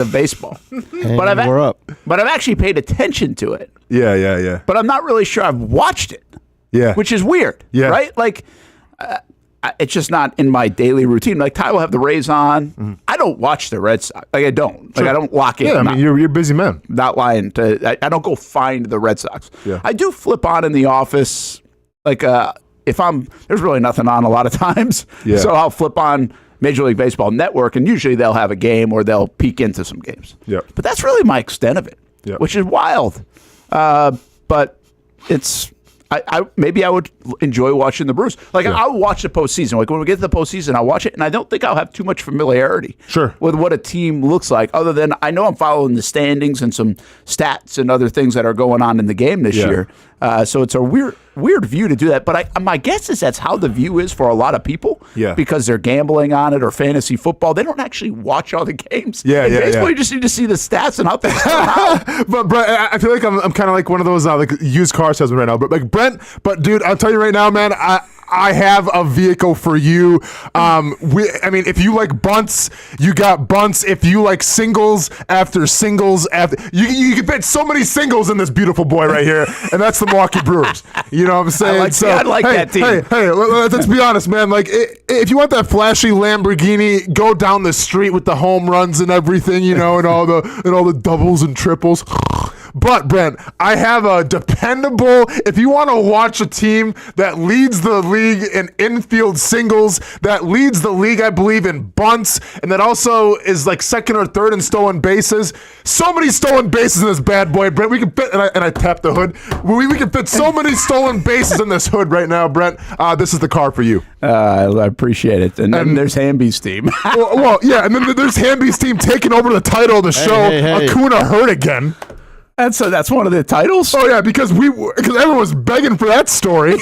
of baseball. But I've actually paid attention to it. Yeah. But I'm not really sure I've watched it. Yeah. Which is weird. Yeah. Right? Like, it's just not in my daily routine. Like, Ty will have the Rays on. Mm-hmm. I don't watch the Red Sox. Like, I don't. Sure. Like, I don't lock in. Yeah, I mean, you're a busy man. Not lying. I don't go find the Red Sox. Yeah. I do flip on in the office. Like, if there's really nothing on a lot of times. Yeah. So I'll flip on Major League Baseball Network, and usually they'll have a game or they'll peek into some games. Yeah. But that's really my extent of it, which is wild. But it's... maybe I would enjoy watching the Brewers. Like, I'll watch the postseason. Like, when we get to the postseason, I'll watch it, and I don't think I'll have too much familiarity with what a team looks like, other than I know I'm following the standings and some stats and other things that are going on in the game this year. So it's a weird view to do that. But my guess is that's how the view is for a lot of people because they're gambling on it or fantasy football. They don't actually watch all the games. Basically, you just need to see the stats and how things come out. But Brent, I feel like I'm kind of like one of those like used car salesmen right now. But like Brent, dude, I'll tell you right now, man, I have a vehicle for you. I mean, if you like bunts, you got bunts. If you like singles after singles after, you can fit so many singles in this beautiful boy right here, and that's the Milwaukee Brewers. You know what I'm saying? I like that team. Hey, let's be honest, man. Like, if you want that flashy Lamborghini, go down the street with the home runs and everything, you know, and all the doubles and triples. But, Brent, I have a dependable, if you want to watch a team that leads the league in infield singles, that leads the league, I believe, in bunts, and that also is like second or third in stolen bases. So many stolen bases in this bad boy, Brent. We can fit, and I tapped the hood. We can fit so many stolen bases in this hood right now, Brent. This is the car for you. I appreciate it. And then there's Hamby's team. well, yeah, and then there's Hamby's team taking over the title of the show. Hey. Acuna hurt again. That's one of the titles? Oh, yeah, because everyone was begging for that story.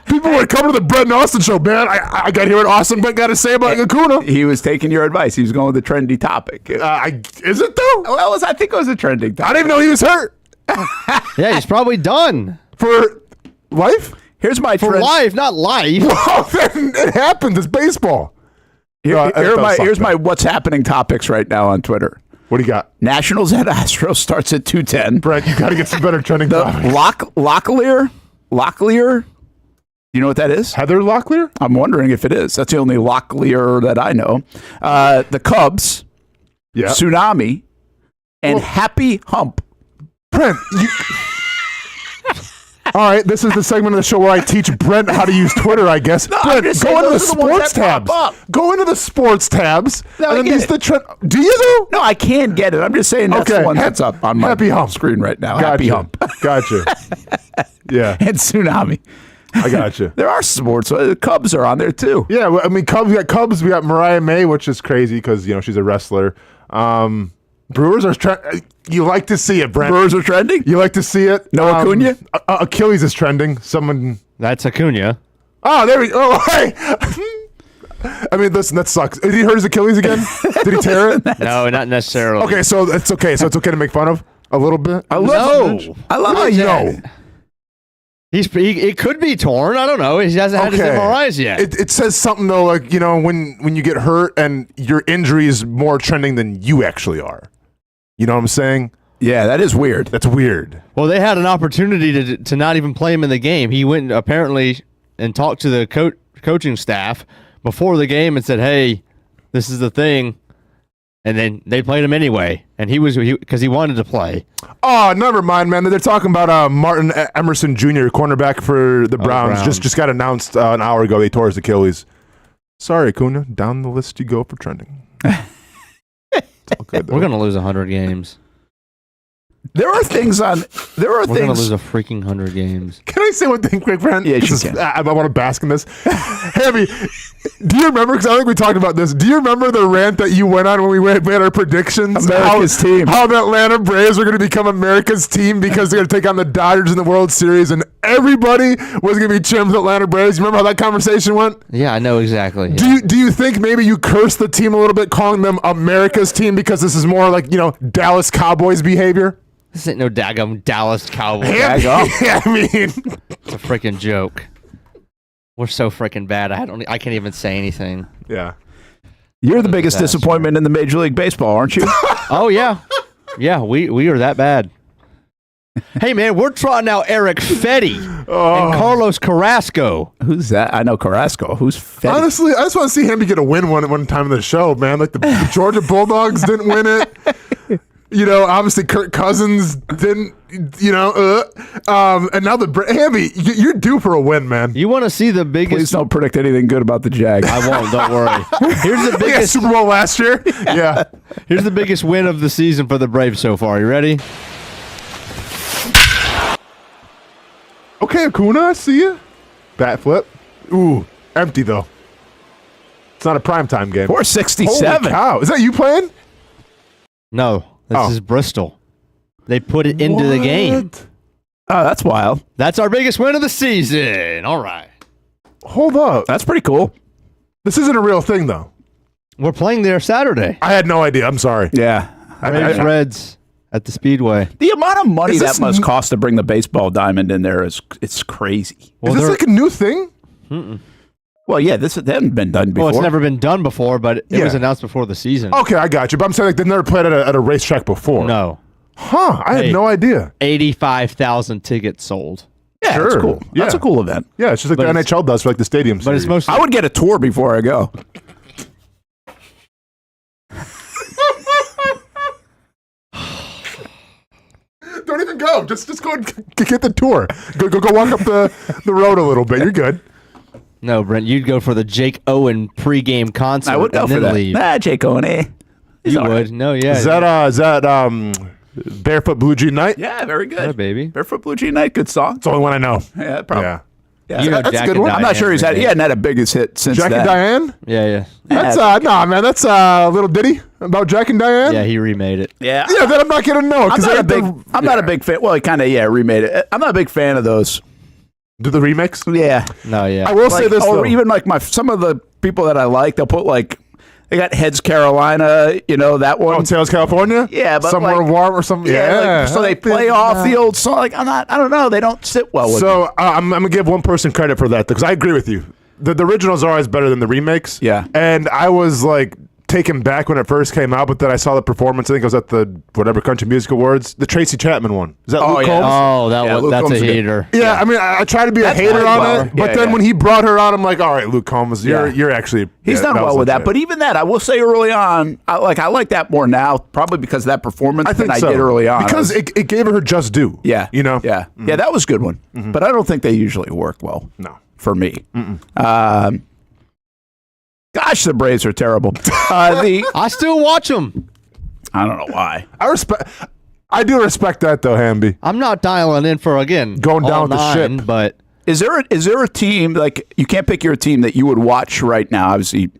People were coming to the Brent and Austen show, man. I got to hear what Austen got to say about Acuna. He was taking your advice. He was going with the trendy topic. Is it, though? Well, I think it was a trending topic. I didn't even know he was hurt. Yeah, he's probably done. For life? Here's my For life, not life. Well, then it happens. It's baseball. Here's my what's happening topics right now on Twitter. What do you got? Nationals at Astros starts at 2:10. Brent, you got to get some better trending topics. Locklear. You know what that is? Heather Locklear? I'm wondering if it is. That's the only Locklear that I know. The Cubs, Tsunami, and Happy Hump. Brent, all right, this is the segment of the show where I teach Brent how to use Twitter, I guess. No, Brent, go into the sports tabs. Go into the sports tabs. No, and then use the trend. Do you though? No, I can get it. I'm just saying that's the one that's up on my screen right now. Gotcha. Happy Hump. Gotcha. Yeah. And Tsunami. I gotcha. There are sports. The Cubs are on there too. Yeah, well, I mean, Cubs. We got Mariah May, which is crazy because she's a wrestler. Brewers are you like to see it, Brent. Brewers are trending? You like to see it? No Acuna? Achilles is trending. That's Acuna. Oh, there we go. Oh, hey. I mean, listen, that sucks. Did he hurt his Achilles again? Did he tear it? No, not necessarily. Okay, so it's okay. So it's okay to make fun of a little bit? I love it. It could be torn. I don't know. He hasn't had his MRIs yet. It says something, though, like, when you get hurt and your injury is more trending than you actually are. You know what I'm saying? Yeah, that is weird. That's weird. Well, they had an opportunity to not even play him in the game. He went apparently and talked to the coaching staff before the game and said, hey, this is the thing. And then they played him anyway. And because he wanted to play. Oh, never mind, man. They're talking about Martin Emerson Jr., cornerback for the Browns. Just got announced an hour ago. They tore his Achilles. Sorry, Acuna. Down the list you go for trending. We're going to lose 100 games. There are things on. We're going to lose a freaking 100 games. Can I say one thing quick, Brent? Yeah, you can. I want to bask in this. Hammy, do you remember? Because I think we talked about this. Do you remember the rant that you went on when we had our predictions? America's team. How the Atlanta Braves were going to become America's team because they're going to take on the Dodgers in the World Series, and everybody was going to be cheering for the Atlanta Braves. You remember how that conversation went? Yeah, I know exactly. Do you think maybe you cursed the team a little bit, calling them America's team because this is more like Dallas Cowboys behavior? This ain't no daggum Dallas Cowboys. Yeah, I mean, it's a freaking joke. We're so freaking bad. I can't even say anything. Yeah. You're the biggest disappointment in the Major League Baseball, aren't you? Oh, yeah. Yeah, we are that bad. Hey, man, we're trotting out Eric Fetty and Carlos Carrasco. Who's that? I know Carrasco. Who's Fetty? Honestly, I just want to see him get a win one time in the show, man. Like the Georgia Bulldogs didn't win it. Obviously Kirk Cousins didn't, and now Hamby, you're due for a win, man. You want to see the biggest... Please don't predict anything good about the Jags. I won't, don't worry. Here's the biggest... Super Bowl last year. Yeah. Here's the biggest win of the season for the Braves so far. You ready? Okay, Acuna, I see you. Bat flip. Ooh, empty though. It's not a primetime game. 467. Holy cow. Is that you playing? No, this is Bristol. They put it into the game. Oh, that's wild. That's our biggest win of the season. All right. Hold up. That's pretty cool. This isn't a real thing, though. We're playing there Saturday. I had no idea. I'm sorry. Yeah. Reds at the Speedway. The amount of money that must cost to bring the baseball diamond in there it's crazy. Is this like a new thing? Well, yeah, that hadn't been done before. Well, it's never been done before, but it was announced before the season. Okay, I got you. But I'm saying they've never played at a racetrack before. No. Huh, I had no idea. 85,000 tickets sold. Yeah, Sure. it's cool. Yeah. That's a cool event. Yeah, it's just like the NHL does for like the stadium But series. it's mostly... I would get a tour before I go. Don't even go. Just go and get the tour. Go walk up the road a little bit. You're good. No, Brent, you'd go for the Jake Owen pregame concert. I would go and for then that. leave. Jake Owen, You would. No, yeah. Is that Barefoot Blue Jean Night? Yeah, very good. Yeah, baby. Barefoot Blue Jean Night, good song. It's the only one I know. Yeah, probably. Yeah. Yeah. You know that's a Jack good and one. I'm not sure he hadn't had a biggest hit since Jack then. and Diane? Yeah. That's nah, man. That's a little ditty about Jack and Diane. Yeah, he remade it. Yeah. Yeah, then I'm not gonna know I'm because not a big fan. Well, he kind of remade it. I'm not a big fan of those. Do the remix? Yeah. No, yeah. I will say this though. Or even like some of the people that I like, they'll put like they got Heads Carolina, that one. Oh, Tails, California? Yeah, but somewhere like, warm or something. Yeah. so they play off the old song. Like I don't know. They don't sit well with me. So I'm gonna give one person credit for that because I agree with you. The originals are always better than the remakes. Yeah. And I was like taken back when it first came out, but then I saw the performance. I think it was at the whatever Country Music Awards, the Tracy Chapman one. Is that Luke Combs? Oh, Luke that's Combs a is good. hater. Yeah, I mean, I try to be a hater on it, but then when he brought her on, I'm like, all right, Luke Combs, you're actually he's done well with that. But even that, I will say early on, I like that more now, probably because of that performance than I did early on. Because it gave her just due. Yeah, Yeah. Yeah, that was a good one. But I don't think they usually work well. No. For me. Gosh, the Braves are terrible. I still watch them. I don't know why. I do respect that though, Hamby. I'm not dialing in for Going down all with the ship. but Is there a team, like, you can't pick your team that you would watch right now, obviously,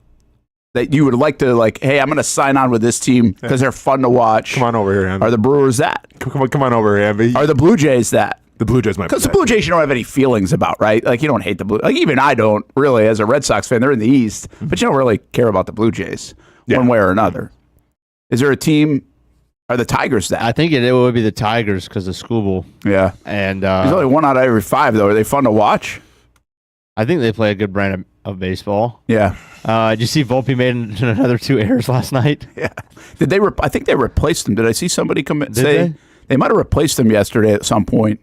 that you would like to, like, hey, I'm going to sign on with this team because they're fun to watch. Come on over here, Hamby. Are the Brewers that? Come on over here, Hamby. Are the Blue Jays that? The Blue Jays might be Because the Blue Jays you don't have any feelings about, right? Like, you don't hate the Blue. Like, even I don't really, as a Red Sox fan. They're in the East, but you don't really care about the Blue Jays one way or another. Is there a team? Are the Tigers that? I think it would be the Tigers because of Scooble. Yeah. And there's only one out of every 5, though. Are they fun to watch? I think they play a good brand of baseball. Yeah. Did you see Volpe made another 2 errors last night? Yeah. Did they? I think they replaced him. Did I see somebody come in? Did They might have replaced him yesterday at some point.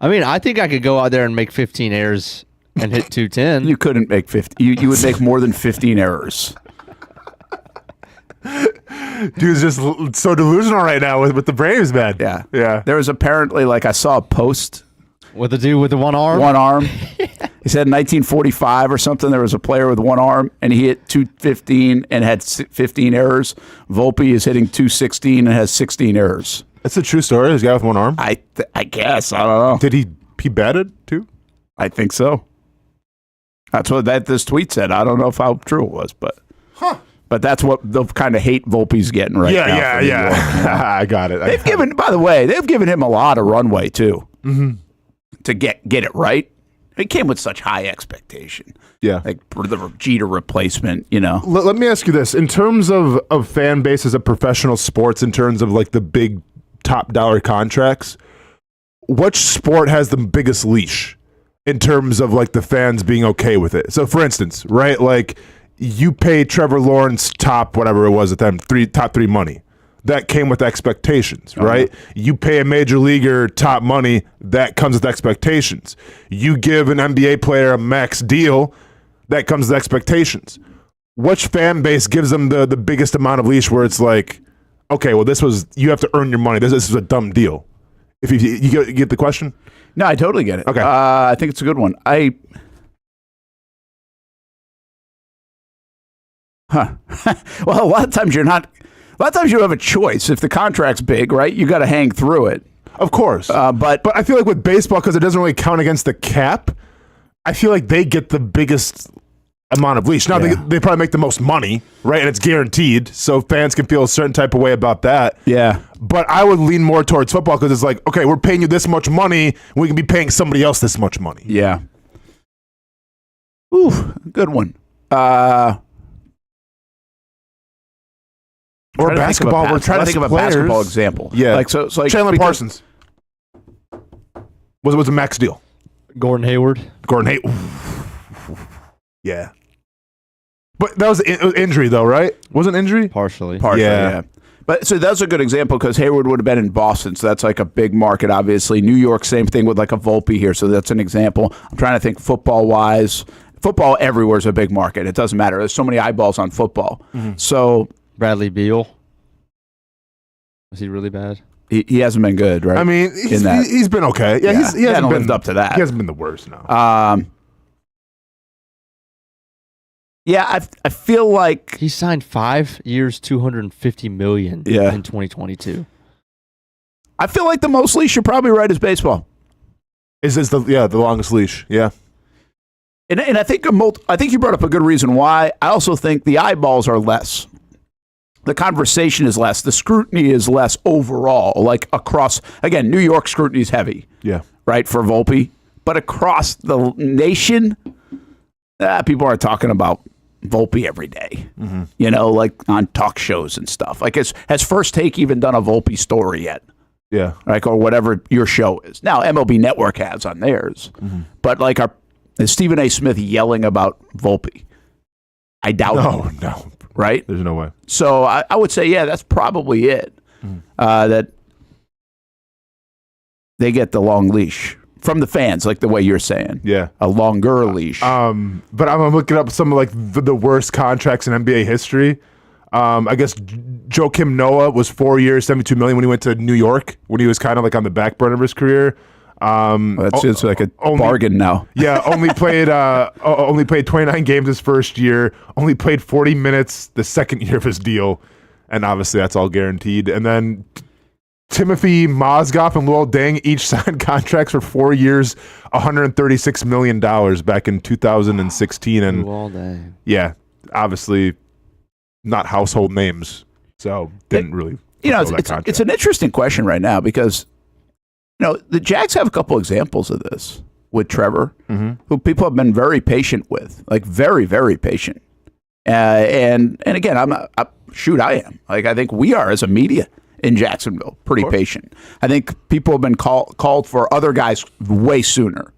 I mean, I think I could go out there and make 15 errors and hit 210. You couldn't make 50. You would make more than 15 errors. Dude's just so delusional right now with the Braves, man. Yeah. Yeah. There was apparently, like, I saw a post. With the dude with the one arm? One arm. He said in 1945 or something, there was a player with one arm, and he hit 215 and had 15 errors. Volpe is hitting 216 and has 16 errors. That's a true story. This guy with one arm. I guess. I don't know. Did he batted too? I think so. That's what this tweet said. I don't know how true it was, but that's what the kind of hate Volpe's getting right now. Yeah. I got it. By the way, they've given him a lot of runway too to get it right. It came with such high expectation. Yeah, like the Jeter replacement. Let me ask you this: in terms of fan bases of professional sports, in terms of like the big top dollar contracts, which sport has the biggest leash in terms of like the fans being okay with it? So, for instance, right, like you pay Trevor Lawrence top whatever it was at them top three money. That came with expectations, right? You pay a major leaguer top money, that comes with expectations. You give an NBA player a max deal, that comes with expectations. Which fan base gives them the biggest amount of leash where it's like, okay, well, you have to earn your money. This is a dumb deal. If you get the question? No, I totally get it. Okay. I think it's a good one. Well, a lot of times you have a choice. If the contract's big, right, you got to hang through it. Of course. But I feel like with baseball, because it doesn't really count against the cap, I feel like they get the biggest amount of leash. Now, they probably make the most money, right, and it's guaranteed, so fans can feel a certain type of way about that. Yeah. But I would lean more towards football because it's like, okay, we're paying you this much money, we can be paying somebody else this much money. Yeah. Ooh, good one. Or basketball. We're trying to think of a basketball example. Yeah. Like Chandler Parsons was a max deal. Gordon Hayward. Yeah. But that was injury, though, right? Wasn't injury? Partially, yeah. But so that's a good example because Hayward would have been in Boston, so that's like a big market, obviously. New York, same thing with like a Volpe here, so that's an example. I'm trying to think football-wise. Football everywhere is a big market. It doesn't matter. There's so many eyeballs on football. Mm-hmm. So Bradley Beal. Was he really bad? He hasn't been good, right? I mean, he's been okay. Yeah, he hasn't lived up to that. He hasn't been the worst, no. Yeah, I feel like he signed 5 years, $250 million in 2022. I feel like the most leash you're probably right is baseball. Is the longest leash? Yeah. And I think you brought up a good reason why. I also think the eyeballs are less. The conversation is less. The scrutiny is less overall. Like across, again, New York scrutiny is heavy. Yeah. Right, for Volpe. But across the nation, people aren't talking about Volpe every day. Mm-hmm. You know, like on talk shows and stuff. Like, has First Take even done a Volpe story yet? Yeah. Like, or whatever your show is. Now, MLB Network has on theirs. Mm-hmm. But like, is Stephen A. Smith yelling about Volpe? I doubt it. No. Right? There's no way. So I would say, yeah, that's probably it. Mm-hmm. That they get the long leash from the fans, like the way you're saying. Yeah. A longer leash. But I'm looking up some of like the worst contracts in NBA history. I guess Joakim Noah was 4 years, $72 million when he went to New York, when he was kind of like on the back burner of his career. That's just like a bargain now. Yeah, only played 29 games his first year, only played 40 minutes the second year of his deal, and obviously that's all guaranteed. And then Timothy Mozgov and Luol Deng each signed contracts for 4 years, $136 million back in 2016. And Luol Deng. Yeah, obviously not household names, so didn't really. It's an interesting question right now because, the Jags have a couple examples of this with Trevor, mm-hmm. who people have been very patient with, like very, very patient. And again, I am. Like, I think we are as a media in Jacksonville pretty patient. I think people have been called for other guys way sooner,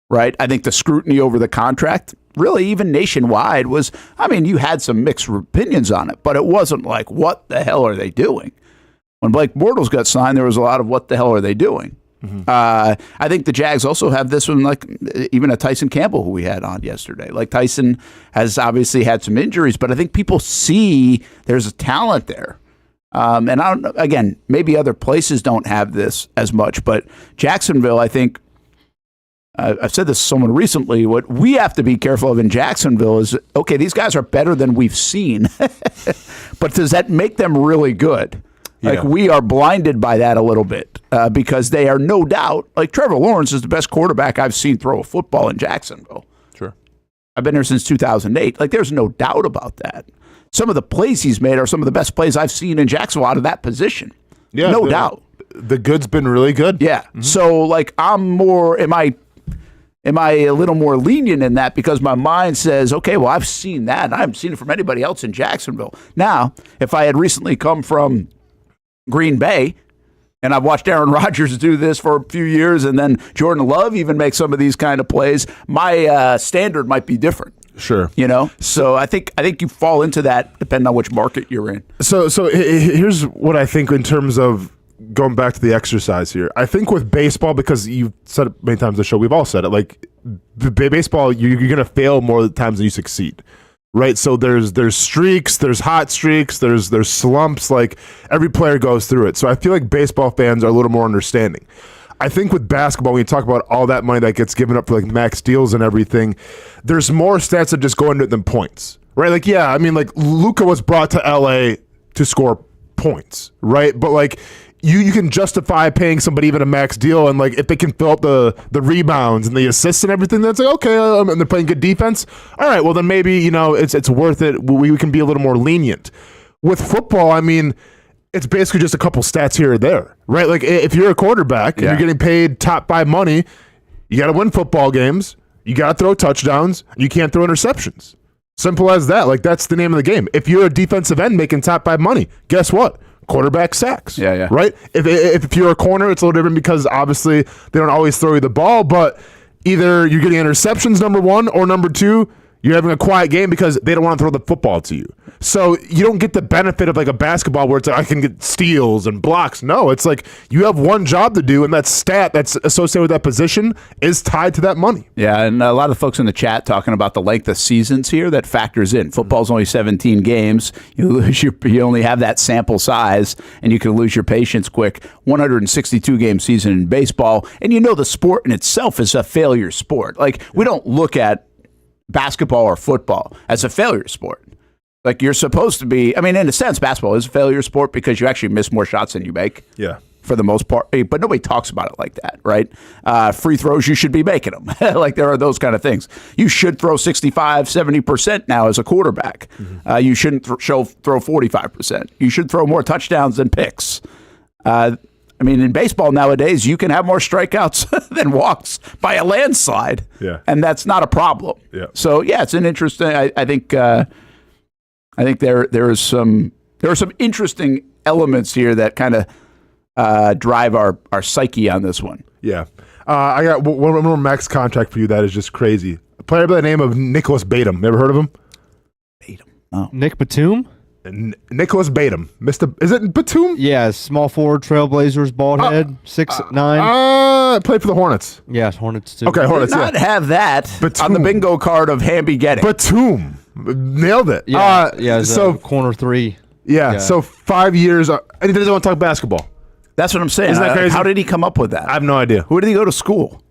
right? I think the scrutiny over the contract, really even nationwide, was, you had some mixed opinions on it, but it wasn't like, what the hell are they doing? When Blake Bortles got signed, there was a lot of what the hell are they doing? Mm-hmm. I think the Jags also have this one, like even a Tyson Campbell who we had on yesterday. Like, Tyson has obviously had some injuries, but I think people see there's a talent there. And I don't, again, maybe other places don't have this as much, but Jacksonville, I think, I've said this to someone recently, what we have to be careful of in Jacksonville is, okay, these guys are better than we've seen, but does that make them really good? Yeah. Like, we are blinded by that a little bit because they are no doubt, like Trevor Lawrence is the best quarterback I've seen throw a football in Jacksonville. Sure. I've been there since 2008. Like, there's no doubt about that. Some of the plays he's made are some of the best plays I've seen in Jacksonville out of that position. Yeah, no doubt. The good's been really good. Yeah. Mm-hmm. So, like, am I a little more lenient in that because my mind says, okay, well, I've seen that, and I haven't seen it from anybody else in Jacksonville. Now, if I had recently come from Green Bay, and I've watched Aaron Rodgers do this for a few years, and then Jordan Love even make some of these kind of plays, my standard might be different. Sure. So I think you fall into that depending on which market you're in. So here's what I think in terms of going back to the exercise here. I think with baseball, because you've said it many times on the show, we've all said it, like baseball, you're going to fail more times than you succeed. Right, so there's streaks, there's hot streaks, there's slumps. Like every player goes through it. So I feel like baseball fans are a little more understanding. I think with basketball, when you talk about all that money that gets given up for like max deals and everything, there's more stats that just go into it than points. Right, like like Luka was brought to LA to score points, right? But like you can justify paying somebody even a max deal, and like if they can fill up the rebounds and the assists and everything, that's like okay, and they're playing good defense. All right, well then maybe it's worth it. We can be a little more lenient. With football, I mean, it's basically just a couple stats here or there, right? Like if you're a quarterback and you're getting paid top 5 money, you got to win football games, you got to throw touchdowns, and you can't throw interceptions. Simple as that. Like that's the name of the game. If you're a defensive end making top 5 money, guess what? Quarterback sacks. Yeah. Right? If you're a corner, it's a little different because obviously they don't always throw you the ball, but either you're getting interceptions, number 1, or number 2, you're having a quiet game because they don't want to throw the football to you. So you don't get the benefit of like a basketball where it's like I can get steals and blocks. No, it's like you have one job to do, and that stat that's associated with that position is tied to that money. Yeah, and a lot of folks in the chat talking about the length of seasons here that factors in. Football's only 17 games. You only have that sample size, and you can lose your patience quick. 162-game season in baseball, and the sport in itself is a failure sport. Like we don't look at basketball or football as a failure sport. Like you're supposed to be, in a sense, basketball is a failure sport because you actually miss more shots than you make. Yeah. For the most part, but nobody talks about it like that, right? Free throws, you should be making them. Like there are those kind of things. You should throw 65, 70% now as a quarterback. Mm-hmm. You shouldn't throw 45%. You should throw more touchdowns than picks. In baseball nowadays, you can have more strikeouts than walks by a landslide. Yeah. And that's not a problem. Yeah. So it's an interesting. I think there are some interesting elements here that kind of drive our psyche on this one. Yeah. I got one more max contract for you that is just crazy. A player by the name of Nicholas Batum. Ever heard of him? Batum. Oh. Nick Batum? Nicholas Batum. Is it Batum? Yeah, small forward, Trailblazers, bald head, 6'9". Played for the Hornets. Yes, Hornets too. Okay, Hornets. Did not have that Batum. On the bingo card of Hamby getting. Batum. Nailed it. So corner 3. Yeah, so 5 years. And he doesn't want to talk basketball. That's what I'm saying. Isn't that crazy? How did he come up with that? I have no idea. Who did he go to school?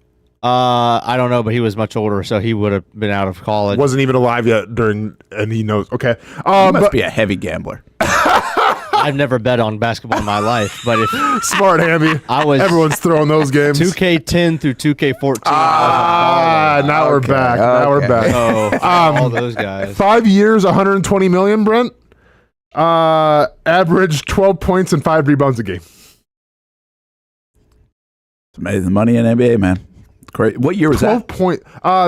I don't know, but he was much older, so he would have been out of college. Wasn't even alive yet and he knows. Okay. He must be a heavy gambler. I've never bet on basketball in my life, but if smart, Hamby. Everyone's throwing those games. 2K10 through 2K14. Now we're back. Now we're back. So, all those guys. 5 years, $120 million, Brent. Average 12 points and 5 rebounds a game. It's amazing money in NBA, man. Great. What year was 12 that? Point.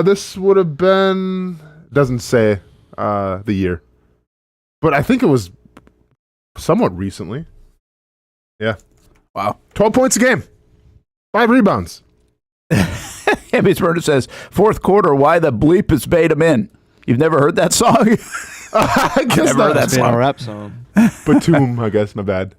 This would have been. Doesn't say the year, but I think it was somewhat recently. Yeah. Wow. 12 points a game, 5 rebounds. Hammy's Murder says, fourth quarter, why the bleep is Batum in? You've never heard that song? I guess never heard that song. A rap song. Batum, I guess. My bad.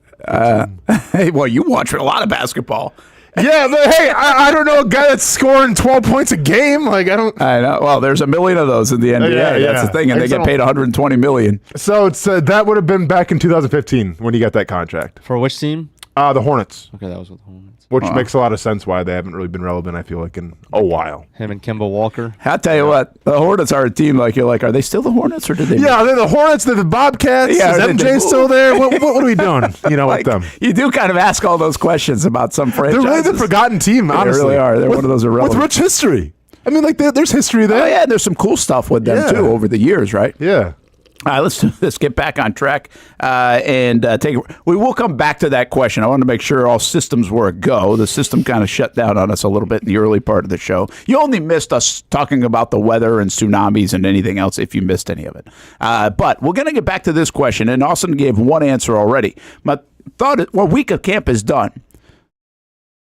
Hey, well, you watch a lot of basketball. Yeah, but hey, I don't know a guy that's scoring 12 points a game. Like I know. Well, there's a million of those in the NBA. Yeah. That's the thing, and they get paid $120 million. So it's that would have been back in 2015 when he got that contract. For which team? The Hornets. Okay, that was with the Hornets. Which makes a lot of sense why they haven't really been relevant, I feel like, in a while. Him and Kemba Walker. I'll tell you what, the Hornets are a team like, you're like, are they still the Hornets or did they? Yeah, they're the Hornets, they're the Bobcats. Yeah, is MJ still there? What are we doing, like, with them? You do kind of ask all those questions about some franchises. They're really the forgotten team, honestly. They really are. They're one of those irrelevant. With rich history. There's history there. Oh, yeah, there's some cool stuff with them, too, over the years, right? Yeah. All right, let's get back on track and take it. We will come back to that question. I wanted to make sure all systems were a go. The system kind of shut down on us a little bit in the early part of the show. You only missed us talking about the weather and tsunamis and anything else if you missed any of it. But we're going to get back to this question, and Austen gave one answer already. My thought is, week of camp is done.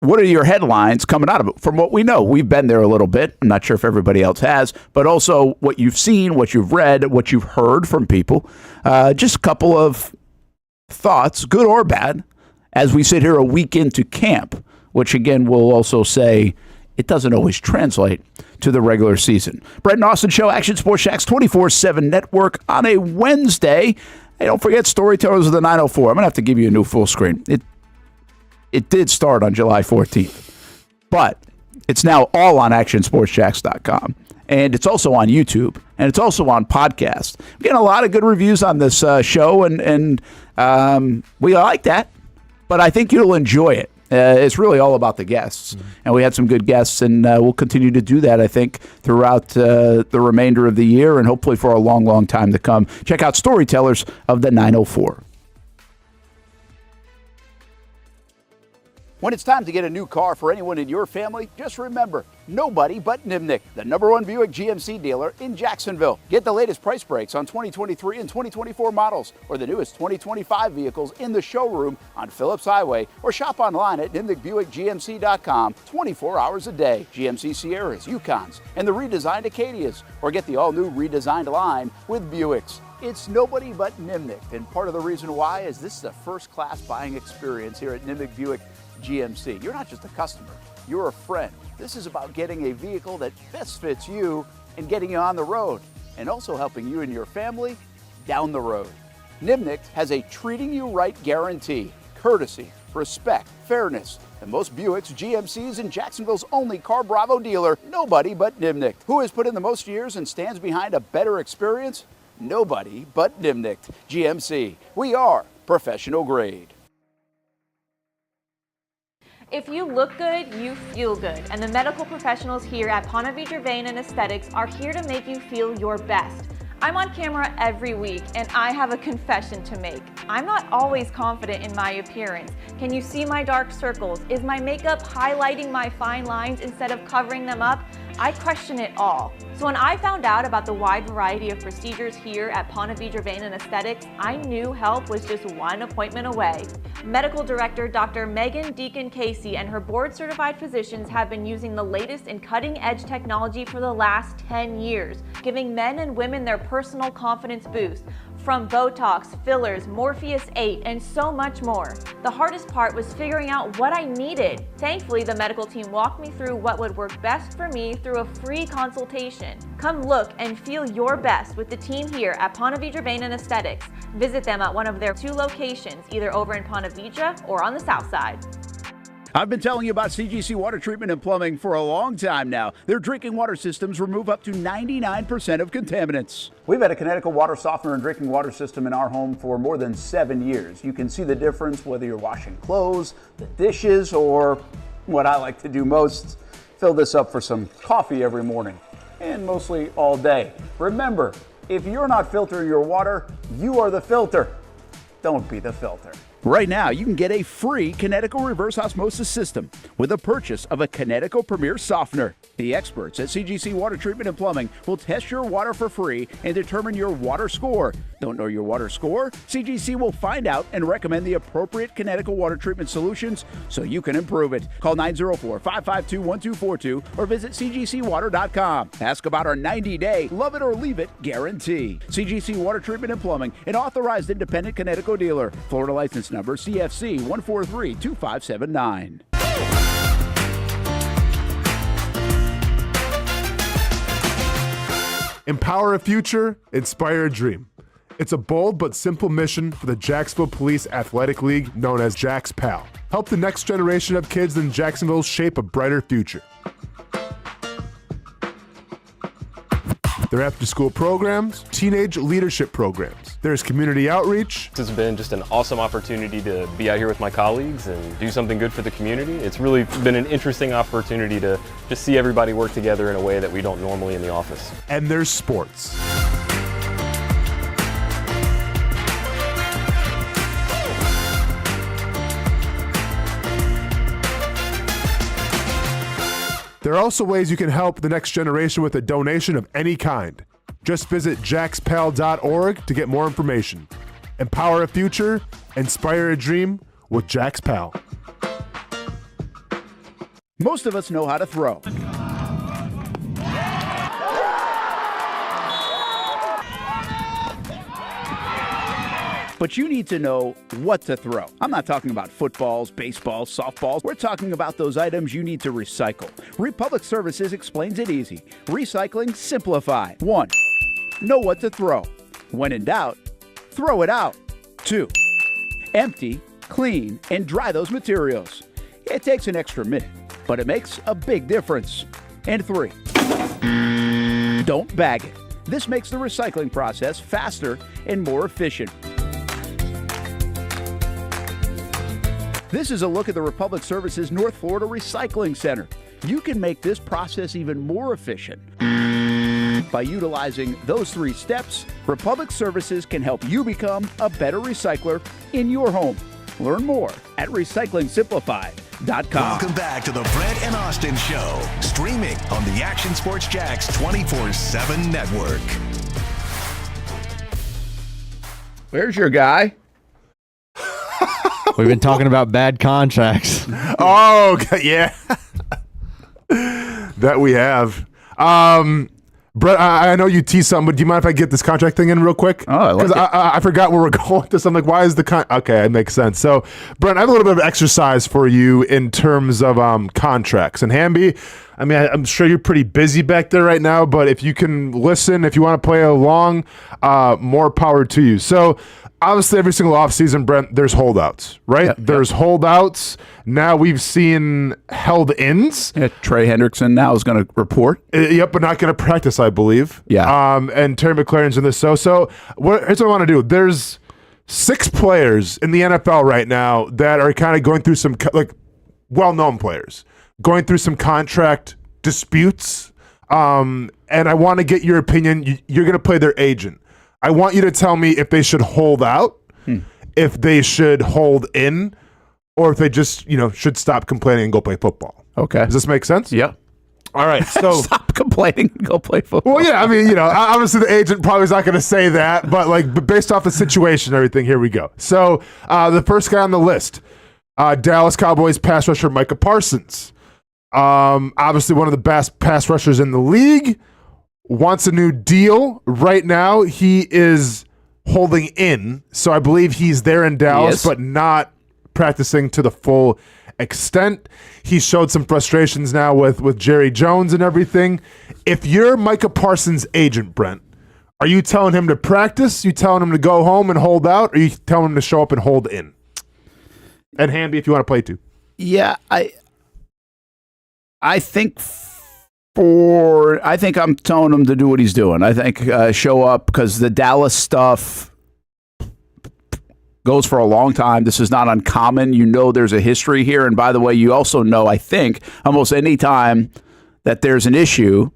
what are your headlines coming out of it? From what we know, we've been there a little bit. I'm not sure if everybody else has, but also what you've seen, what you've read, what you've heard from people. Just a couple of thoughts, good or bad, as we sit here a week into camp, which again will also say it doesn't always translate to the regular season. Brent and Austen Show, Action Sports Shacks 24/7 Network on a Wednesday. Hey, don't forget Storytellers of the 904. I'm going to have to give you a new full screen. It did start on July 14th, but it's now all on actionsportshacks.com. And it's also on YouTube, and it's also on podcast. We're getting a lot of good reviews on this show, and we like that, but I think you'll enjoy it. It's really all about the guests, and we had some good guests, and we'll continue to do that, I think, throughout the remainder of the year and hopefully for a long, long time to come. Check out Storytellers of the 904. When it's time to get a new car for anyone in your family, just remember, nobody but Nimnick, the #1 Buick GMC dealer in Jacksonville. Get the latest price breaks on 2023 and 2024 models or the newest 2025 vehicles in the showroom on Phillips Highway, or shop online at nimnickbuickgmc.com 24 hours a day. GMC Sierras, Yukons, and the redesigned Acadias, or get the all-new redesigned line with Buicks. It's nobody but Nimnick, and part of the reason why is this is a first-class buying experience here at Nimnick Buick GMC. You're not just a customer, you're a friend. This is about getting a vehicle that best fits you and getting you on the road, and also helping you and your family down the road. Nimnick has a treating you right guarantee, courtesy, respect, fairness. The most Buicks, GMCs, and Jacksonville's only Car Bravo dealer, nobody but Nimnick. Who has put in the most years and stands behind a better experience? Nobody but Nimnick GMC. We are professional grade. If you look good, you feel good, and the medical professionals here at Ponte Vedra Vein and Aesthetics are here to make you feel your best. I'm on camera every week, and I have a confession to make. I'm not always confident in my appearance. Can you see my dark circles? Is my makeup highlighting my fine lines instead of covering them up? I question it all. So when I found out about the wide variety of procedures here at Ponte Vedra Vein and Aesthetics, I knew help was just one appointment away. Medical Director Dr. Megan Deacon Casey and her board-certified physicians have been using the latest in cutting-edge technology for the last 10 years, giving men and women their personal confidence boost. From Botox, fillers, Morpheus 8, and so much more. The hardest part was figuring out what I needed. Thankfully, the medical team walked me through what would work best for me through a free consultation. Come look and feel your best with the team here at Ponte Vedra Vein and Aesthetics. Visit them at one of their 2 locations, either over in Ponte Vedra or on the south side. I've been telling you about CGC Water Treatment and Plumbing for a long time now. Their drinking water systems remove up to 99% of contaminants. We've had a Connecticut water softener and drinking water system in our home for more than 7 years. You can see the difference whether you're washing clothes, the dishes, or what I like to do most, fill this up for some coffee every morning, and mostly all day. Remember, if you're not filtering your water, you are the filter. Don't be the filter. Right now, you can get a free Connecticut reverse osmosis system with a purchase of a Connecticut Premier Softener. The experts at CGC Water Treatment and Plumbing will test your water for free and determine your water score. Don't know your water score? CGC will find out and recommend the appropriate Connecticut water treatment solutions so you can improve it. Call 904-552-1242 or visit cgcwater.com. Ask about our 90-day love it or leave it guarantee. CGC Water Treatment and Plumbing, an authorized independent Connecticut dealer. Florida license number CFC 1432579. Empower a future, inspire a dream. It's a bold but simple mission for the Jacksonville Police Athletic League known as Jax PAL. Help the next generation of kids in Jacksonville shape a brighter future. Their after-school programs, teenage leadership programs. There's community outreach. This has been just an awesome opportunity to be out here with my colleagues and do something good for the community. It's really been an interesting opportunity to just see everybody work together in a way that we don't normally in the office. And there's sports. There are also ways you can help the next generation with a donation of any kind. Just visit jaxpal.org to get more information. Empower a future, inspire a dream with Jax PAL. Most of us know how to throw. But you need to know what to throw. I'm not talking about footballs, baseballs, softballs. We're talking about those items you need to recycle. Republic Services explains it easy. Recycling simplified. 1. Know what to throw. When in doubt, throw it out. 2. Empty, clean, and dry those materials. It takes an extra minute, but it makes a big difference. And 3. Don't bag it. This makes the recycling process faster and more efficient. This is a look at the Republic Services North Florida Recycling Center. You can make this process even more efficient. By utilizing those 3 steps, Republic Services can help you become a better recycler in your home. Learn more at recyclingsimplified.com. Welcome back to the Brent and Austen Show, streaming on the Action Sports Jax 24/7 network. Where's your guy? We've been talking about bad contracts. Oh, okay, yeah. That we have. Brett, I know you teased something, but do you mind if I get this contract thing in real quick? Oh, I like it. I forgot where we're going with this. I'm like, why is the okay, it makes sense. So, Brent, I have a little bit of exercise for you in terms of contracts. And Hamby, I mean, I'm sure you're pretty busy back there right now, but if you can listen, if you want to play along, more power to you. So, obviously, every single offseason, Brent, there's holdouts, right? Yep, there's holdouts. Now we've seen held-ins. Yeah, Trey Hendrickson now is going to report. Yep, but not going to practice, I believe. Yeah. And Terry McLaurin's in this. So here's what I want to do. There's 6 players in the NFL right now that are kind of going through some, like, well-known players, going through some contract disputes. And I want to get your opinion. You're going to play their agent. I want you to tell me if they should hold out, if they should hold in, or if they just, should stop complaining and go play football. Okay. Does this make sense? Yeah. All right. So Stop complaining and go play football. well, yeah, I mean, obviously the agent probably is not going to say that, but based off the situation and everything, here we go. So the first guy on the list, Dallas Cowboys pass rusher Micah Parsons. Obviously one of the best pass rushers in the league. Wants a new deal. Right now, he is holding in. So I believe he's there in Dallas, but not practicing to the full extent. He showed some frustrations now with Jerry Jones and everything. If you're Micah Parsons' agent, Brent, are you telling him to practice? You telling him to go home and hold out? Or are you telling him to show up and hold in? And Hamby, if you want to play too. Yeah, I think I'm telling him to do what he's doing. I think show up because the Dallas stuff goes for a long time. This is not uncommon. There's a history here. And by the way, you also know, I think, almost any time that there's an issue,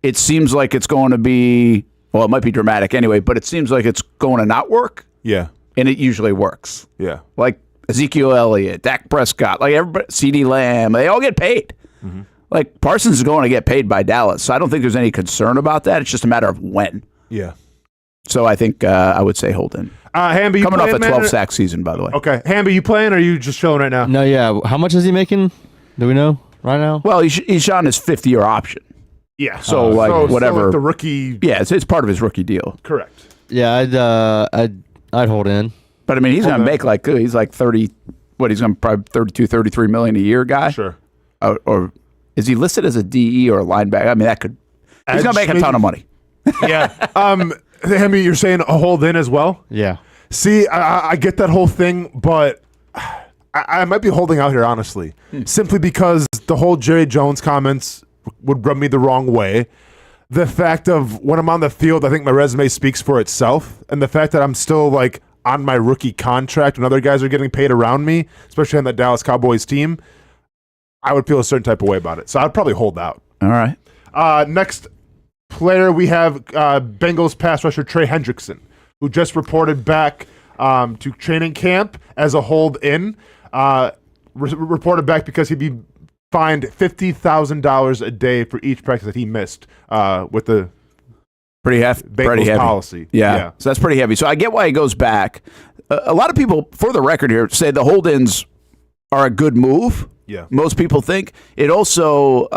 it seems like it's going to be, well, it might be dramatic anyway, but it seems like it's going to not work. Yeah. And it usually works. Yeah. Like Ezekiel Elliott, Dak Prescott, like everybody, CeeDee Lamb, they all get paid. Mm-hmm. Like, Parsons is going to get paid by Dallas, so I don't think there's any concern about that. It's just a matter of when. Yeah. So I think I would say hold in. Hamby, coming off a 12-sack season, by the way. Okay. Hamby, you playing or are you just chilling right now? No, yeah. How much is he making? Do we know right now? Well, he's on his 5th-year option. Yeah. So, whatever. So like the rookie. Yeah, it's part of his rookie deal. Correct. Yeah, I'd hold in. But, I mean, he's going to make he's like 30, he's going to probably 32, 33 million a year guy? Sure. Or is he listed as a DE or a linebacker? I mean, he's going to make a ton of money. Yeah. Hamby, you're saying a hold in as well? Yeah. See, I get that whole thing, but I might be holding out here, honestly, simply because the whole Jerry Jones comments would rub me the wrong way. The fact of when I'm on the field, I think my resume speaks for itself, and the fact that I'm still like on my rookie contract when other guys are getting paid around me, especially on that Dallas Cowboys team, I would feel a certain type of way about it. So I'd probably hold out. All right. Next player, we have Bengals pass rusher Trey Hendrickson, who just reported back to training camp as a hold-in. Reported back because he'd be fined $50,000 a day for each practice that he missed with the pretty heavy policy. Yeah. So that's pretty heavy. So I get why he goes back. A lot of people, for the record here, say the hold-ins are a good move. most people think. It also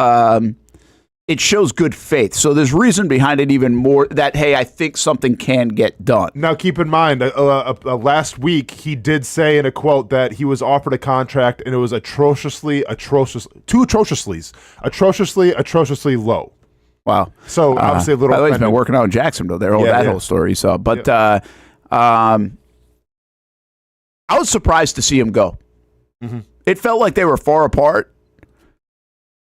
it shows good faith. So there's reason behind it even more that, hey, I think something can get done. Now, keep in mind, last week he did say in a quote that he was offered a contract and it was atrociously low. Wow. So obviously a little. By the way, he's been working out in Jacksonville. There, whole story. So, but I was surprised to see him go. Mm-hmm. It felt like they were far apart.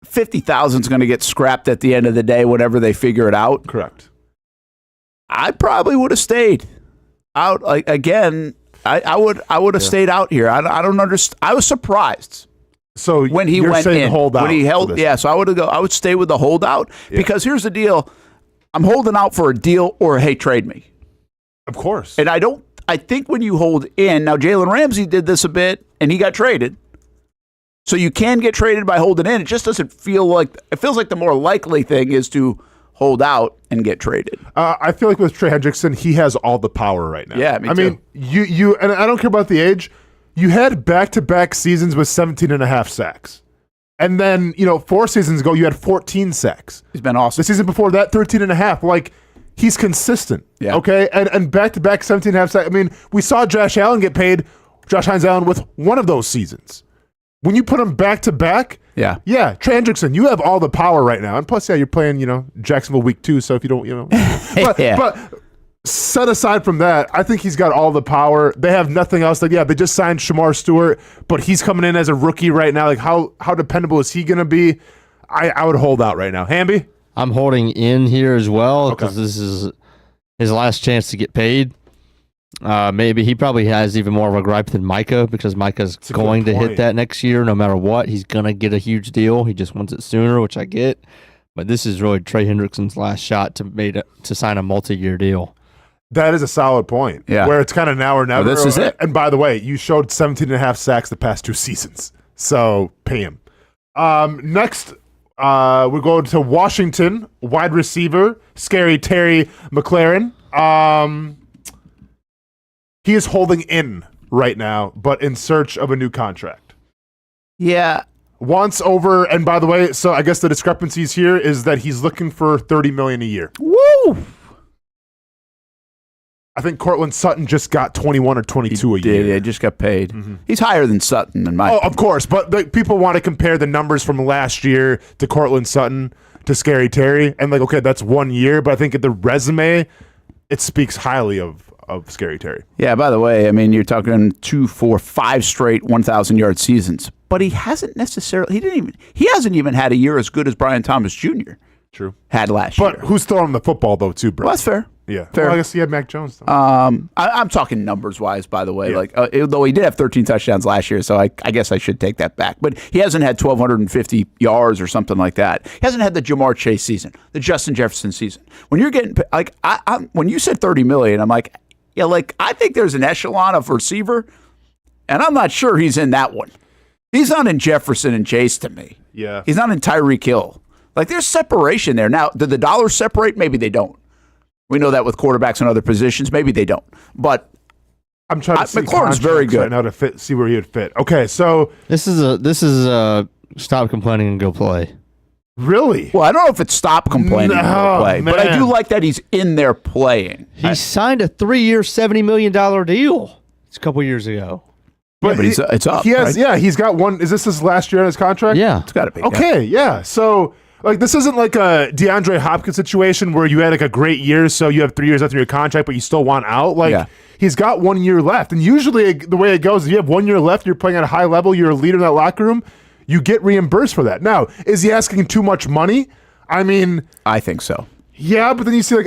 50,000 is going to get scrapped at the end of the day, whenever they figure it out. Correct. I probably would have stayed out. Like, again, I would have stayed out here. I don't understand. I was surprised. So when he you're went saying in, hold out when he held, so I would stay with the holdout because here's the deal: I'm holding out for a deal or hey, trade me. Of course. And I think when you hold in, now Jalen Ramsey did this a bit and he got traded. So you can get traded by holding in. It just doesn't feel like, it feels like the more likely thing is to hold out and get traded. I feel like with Trey Hendrickson, he has all the power right now. Yeah, me too. I mean, you and I don't care about the age. You had back-to-back seasons with 17.5 sacks. And then, 4 seasons ago, you had 14 sacks. He's been awesome. The season before that, 13.5. Like, he's consistent. Yeah. Okay? And back-to-back 17.5 sacks. I mean, we saw Josh Hines Allen with one of those seasons. When you put them back-to-back, Trey Hendrickson, you have all the power right now. And plus, you're playing, Jacksonville week 2, so if you don't, But set aside from that, I think he's got all the power. They have nothing else. Like, they just signed Shamar Stewart, but he's coming in as a rookie right now. Like, how dependable is he going to be? I would hold out right now. Hamby? I'm holding in here as well because this is his last chance to get paid. Maybe he probably has even more of a gripe than Micah because Micah's going to hit that next year no matter what. He's going to get a huge deal. He just wants it sooner, which I get. But this is really Trey Hendrickson's last shot to sign a multi-year deal. That is a solid point. Yeah. Where it's kind of now or never. Well, this is it. And by the way, you showed 17.5 sacks the past 2 seasons. So pay him. Next, we're going to Washington, wide receiver, Scary Terry McLaurin. He is holding in right now, but in search of a new contract. Yeah. Wants over, and by the way, so I guess the discrepancies here is that he's looking for $30 million a year. Woo! I think Cortland Sutton just got 21 or 22 a year. Yeah, just got paid. Mm-hmm. He's higher than Sutton in my opinion. Of course, but people want to compare the numbers from last year to Cortland Sutton to Scary Terry, and okay, that's 1 year, but I think at the resume, it speaks highly of Scary Terry. Yeah, by the way, I mean, you're talking 2, 4, 5 straight 1,000-yard seasons, but he hasn't even had a year as good as Brian Thomas Jr. True. Had last year. But who's throwing the football, though, too, bro? Well, that's fair. Yeah. Fair. Well, I guess he had Mac Jones, though. I'm talking numbers-wise, by the way. Yeah. Though he did have 13 touchdowns last year, so I guess I should take that back. But he hasn't had 1,250 yards or something like that. He hasn't had the Jamar Chase season, the Justin Jefferson season. When you're getting when you said $30 million, I'm like, I think there's an echelon of receiver, and I'm not sure he's in that one. He's not in Jefferson and Chase to me. Yeah. He's not in Tyreek Hill. There's separation there. Now, do the dollars separate? Maybe they don't. We know that with quarterbacks and other positions. Maybe they don't. But I'm trying to see McLaurin's very good. Right now to see where he would fit. Okay, so this is a stop complaining and go play. Really? Well, I don't know if it's stop complaining and go play, but I do like that he's in there playing. He signed a 3-year, $70 million deal. It's a couple years ago. But it's up. He has, right? he's got one. Is this his last year on his contract? Yeah, it's got to be. Okay, yeah. So this isn't like a DeAndre Hopkins situation where you had a great year, so you have 3 years left in your contract, but you still want out. He's got 1 year left, and usually the way it goes, if you have 1 year left, you're playing at a high level, you're a leader in that locker room, you get reimbursed for that. Now, is he asking too much money? I mean, I think so. Yeah, but then you see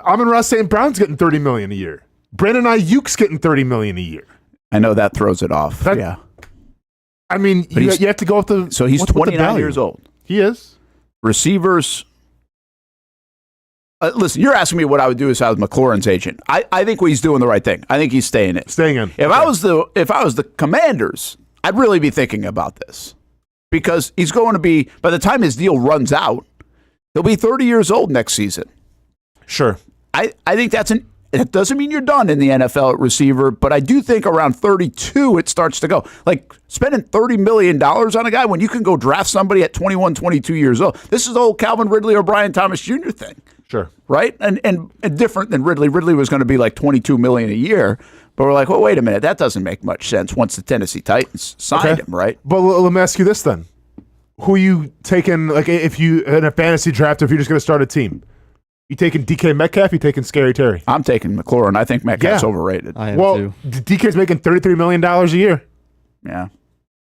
Amon-Ra St. Brown's getting $30 million a year. Brandon Ayuk's getting $30 million a year. I know that throws it off. Yeah. I mean, you have to go with the. So he's 29 years old. He is. Receivers. Listen, you're asking me what I would do if I was McLaurin's agent. I think he's doing the right thing. I think he's staying in. Staying in. If I was the Commanders, I'd really be thinking about this because he's going to be, by the time his deal runs out, he'll be 30 years old next season. Sure. I think that's it doesn't mean you're done in the NFL at receiver, but I do think around 32 it starts to go. Like spending $30 million on a guy when you can go draft somebody at 21, 22 years old. This is the whole Calvin Ridley or Brian Thomas Jr. thing. Sure. Right? And different than Ridley. Ridley was going to be like $22 million a year. But we're like, well, wait a minute. That doesn't make much sense once the Tennessee Titans signed him, right? But let me ask you this then. Who are you taking, like, if you, in a fantasy draft, if you're just going to start a team? You taking DK Metcalf? You taking Scary Terry? I'm taking McLaurin. I think Metcalf's overrated. I am too. DK's making $33 million a year. Yeah.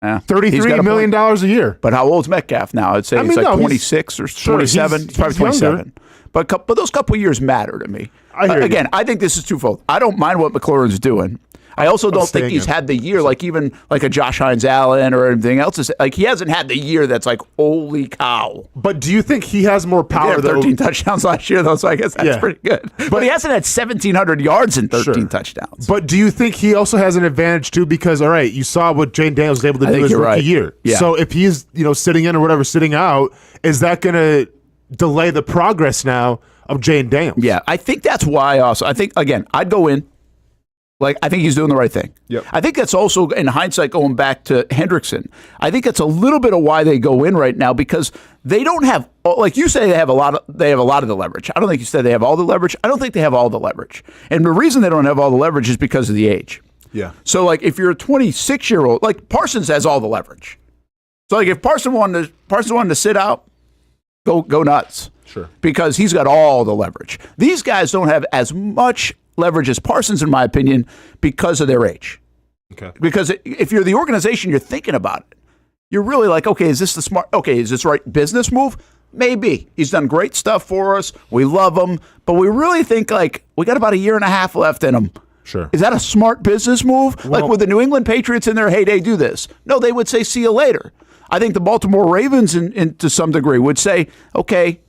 $33 million a year. But how old's Metcalf now? I'd say he's like 26 or 27. He's probably 27. Younger. But those couple of years matter to me. Again, I think this is twofold. I don't mind what McLaurin's doing. I also don't think he's had the year like even like a Josh Hines Allen or anything else. Like he hasn't had the year that's like, holy cow. But do you think he has more power? He had 13 touchdowns last year, though, so I guess that's pretty good. But he hasn't had 1,700 yards in 13 touchdowns. But do you think he also has an advantage too? Because all right, you saw what Jane Daniels was able to do his rookie year. Yeah. So if he's sitting in or whatever, sitting out, is that going to delay the progress now of Jane Daniels? Yeah, I think that's why. Also, I think again, I'd go in. Like, I think he's doing the right thing. Yep. I think that's also, in hindsight, going back to Hendrickson, I think that's a little bit of why they go in right now, because they don't have, like you say, they have a lot of the leverage. I don't think you said they have all the leverage. I don't think they have all the leverage. And the reason they don't have all the leverage is because of the age. Yeah. So, like, if you're a 26-year-old, like, Parsons has all the leverage. So, like, if Parsons wanted to sit out, go nuts. Sure. Because he's got all the leverage. These guys don't have as much leverage as Parsons, in my opinion, because of their age. Okay. Because if you're the organization, you're thinking about it. You're really like, okay, is this the right business move? Maybe. He's done great stuff for us. We love him. But we really think, like, we got about a year and a half left in him. Sure. Is that a smart business move? Well, like, would the New England Patriots in their heyday do this? No, they would say, see you later. I think the Baltimore Ravens, to some degree, would say, okay,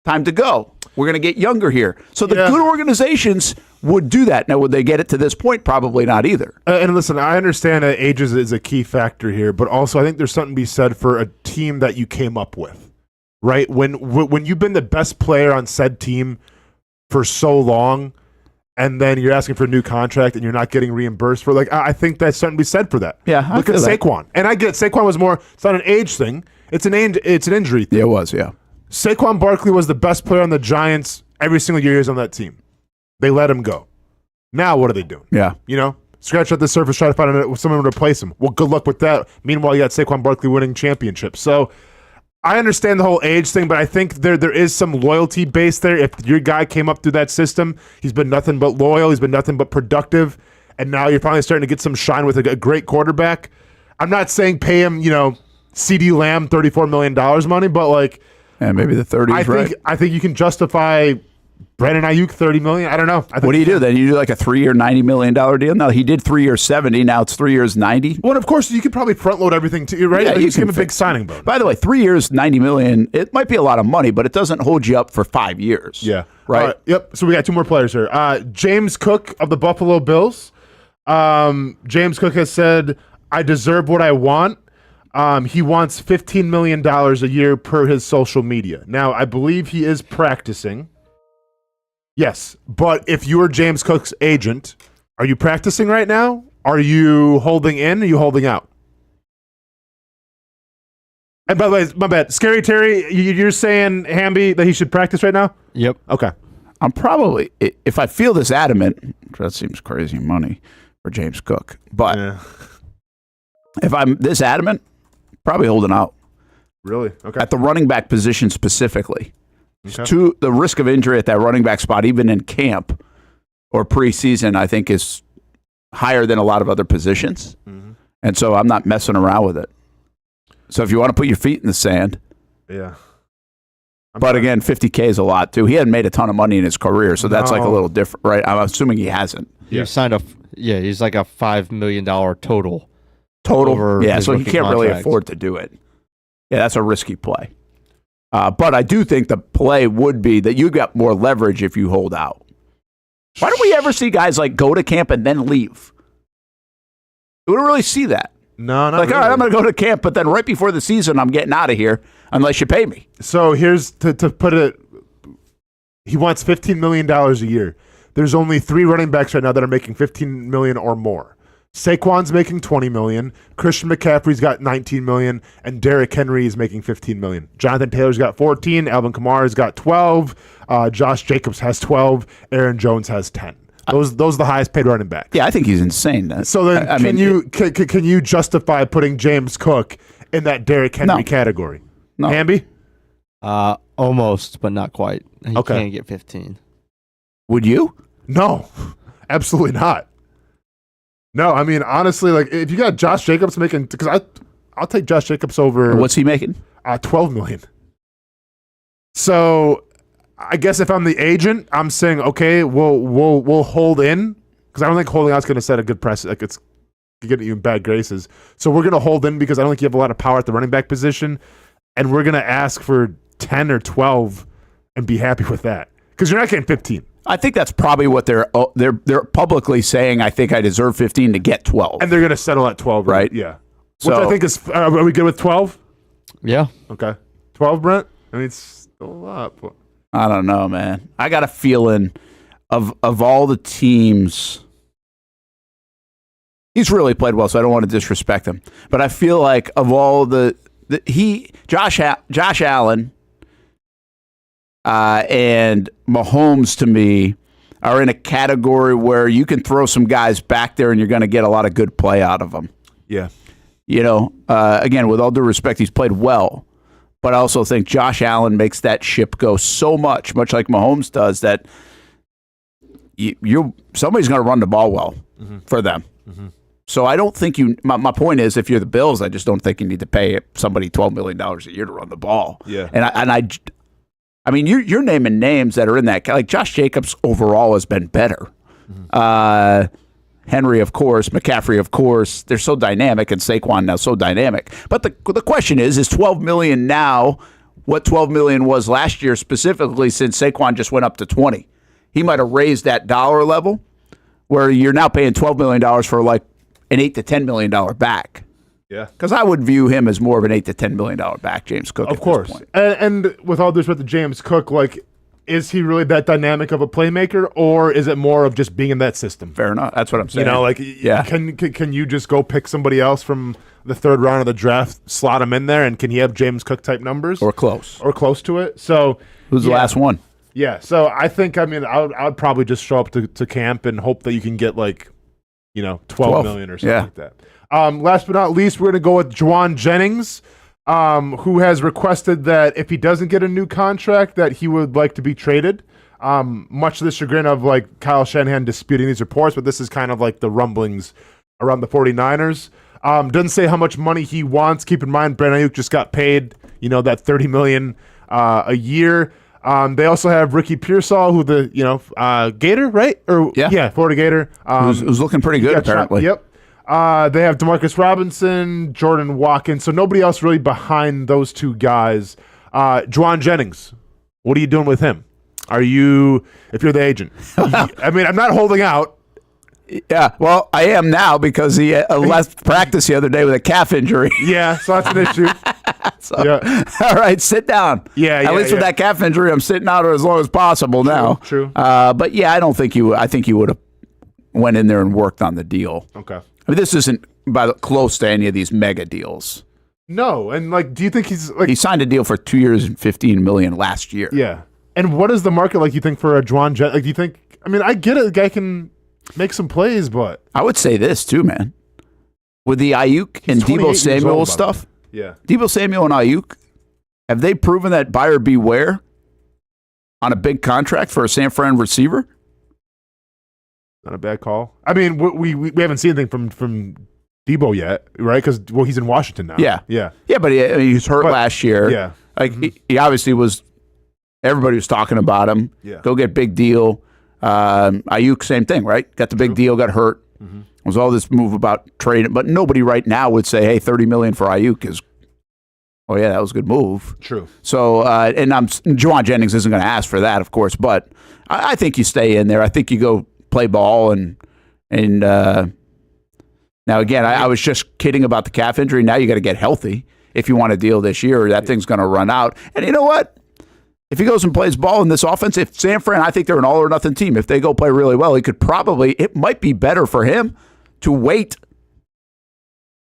time to go. We're going to get younger here. So the good organizations would do that. Now, would they get it to this point? Probably not either. And listen, I understand that age is a key factor here, but also I think there's something to be said for a team that you came up with, right? When you've been the best player on said team for so long, and then you're asking for a new contract and you're not getting reimbursed for, like, I think that's something to be said for that. Yeah, look at Saquon, and I get it. Saquon was more. It's not an age thing. It's an injury thing. Yeah, it was. Yeah. Saquon Barkley was the best player on the Giants every single year he was on that team. They let him go. Now what are they doing? Yeah. Scratch out the surface, try to find someone to replace him. Well, good luck with that. Meanwhile, you got Saquon Barkley winning championships. So I understand the whole age thing, but I think there is some loyalty base there. If your guy came up through that system, he's been nothing but loyal, he's been nothing but productive, and now you're finally starting to get some shine with a great quarterback. I'm not saying pay him, CD Lamb $34 million money, but like, and maybe the 30s, right? I think you can justify Brandon Ayuk $30 million. I don't know. What do you do then? You do like a 3-year, $90 million deal? No, he did 3 years 70. Now it's 3 years 90. Well, of course, you could probably front load everything too, right? Yeah, you give him a big signing bonus. By the way, 3 years, $90 million. It might be a lot of money, but it doesn't hold you up for 5 years. Yeah. Right. Yep. So we got two more players here. James Cook of the Buffalo Bills. James Cook has said, "I deserve what I want." He wants $15 million a year per his social media. Now, I believe he is practicing. Yes, but if you're James Cook's agent, are you practicing right now? Are you holding in? Are you holding out? And by the way, my bad. Scary Terry, you're saying, Hamby, that he should practice right now? Yep. Okay. I'm probably, if I feel this adamant, that seems crazy money for James Cook, but if I'm this adamant, probably holding out. Really? Okay. At the running back position specifically. Okay. The risk of injury at that running back spot, even in camp or preseason, I think is higher than a lot of other positions. Mm-hmm. And so I'm not messing around with it. So if you want to put your feet in the sand. Yeah. But again, $50K is a lot too. He hadn't made a ton of money in his career, so that's like a little different, right? I'm assuming he hasn't. He signed he's like a $5 million total. Yeah, so he can't really afford to do it. Yeah, that's a risky play. But I do think the play would be that you got more leverage if you hold out. Why don't we ever see guys like go to camp and then leave? We don't really see that. No, not like, really. All right, I'm going to go to camp, but then right before the season, I'm getting out of here unless you pay me. So here's to put it. He wants $15 million a year. there's only 3 running backs right now that are making $15 million or more. Saquon's making $20 million. Christian McCaffrey's got $19 million, and Derrick Henry is making $15 million. Jonathan Taylor's got 14. Alvin Kamara's got 12. Josh Jacobs has 12. Aaron Jones has 10. Those are the highest paid running backs. Yeah, I think he's insane. So then, can you justify putting James Cook in that Derrick Henry category? No. Hamby? Almost, but not quite. He Okay. can't get 15. Would you? No, absolutely not. No, I mean, honestly, like if you got Josh Jacobs making, because I'll take Josh Jacobs over. What's he making? $12 million. So I guess if I'm the agent, I'm saying, okay, we'll hold in, because I don't think holding out's going to set a good precedent. Like it's getting you in bad graces. So we're going to hold in because I don't think you have a lot of power at the running back position, and we're going to ask for 10 or 12 and be happy with that, because you're not getting 15. I think that's probably what they're publicly saying. I think I deserve 15 to get 12. And they're going to settle at 12, right? Yeah. So, which I think is, are we good with 12? Yeah. Okay. 12, Brent? I mean, it's still a lot. But I don't know, man. I got a feeling of all the teams, he's really played well, so I don't want to disrespect him. But I feel like of all Josh Allen and Mahomes, to me, are in a category where you can throw some guys back there and you're going to get a lot of good play out of them. yeah. Again, with all due respect, he's played well. But I also think Josh Allen makes that ship go so much like Mahomes does, that somebody's going to run the ball well for them. Mm-hmm. So I don't think my point is, if you're the Bills, I just don't think you need to pay somebody $12 million a year to run the ball. Yeah. I mean, you're naming names that are in that. Like Josh Jacobs overall has been better. Mm-hmm. Henry, of course, McCaffrey, of course. They're so dynamic, and Saquon now so dynamic. But the question is $12 million now what $12 million was last year, specifically since Saquon just went up to 20? He might have raised that dollar level where you're now paying $12 million for like an $8 to $10 million back. Yeah, because I would view him as more of an $8 to $10 million back, James Cook. Of course, and with all due respect to James Cook, like, is he really that dynamic of a playmaker, or is it more of just being in that system? Fair enough. That's what I'm saying. You know, like, yeah. Can you just go pick somebody else from the third round of the draft, slot him in there, and can he have James Cook type numbers or close to it? So who's the last one? Yeah. So I think, I mean, I would probably just show up to camp and hope that you can get like, $12 million or something like that. Last but not least, we're going to go with Jauan Jennings, who has requested that if he doesn't get a new contract, that he would like to be traded. Much to the chagrin of like Kyle Shanahan disputing these reports, but this is kind of like the rumblings around the 49ers. Doesn't say how much money he wants. Keep in mind, Brent Ayuk just got paid, that $30 million a year. They also have Ricky Pearsall, who Gator, right? Florida Gator. Who's looking pretty good, apparently. Yep. They have Demarcus Robinson, Jordan Watkins, so nobody else really behind those two guys. Jauan Jennings, what are you doing with him? If you're the agent? I mean, I'm not holding out. Yeah, well, I am now because he left practice the other day with a calf injury. Yeah, so that's an issue. All right, sit down. At least with that calf injury, I'm sitting out as long as possible now. True. But yeah, I think you would have went in there and worked on the deal. Okay. I mean, this isn't close to any of these mega deals. No, and like, do you think he signed a deal for 2 years and $15 million last year? Yeah. And what is the market like? You think for a Jauan Jennings? Like, do you think? I mean, I get it. The guy can make some plays, but I would say this too, man. With the Ayuk and Deebo Samuel stuff, Deebo Samuel and Ayuk, have they proven that buyer beware on a big contract for a San Fran receiver? Not a bad call. I mean, we haven't seen anything from Deebo yet, right? Because he's in Washington now. Yeah. But he was hurt last year. Yeah, like he obviously was. Everybody was talking about him. Yeah, go get big deal. Ayuk, same thing, right? Got the big deal, got hurt. Mm-hmm. There was all this move about trading, but nobody right now would say, "Hey, $30 million for Ayuk is." Oh yeah, that was a good move. True. So, and Jauan Jennings isn't going to ask for that, of course, but I think you stay in there. I think you go play ball and now again, I was just kidding about the calf injury. Now you got to get healthy if you want to deal this year. That thing's going to run out. And you know what? if he goes and plays ball in this offense, if San Fran, I think they're an all-or-nothing team. If they go play really well, it might be better for him to wait,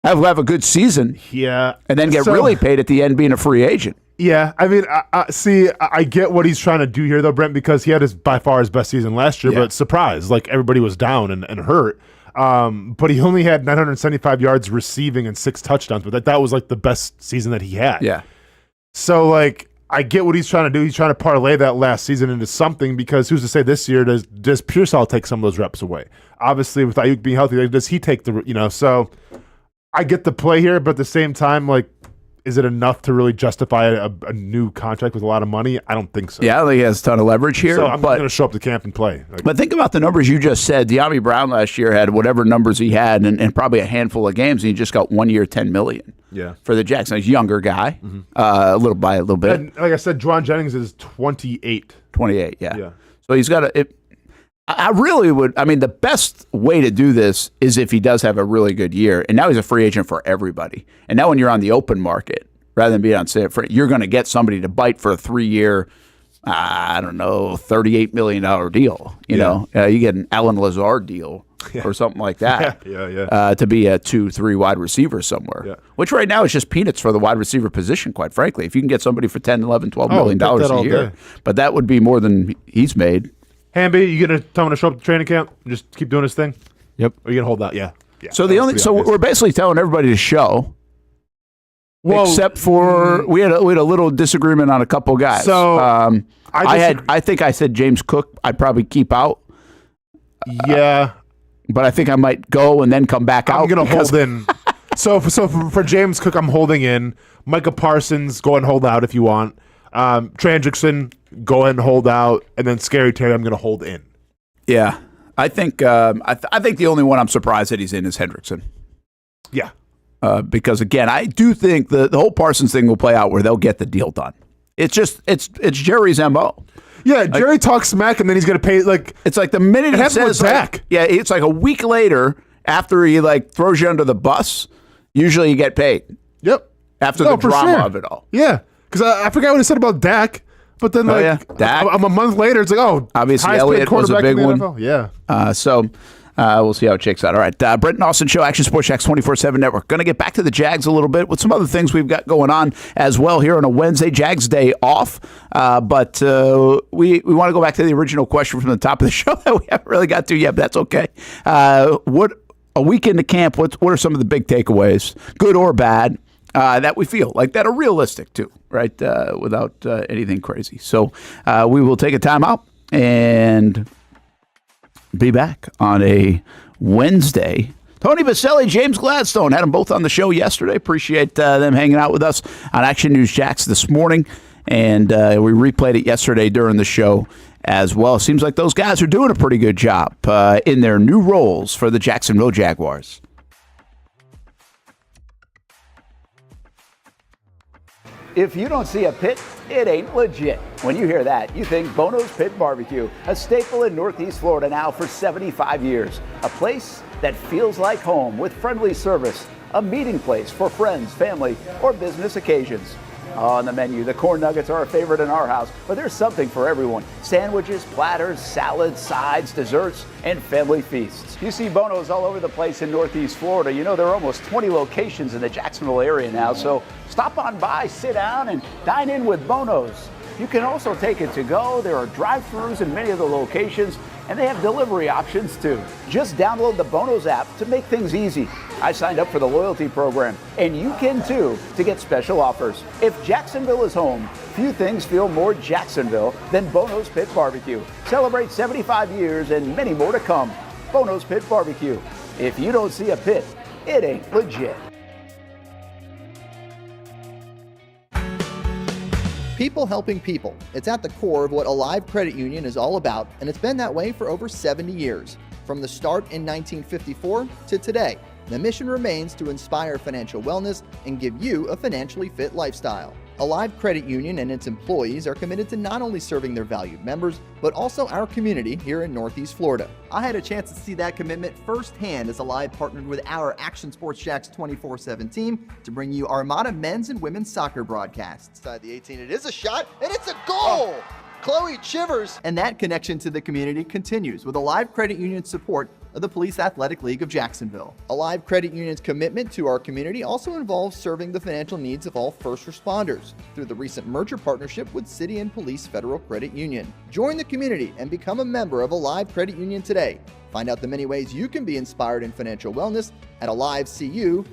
have a good season, and then get really paid at the end being a free agent. Yeah, I mean, I get what he's trying to do here, though, Brent, because he had by far his best season last year, but surprise, like everybody was down and hurt. But he only had 975 yards receiving and 6 touchdowns, but that was like the best season that he had. Yeah. So, like, I get what he's trying to do. He's trying to parlay that last season into something, because who's to say this year does Pearsall take some of those reps away? Obviously, with Ayuk being healthy, does he take so I get the play here, but at the same time, like, is it enough to really justify a new contract with a lot of money? I don't think so. Yeah, I don't think he has a ton of leverage here. So I'm going to show up to camp and play. But think about the numbers you just said. De'Ami Brown last year had whatever numbers he had, and probably a handful of games, and he just got 1 year, $10 million. Yeah. For the Jags. He's a younger guy, a little bit. And like I said, Jauan Jennings is 28. 28, yeah. So he's got I really would. I mean, the best way to do this is if he does have a really good year, and now he's a free agent for everybody. And now when you're on the open market, rather than being on San Fran, you're going to get somebody to bite for a 3-year, $38 million deal. You know, you get an Alan Lazard deal or something like that. To be a 2-3 wide receiver somewhere, which right now is just peanuts for the wide receiver position, quite frankly. If you can get somebody for $10, $11, $12 million a year, but that would be more than he's made. Hamby, you going to tell him to show up to training camp and just keep doing his thing? Yep. Or you going to hold out? Yeah. So we're basically telling everybody to show. Well, except for we had a little disagreement on a couple guys. So I think I said James Cook I'd probably keep out. Yeah. But I think I might go and then come back out. I'm going to hold in. So for James Cook, I'm holding in. Micah Parsons, go and hold out if you want. Trey Hendrickson, go ahead and hold out. And then Scary Terry, I'm going to hold in. Yeah. I think I think the only one I'm surprised that he's in is Hendrickson. Yeah. Because, again, I do think the whole Parsons thing will play out where they'll get the deal done. It's just it's Jerry's MO. Yeah, Jerry talks smack, and then he's going to pay, like... It's like the minute he says... it's like a week later, after he, like, throws you under the bus, usually you get paid. Yep. After the drama of it all. Yeah, because I forgot what he said about Dak, but then, Dak. A month later, it's like, obviously Elliott was a big one. Yeah. So... we'll see how it shakes out. All right. Brent and Austen Show, Action Sports Jax 24/7 Network. Going to get back to the Jags a little bit with some other things we've got going on as well here on a Wednesday, Jags Day off. But we want to go back to the original question from the top of the show that we haven't really got to yet, but that's okay. What a week into camp, what are some of the big takeaways, good or bad, that we feel like that are realistic too, right? Without anything crazy. So we will take a time out and be back on a Wednesday. Tony Baselli, James Gladstone, had them both on the show yesterday. Appreciate them hanging out with us on Action News Jax this morning. And we replayed it yesterday during the show as well. Seems like those guys are doing a pretty good job in their new roles for the Jacksonville Jaguars. If you don't see a pit, it ain't legit. When you hear that, you think Bono's Pit Barbecue, a staple in Northeast Florida now for 75 years. A place that feels like home with friendly service, a meeting place for friends, family, or business occasions. On the menu, the corn nuggets are a favorite in our house, but there's something for everyone. Sandwiches, platters, salads, sides, desserts, and family feasts. You see Bono's all over the place in Northeast Florida. You know, there are almost 20 locations in the Jacksonville area now, so stop on by, sit down, and dine in with Bono's. You can also take it to go. There are drive-thrus in many of the locations, and they have delivery options too. Just download the Bono's app to make things easy. I signed up for the loyalty program, and you can too, to get special offers. If Jacksonville is home, few things feel more Jacksonville than Bono's Pit Barbecue. Celebrate 75 years and many more to come. Bono's Pit Barbecue. If you don't see a pit, it ain't legit. People helping people. It's at the core of what Alive Credit Union is all about, and it's been that way for over 70 years. From the start in 1954 to today, the mission remains to inspire financial wellness and give you a financially fit lifestyle. Alive Credit Union and its employees are committed to not only serving their valued members, but also our community here in Northeast Florida. I had a chance to see that commitment firsthand as Alive partnered with our Action Sports Jacks 24/7 team to bring you Armada men's and women's soccer broadcasts. Inside the 18, it is a shot, and it's a goal! Chloe Chivers! And that connection to the community continues with Alive Credit Union's support of the Police Athletic League of Jacksonville. Alive Credit Union's commitment to our community also involves serving the financial needs of all first responders through the recent merger partnership with City and Police Federal Credit Union. Join the community and become a member of Alive Credit Union today. Find out the many ways you can be inspired in financial wellness at alivecu.coop.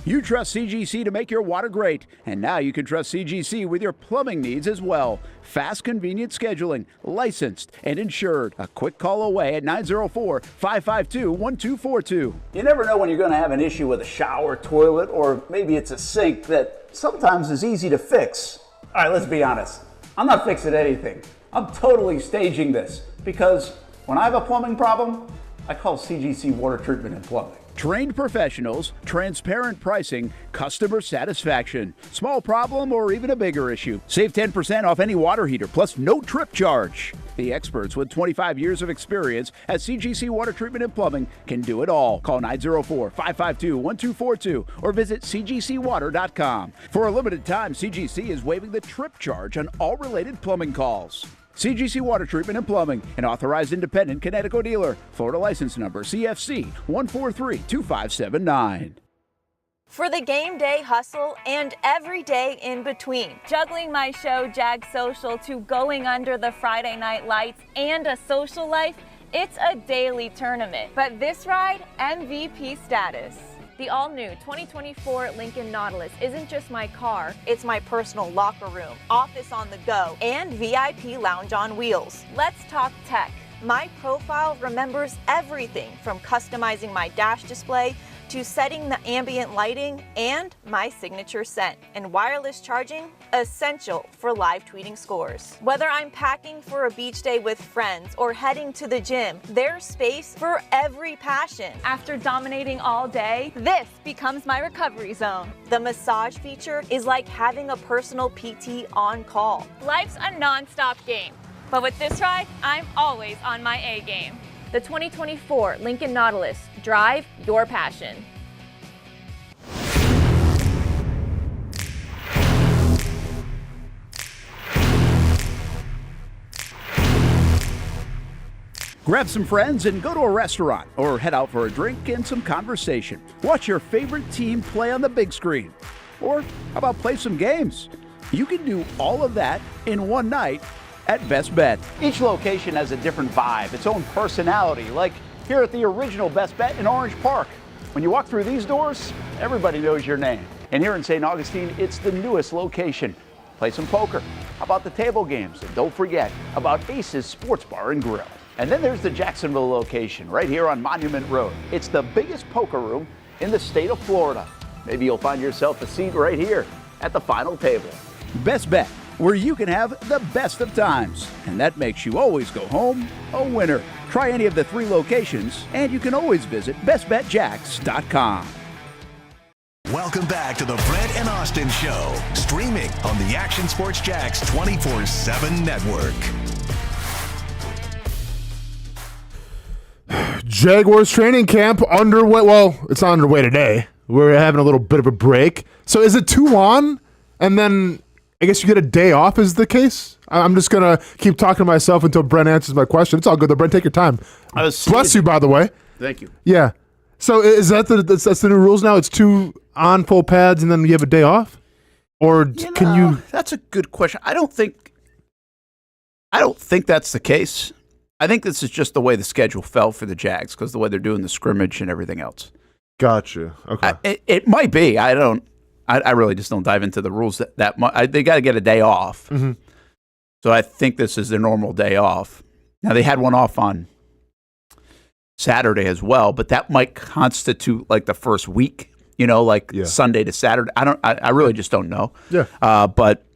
You trust CGC to make your water great, and now you can trust CGC with your plumbing needs as well. Fast, convenient scheduling, licensed and insured. A quick call away at 904-552-1242. You never know when you're going to have an issue with a shower, toilet, or maybe it's a sink that sometimes is easy to fix. All right, let's be honest. I'm not fixing anything. I'm totally staging this because when I have a plumbing problem, I call CGC Water Treatment and Plumbing. Trained professionals, transparent pricing, customer satisfaction. Small problem or even a bigger issue. Save 10% off any water heater, plus no trip charge. The experts with 25 years of experience at CGC Water Treatment and Plumbing can do it all. Call 904-552-1242 or visit cgcwater.com. For a limited time, CGC is waiving the trip charge on all related plumbing calls. CGC Water Treatment and Plumbing, an authorized independent Connecticut dealer. Florida license number CFC 1432579. For the game day hustle and every day in between, juggling my show Jags Social to going under the Friday night lights and a social life, it's a daily tournament. But this ride, MVP status. The all-new 2024 Lincoln Nautilus isn't just my car, it's my personal locker room, office on the go, and VIP lounge on wheels. Let's talk tech. My profile remembers everything from customizing my dash display to setting the ambient lighting and my signature scent. And wireless charging, essential for live tweeting scores. Whether I'm packing for a beach day with friends or heading to the gym, there's space for every passion. After dominating all day, this becomes my recovery zone. The massage feature is like having a personal PT on call. Life's a non-stop game, but with this ride, I'm always on my A game. The 2024 Lincoln Nautilus. Drive your passion. Grab some friends and go to a restaurant or head out for a drink and some conversation. Watch your favorite team play on the big screen. Or how about play some games? You can do all of that in one night at Best Bet. Each location has a different vibe, its own personality, like here at the original Best Bet in Orange Park. When you walk through these doors, everybody knows your name. And here in St. Augustine, it's the newest location. Play some poker. How about the table games? And don't forget about Ace's Sports Bar and Grill. And then there's the Jacksonville location right here on Monument Road. It's the biggest poker room in the state of Florida. Maybe you'll find yourself a seat right here at the final table. Best Bet, where you can have the best of times. And that makes you always go home a winner. Try any of the 3 locations, and you can always visit bestbetjacks.com. Welcome back to the Brent and Austen Show, streaming on the Action Sports Jacks 24/7 network. Jaguars training camp underway. Well, it's not underway today. We're having a little bit of a break. So is it 2 on, and then I guess you get a day off is the case? I'm just going to keep talking to myself until Brent answers my question. It's all good, though. Brent, take your time. Bless you, by the way. Thank you. Yeah. So is that that's the new rules now? It's 2 on full pads, and then you have a day off? Or can you... That's a good question. I don't think that's the case. I think this is just the way the schedule fell for the Jags because the way they're doing the scrimmage and everything else. Gotcha. Okay. It might be. I really just don't dive into the rules that much. They got to get a day off. Mm-hmm. So I think this is their normal day off. Now, they had one off on Saturday as well, but that might constitute like the first week, Sunday to Saturday. I really just don't know. Yeah. But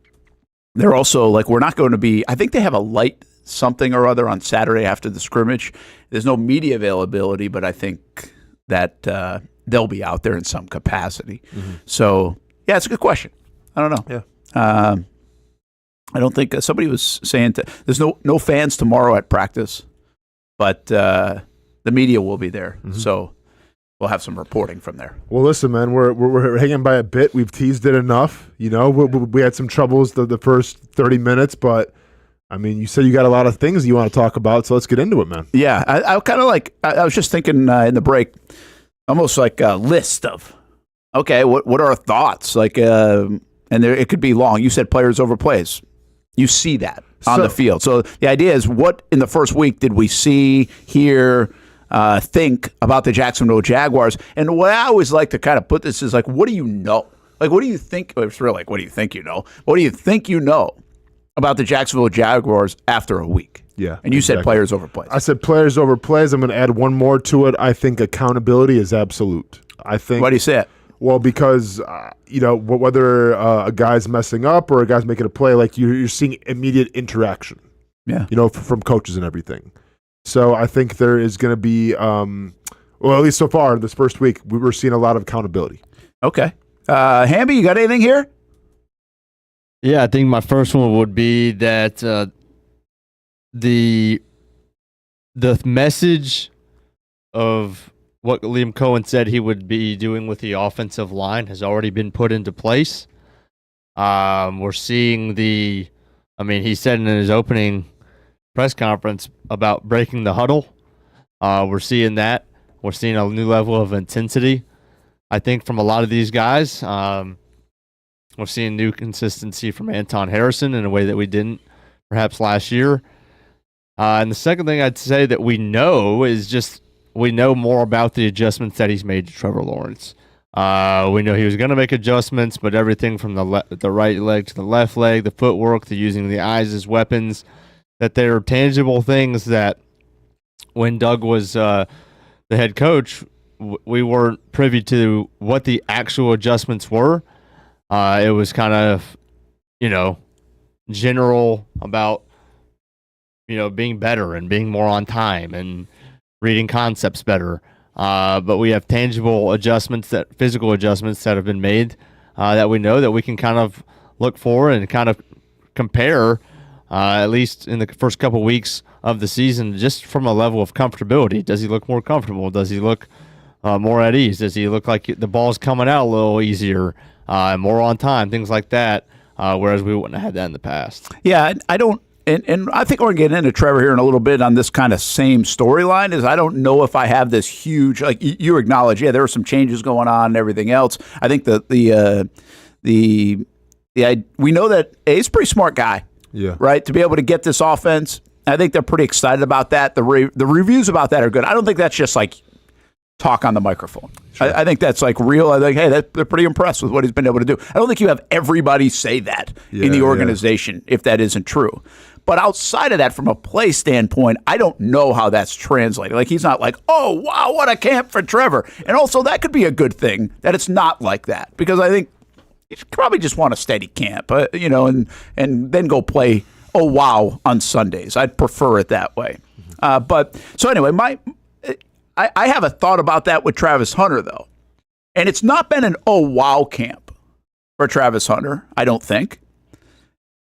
they're also like, we're not going to be, I think they have a light something or other on Saturday after the scrimmage. There's no media availability, but I think that they'll be out there in some capacity. So, yeah, it's a good question. I don't know. Yeah. I don't think somebody was saying there's no fans tomorrow at practice, but the media will be there. So we'll have some reporting from there. Well, listen, man, we're hanging by a bit. We've teased it enough. You know, we had some troubles the first 30 minutes, but I mean, you said you got a lot of things you want to talk about, so let's get into it, man. Yeah, I kind of like. I was just thinking in the break, almost like a list of, okay, what are our thoughts? Like, and it could be long. You said players over plays. You see that on the field. So the idea is, what in the first week did we see, hear, think about the Jacksonville Jaguars? And what I always like to kind of put this is like, what do you know? Like, what do you think? It's really like, what do you think you know? What do you think you know about the Jacksonville Jaguars after a week? Yeah. And you said players over plays. I said players over plays. I'm going to add one more to it. I think accountability is absolute. I think. Why do you say it? Well, because, whether a guy's messing up or a guy's making a play, like you're seeing immediate interaction, from coaches and everything. So I think there is going to be, at least so far this first week, we were seeing a lot of accountability. Okay. Hamby, you got anything here? Yeah, I think my first one would be that the message of what Liam Cohen said he would be doing with the offensive line has already been put into place. We're seeing he said in his opening press conference about breaking the huddle. We're seeing that. We're seeing a new level of intensity, I think, from a lot of these guys. We're seeing new consistency from Anton Harrison in a way that we didn't perhaps last year. And the second thing I'd say that we know is just we know more about the adjustments that he's made to Trevor Lawrence. We know he was going to make adjustments, but everything from the right leg to the left leg, the footwork, the using the eyes as weapons, that they are tangible things that when Doug was the head coach, we weren't privy to what the actual adjustments were. It was kind of, general about, being better and being more on time and reading concepts better. But we have tangible adjustments, physical adjustments that have been made that we know that we can kind of look for and kind of compare, at least in the first couple weeks of the season, just from a level of comfortability. Does he look more comfortable? Does he look more at ease? Does he look like the ball's coming out a little easier, more on time, things like that, whereas we wouldn't have had that in the past? Yeah, I don't. And I think we're going to get into Trevor here in a little bit on this kind of same storyline. Is I don't know if I have this huge, like you acknowledge, there were some changes going on and everything else. I think we know that he's a pretty smart guy, right? To be able to get this offense, I think they're pretty excited about that. The reviews about that are good. I don't think that's just like talk on the microphone. Sure. I think that's like real. I think, hey, they're pretty impressed with what he's been able to do. I don't think you have everybody say that in the organization if that isn't true. But outside of that, from a play standpoint, I don't know how that's translated. Like, he's not like, oh, wow, what a camp for Trevor. And also, that could be a good thing that it's not like that. Because I think you probably just want a steady camp, and then go play, oh, wow, on Sundays. I'd prefer it that way. So anyway, I have a thought about that with Travis Hunter, though. And it's not been an oh, wow camp for Travis Hunter, I don't think.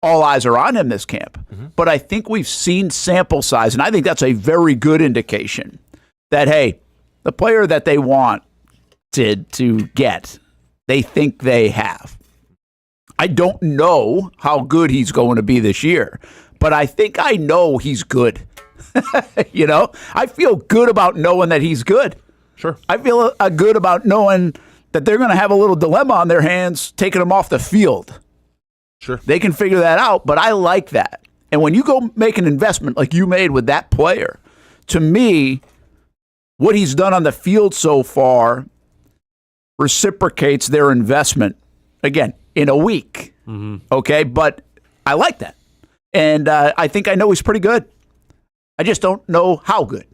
All eyes are on him this camp. But I think we've seen sample size, and I think that's a very good indication that, hey, the player that they wanted to get, they think they have. I don't know how good he's going to be this year, but I think I know he's good. I feel good about knowing that he's good. Sure. I feel good about knowing that they're going to have a little dilemma on their hands taking him off the field. Sure. They can figure that out, but I like that. And when you go make an investment like you made with that player, to me, what he's done on the field so far reciprocates their investment, again, in a week. Okay? But I like that. And I think I know he's pretty good. I just don't know how good.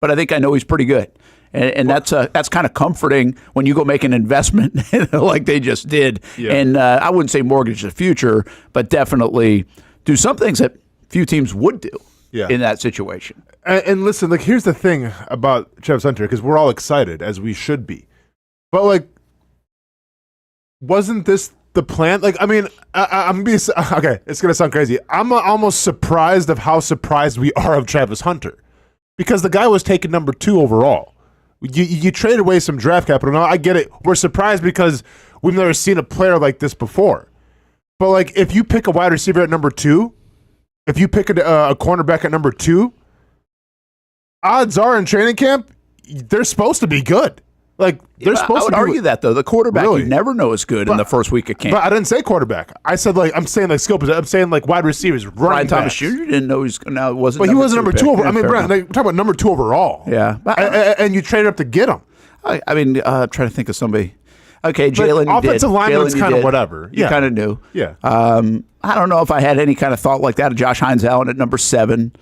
But I think I know he's pretty good. And that's kind of comforting when you go make an investment like they just did. Yeah. And I wouldn't say mortgage the future, but definitely do some things that few teams would do in that situation. And listen, here's the thing about Travis Hunter, because we're all excited, as we should be. But like, wasn't this the plan? Like, I mean, I'm being okay. It's gonna sound crazy. I'm almost surprised of how surprised we are of Travis Hunter, because the guy was taken number 2 overall. You traded away some draft capital. Now I get it. We're surprised because we've never seen a player like this before. But like, if you pick a wide receiver at number 2, if you pick a cornerback at number 2, odds are in training camp they're supposed to be good. Like, they're supposed to be. I would argue that, though. The quarterback you never know is good in the first week of camp. But I didn't say quarterback. I said, like, I'm saying, like, skill position. I'm saying, like, wide receivers, running Brian Thomas Jr. didn't know he was now wasn't. But he wasn't number 2 overall. I mean, Brent, like, we're talking about number 2 overall. Yeah. And you traded up to get him. I mean, I'm trying to think of somebody. Okay, Jalen, offensive lineman's kind of whatever. You kind of knew. Yeah. I don't know if I had any kind of thought like that of Josh Hines Allen at number 7.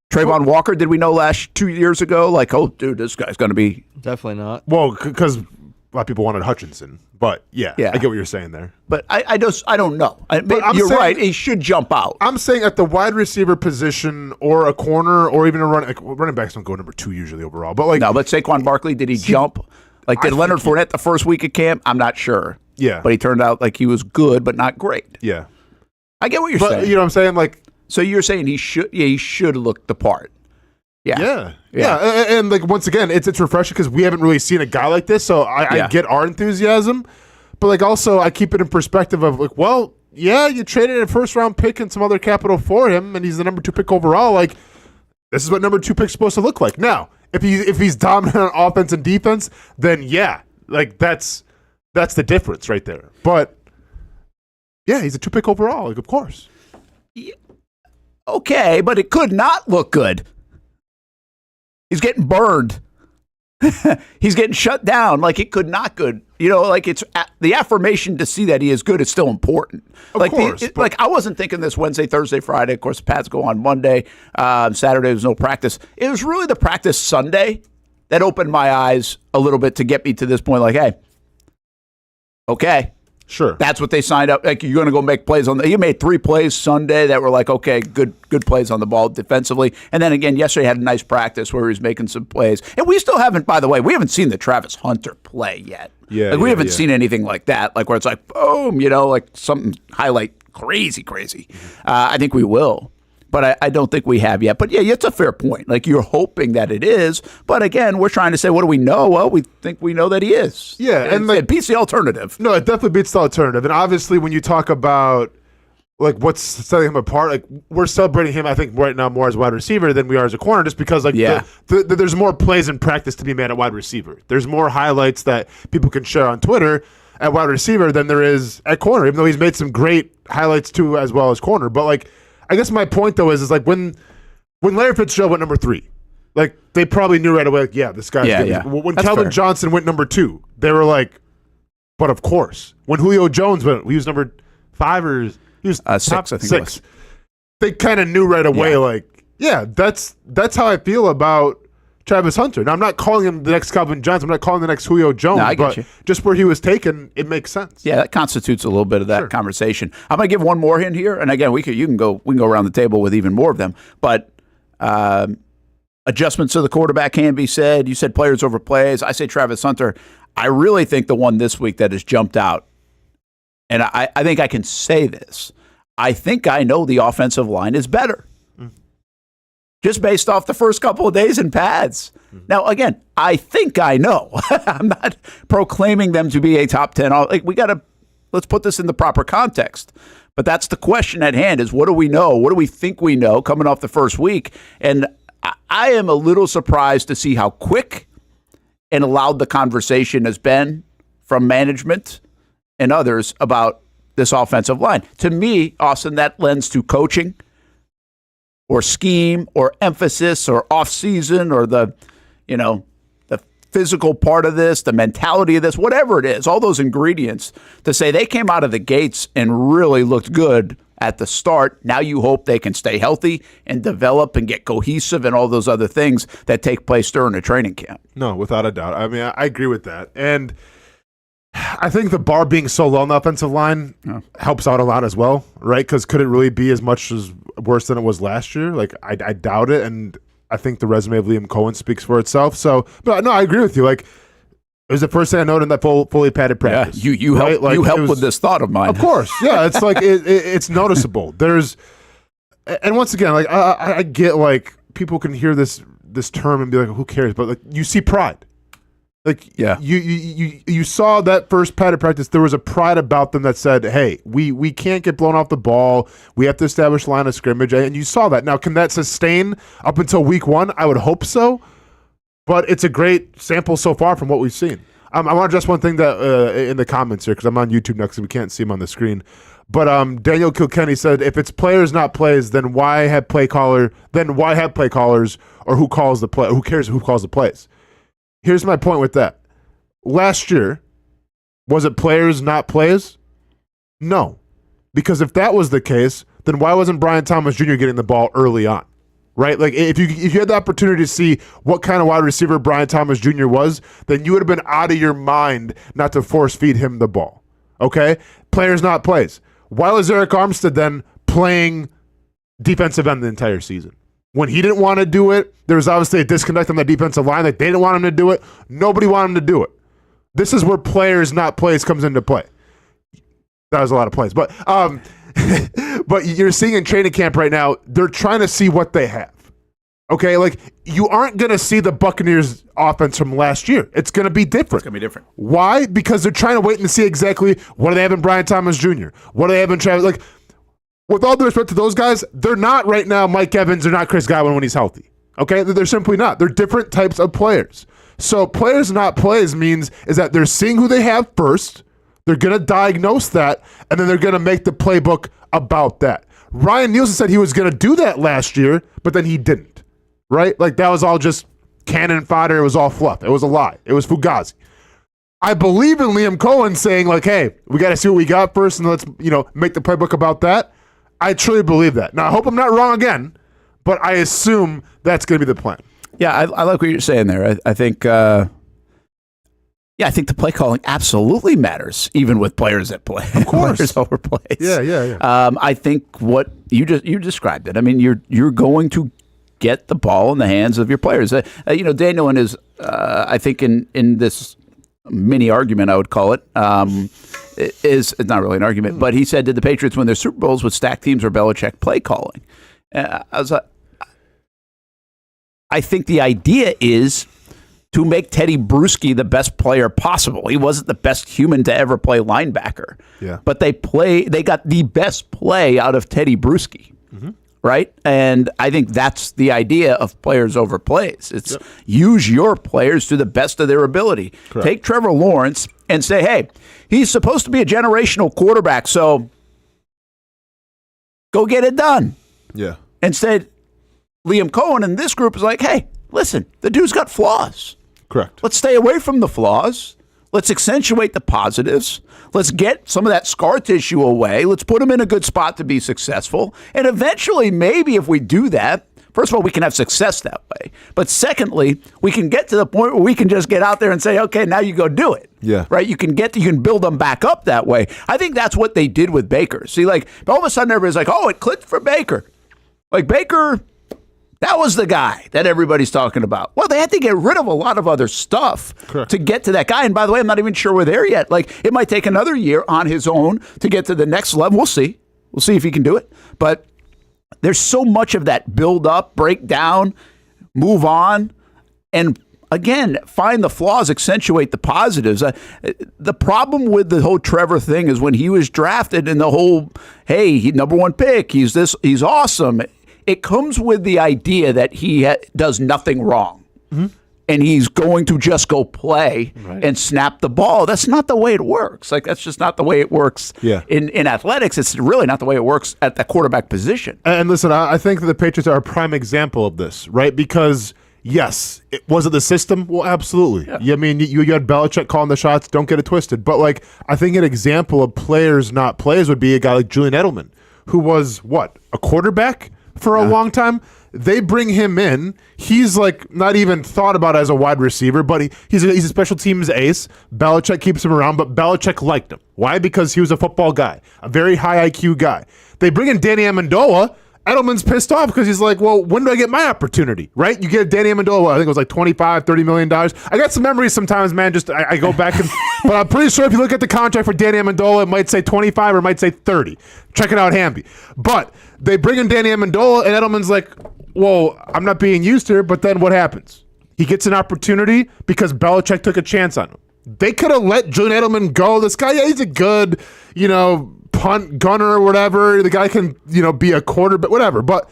Trayvon Walker, did we know 2 years ago? Like, oh, dude, this guy's going to be. Definitely not. Well, because a lot of people wanted Hutchinson. But, yeah, I get what you're saying there. But I don't know. You're right. He should jump out. I'm saying at the wide receiver position or a corner or even a running backs don't go number 2 usually overall. But like, no, but Saquon Barkley, did he jump? Like, did Leonard Fournette the first week of camp? I'm not sure. Yeah. But he turned out like he was good, but not great. Yeah. I get what you're saying. You know what I'm saying? Like, so you're saying he should look the part. Yeah. And like, once again, it's refreshing because we haven't really seen a guy like this. So I get our enthusiasm. But like, also, I keep it in perspective of like, well, yeah, you traded a first round pick and some other capital for him, and he's the number 2 pick overall. Like, this is what number 2 pick's supposed to look like. Now, if he's dominant on offense and defense, then yeah, like that's the difference right there. But yeah, he's a 2 pick overall, like, of course. Yeah. Okay, but it could not look good. He's getting burned. He's getting shut down. Like, it could not good. You know, like, it's the affirmation to see that he is good is still important. Of course. Like, I wasn't thinking this Wednesday, Thursday, Friday. Of course, the Pats go on Monday. Saturday, there was no practice. It was really the practice Sunday that opened my eyes a little bit to get me to this point. Like, hey, okay. Sure. That's what they signed up. Like, you're going to go make plays on the. You made 3 plays Sunday that were like, okay, good plays on the ball defensively. And then again, yesterday had a nice practice where he was making some plays. And we still haven't, by the way, we haven't seen the Travis Hunter play yet. Yeah. Like, we haven't seen anything like that. Like, where it's like, boom, you know, like something highlight crazy. I think we will. But I don't think we have yet. But, yeah, it's a fair point. Like, you're hoping that it is. But, again, we're trying to say, what do we know? Well, we think we know that he is. Yeah. And like, it beats the alternative. No, it definitely beats the alternative. And obviously, when you talk about, like, what's setting him apart, like, we're celebrating him, I think, right now more as wide receiver than we are as a corner, just because, like, there's more plays in practice to be made at wide receiver. There's more highlights that people can share on Twitter at wide receiver than there is at corner, even though he's made some great highlights, too, as well as corner. But, like, I guess my point, though, is like when Larry Fitzgerald went number 3, like, they probably knew right away, like, yeah, this guy's good. Yeah. When that's Calvin Johnson went number 2, they were like, but of course. When Julio Jones went, he was number 5 or he was 6, I think 6. They kind of knew right away, like, yeah, that's how I feel about Travis Hunter. Now, I'm not calling him the next Calvin Johnson. I'm not calling him the next Julio Jones, but just where he was taken, it makes sense. Yeah, that constitutes a little bit of that conversation. I'm going to give one more hint here, and again, we can go around the table with even more of them. But adjustments to the quarterback can be said. You said players over plays. I say Travis Hunter. I really think the one this week that has jumped out, and I think I can say this. I think I know the offensive line is better. Just based off the first couple of days in pads. Now, again, I think I know. I'm not proclaiming them to be a top 10. Like, let's put this in the proper context. But that's the question at hand is, what do we know? What do we think we know coming off the first week? And I am a little surprised to see how quick and loud the conversation has been from management and others about this offensive line. To me, Austen, that lends to coaching or scheme or emphasis or off-season or the physical part of this, the mentality of this, whatever it is, all those ingredients to say they came out of the gates and really looked good at the start. Now you hope they can stay healthy and develop and get cohesive and all those other things that take place during a training camp. No, without a doubt. I mean, I agree with that. And I think the bar being so low on the offensive line helps out a lot as well, right? Because could it really be as much as worse than it was last year? Like, I doubt it, and I think the resume of Liam Cohen speaks for itself. So, but no, I agree with you. Like, It was the first thing I noted in that fully padded practice. Yeah, you helped. Like, you helped with this thought of mine. Of course, yeah. It's like it's noticeable. And once again, like I get like people can hear this term and be like, who cares? But like you see pride. Like you saw that first padded practice. There was a pride about them that said, "Hey, we can't get blown off the ball. We have to establish line of scrimmage." And you saw that. Now, can that sustain up until week 1? I would hope so. But it's a great sample so far from what we've seen. I want to address one thing that in the comments here because I'm on YouTube now because we can't see them on the screen. But Daniel Kilkenny said, if it's players not plays, then why have play callers or who calls the play? Who cares who calls the plays? Here's my point with that. Last year, was it players not plays? No, because if that was the case, then why wasn't Brian Thomas Jr. getting the ball early on? Right? Like if you had the opportunity to see what kind of wide receiver Brian Thomas Jr. was, then you would have been out of your mind not to force feed him the ball. Okay? Players not plays. Why was Eric Armstead then playing defensive end the entire season? When he didn't want to do it, there was obviously a disconnect on the defensive line. Like they didn't want him to do it. Nobody wanted him to do it. This is where players not plays comes into play. That was a lot of plays. But but you're seeing in training camp right now, they're trying to see what they have. Okay, like you aren't going to see the Buccaneers offense from last year. It's going to be different. It's going to be different. Why? Because they're trying to wait and see exactly what do they have in Brian Thomas Jr. What do they have in Travis? Like, with all due respect to those guys, they're not right now Mike Evans. They're not Chris Godwin when he's healthy. Okay, they're simply not. They're different types of players. So players not plays means is that they're seeing who they have first. They're going to diagnose that, and then they're going to make the playbook about that. Ryan Nielsen said he was going to do that last year, but then he didn't, right? Like, that was all just cannon fodder. It was all fluff. It was a lie. It was Fugazi. I believe in Liam Cohen saying, like, hey, we got to see what we got first, and let's, make the playbook about that. I truly believe that. Now, I hope I'm not wrong again, but I assume that's going to be the plan. Yeah, I like what you're saying there. I think... I think the play calling absolutely matters, even with players that play. Of course, players over plays. Yeah. I think what you described it. I mean, you're going to get the ball in the hands of your players. Daniel in his, I think in this mini argument, I would call it, it's not really an argument, but he said, did the Patriots win their Super Bowls with stacked teams or Belichick play calling? I think the idea is to make Teddy Bruschi the best player possible. He wasn't the best human to ever play linebacker. Yeah. But they got the best play out of Teddy Bruschi. Mm-hmm. Right? And I think that's the idea of players over plays. It's use your players to the best of their ability. Correct. Take Trevor Lawrence and say, hey, he's supposed to be a generational quarterback, so go get it done. Yeah. Instead, Liam Cohen and this group is like, hey, listen, the dude's got flaws. Correct. Let's stay away from the flaws. Let's accentuate the positives. Let's get some of that scar tissue away. Let's put him in a good spot to be successful. And eventually, maybe if we do that, first of all, we can have success that way. But secondly, we can get to the point where we can just get out there and say, okay, now you go do it. Yeah. Right? You can build them back up that way. I think that's what they did with Baker. See, like, all of a sudden everybody's like, oh, it clicked for Baker. Like, Baker... that was the guy that everybody's talking about. Well, they had to get rid of a lot of other stuff to get to that guy. And by the way, I'm not even sure we're there yet. Like, it might take another year on his own to get to the next level. We'll see. We'll see if he can do it. But there's so much of that build up, break down, move on, and again, find the flaws, accentuate the positives. The problem with the whole Trevor thing is when he was drafted and the whole, hey, he number one pick, he's awesome. It comes with the idea that he does nothing wrong, and he's going to just go play and snap the ball. That's not the way it works. Like, that's just not the way it works in athletics. It's really not the way it works at the quarterback position. And listen, I think that the Patriots are a prime example of this, right? Because, yes, was it the system? Well, absolutely. Yeah. I mean, you had Belichick calling the shots. Don't get it twisted. But, like, I think an example of players not plays would be a guy like Julian Edelman, who was, a quarterback? For a long time. They bring him in. He's like not even thought about as a wide receiver, but he's a special teams ace. Belichick keeps him around, but Belichick liked him. Why? Because he was a football guy, a very high IQ guy. They bring in Danny Amendola, Edelman's pissed off because he's like, well, when do I get my opportunity, right? You get Danny Amendola, I think it was like $25, $30 million. I got some memories sometimes, man. Just I go back, but I'm pretty sure if you look at the contract for Danny Amendola, it might say 25 or it might say 30. Check it out, Hamby. But they bring in Danny Amendola, and Edelman's like, well, I'm not being used here, but then what happens? He gets an opportunity because Belichick took a chance on him. They could have let Julian Edelman go. This guy, yeah, he's a good, punt gunner or whatever. The guy can, be a quarterback, whatever. But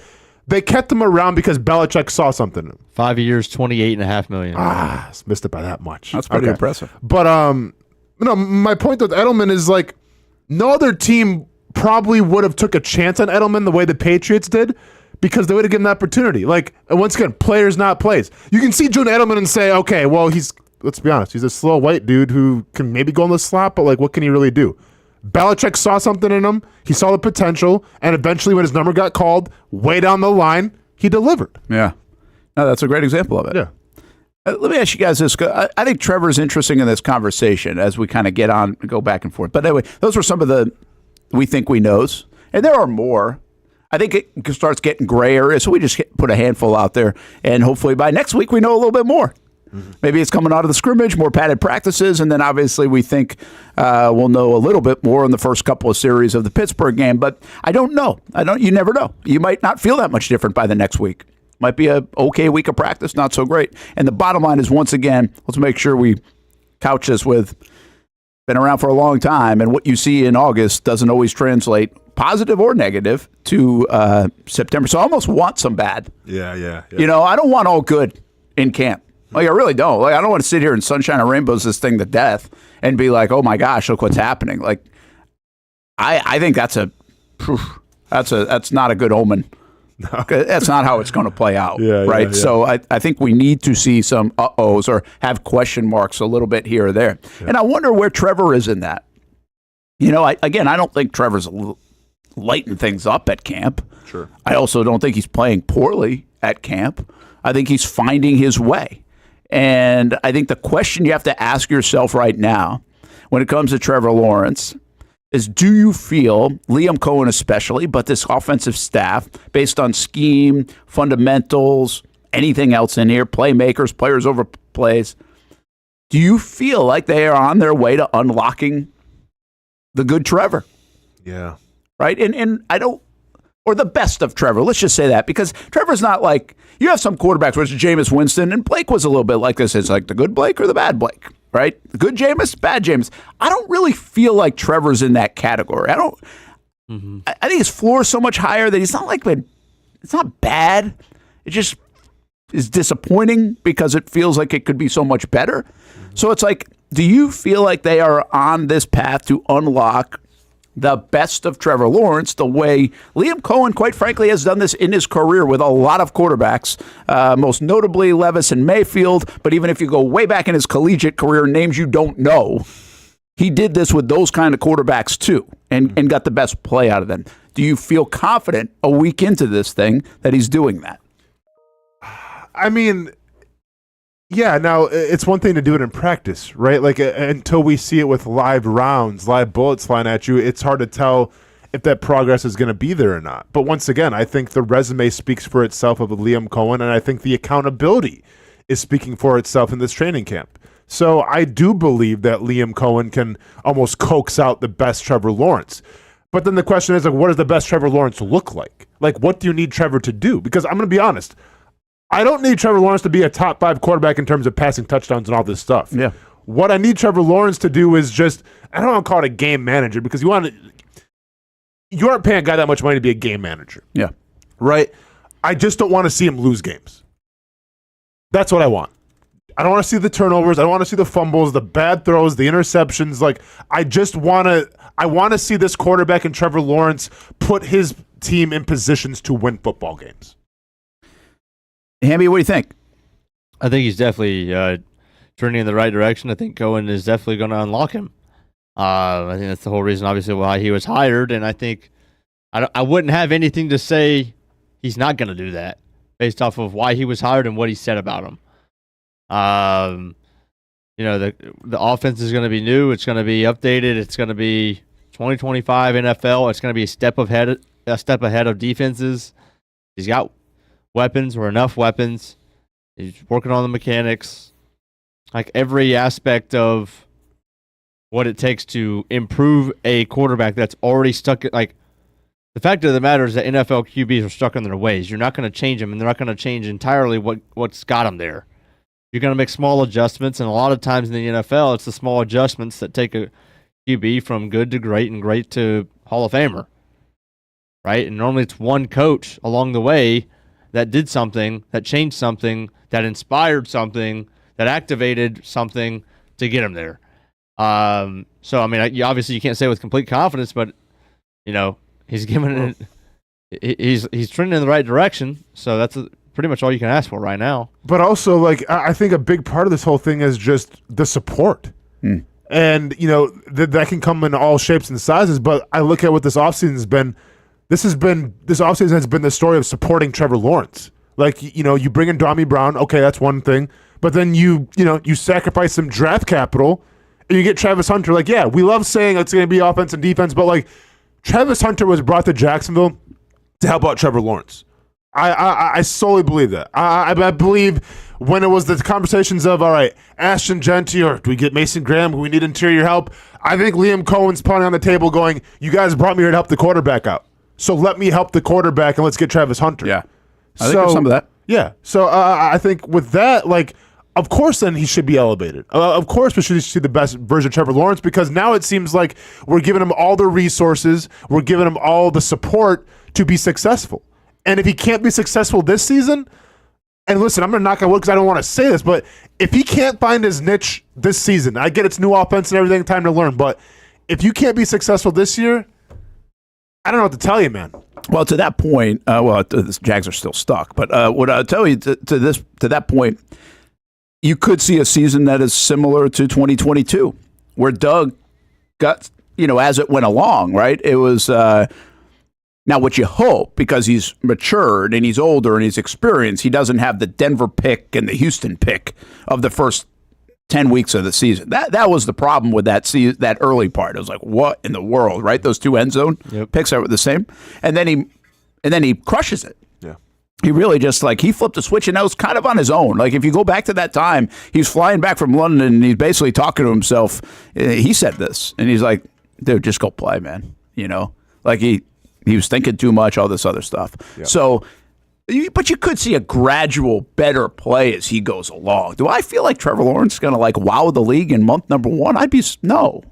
they kept him around because Belichick saw something in him. 5 years, $28.5 million. Missed it by that much. That's pretty impressive. But my point with Edelman is like no other team probably would have took a chance on Edelman the way the Patriots did because they would have given the opportunity. Like, once again, players not plays. You can see Julian Edelman and say, okay, well, let's be honest, he's a slow white dude who can maybe go in the slot, but like, what can he really do? Belichick saw something in him. He saw the potential, and eventually when his number got called, way down the line, he delivered. Yeah. No, that's a great example of it. Yeah. Let me ask you guys this. I think Trevor's interesting in this conversation as we kind of go back and forth. But anyway, those were some of the we think we knows. And there are more. I think it starts getting gray area, so we just put a handful out there. And hopefully by next week we know a little bit more. Mm-hmm. Maybe it's coming out of the scrimmage, more padded practices, and then obviously we think we'll know a little bit more in the first couple of series of the Pittsburgh game. But I don't know. You never know. You might not feel that much different by the next week. Might be a okay week of practice, not so great. And the bottom line is, once again, let's make sure we couch this with been around for a long time, and what you see in August doesn't always translate, positive or negative, to September. So I almost want some bad. Yeah. I don't want all good in camp. Like, I really don't. Like, I don't want to sit here and sunshine and rainbows this thing to death and be like, oh my gosh, look what's happening. Like, I think that's not a good omen. No. That's not how it's going to play out, right? Yeah. So I think we need to see some uh-ohs or have question marks a little bit here or there. Yeah. And I wonder where Trevor is in that. I don't think Trevor's lighting things up at camp. Sure. I also don't think he's playing poorly at camp. I think he's finding his way. And I think the question you have to ask yourself right now when it comes to Trevor Lawrence is, do you feel, Liam Cohen especially, but this offensive staff, based on scheme, fundamentals, anything else in here, playmakers, players over plays, do you feel like they are on their way to unlocking the good Trevor? Yeah. Right? And I don't, or the best of Trevor. Let's just say that, because Trevor's not like, you have some quarterbacks where it's Jameis Winston, and Blake was a little bit like this. It's like the good Blake or the bad Blake, right? The good Jameis, bad Jameis. I don't really feel like Trevor's in that category. I don't. Mm-hmm. I think his floor is so much higher that he's not like, it's not bad. It just is disappointing because it feels like it could be so much better. Mm-hmm. So it's like, do you feel like they are on this path to unlock the best of Trevor Lawrence, the way Liam Cohen, quite frankly, has done this in his career with a lot of quarterbacks, most notably Levis and Mayfield. But even if you go way back in his collegiate career, names you don't know, he did this with those kind of quarterbacks too, and got the best play out of them. Do you feel confident a week into this thing that he's doing that? I mean, yeah, now it's one thing to do it in practice, right? Like until we see it with live rounds, live bullets flying at you, it's hard to tell if that progress is going to be there or not. But once again, I think the resume speaks for itself of Liam Cohen, and I think the accountability is speaking for itself in this training camp. So I do believe that Liam Cohen can almost coax out the best Trevor Lawrence. But then the question is, like, what does the best Trevor Lawrence look like? Like, what do you need Trevor to do? Because I'm going to be honest, I don't need Trevor Lawrence to be a top 5 quarterback in terms of passing touchdowns and all this stuff. Yeah. What I need Trevor Lawrence to do is just, I don't want to call it a game manager, because you aren't paying a guy that much money to be a game manager. Yeah. Right? I just don't want to see him lose games. That's what I want. I don't want to see the turnovers. I don't want to see the fumbles, the bad throws, the interceptions. Like, I want to see this quarterback in Trevor Lawrence put his team in positions to win football games. Hamby, what do you think? I think he's definitely turning in the right direction. I think Cohen is definitely going to unlock him. I think that's the whole reason, obviously, why he was hired. And I think I wouldn't have anything to say he's not going to do that based off of why he was hired and what he said about him. The offense is going to be new. It's going to be updated. It's going to be 2025 NFL. It's going to be a step ahead a step ahead of defenses. He's got weapons or enough weapons. He's working on the mechanics. Like every aspect of what it takes to improve a quarterback that's already stuck. Like the fact of the matter is that NFL QBs are stuck in their ways. You're not going to change them, and they're not going to change entirely what's got them there. You're going to make small adjustments, and a lot of times in the NFL, it's the small adjustments that take a QB from good to great and great to Hall of Famer, right? And normally it's one coach along the way that did something, that changed something, that inspired something, that activated something to get him there. So, I mean, obviously you can't say with complete confidence, but, he's given it. He's trending in the right direction, so that's pretty much all you can ask for right now. But also, I think a big part of this whole thing is just the support. And, that can come in all shapes and sizes. But I look at what this offseason has been. This offseason has been the story of supporting Trevor Lawrence. You bring in Dommy Brown. Okay, that's one thing. But then you sacrifice some draft capital and you get Travis Hunter. We love saying it's going to be offense and defense, but Travis Hunter was brought to Jacksonville to help out Trevor Lawrence. I solely believe that. I believe when it was the conversations of, all right, Ashton Genty, or do we get Mason Graham? We need interior help. I think Liam Cohen's pounding on the table going, you guys brought me here to help the quarterback out. So let me help the quarterback and let's get Travis Hunter. Yeah. I think there's some of that. Yeah. So I think with that, of course then he should be elevated. Of course we should see the best version of Trevor Lawrence, because now it seems like we're giving him all the resources, we're giving him all the support to be successful. And if he can't be successful this season, and listen, I'm going to knock on wood because I don't want to say this, but if he can't find his niche this season, I get it's new offense and everything, time to learn, but if you can't be successful this year, I don't know what to tell you, man. Well, to that point, the Jags are still stuck, but what I'll tell you to that point, you could see a season that is similar to 2022, where Doug got, as it went along, right? It was... Now, what you hope, because he's matured and he's older and he's experienced, he doesn't have the Denver pick and the Houston pick of the first 10 weeks of the season. That was the problem with that early part. It was like, what in the world, right? Those two end zone picks are the same. And then he crushes it. Yeah. He really just he flipped a switch, and that was kind of on his own. If you go back to that time, he's flying back from London and he's basically talking to himself. He said this, and he's like, dude, just go play, man. He was thinking too much, all this other stuff. Yep. So, but you could see a gradual better play as he goes along. Do I feel like Trevor Lawrence is going to wow the league in month number one? No.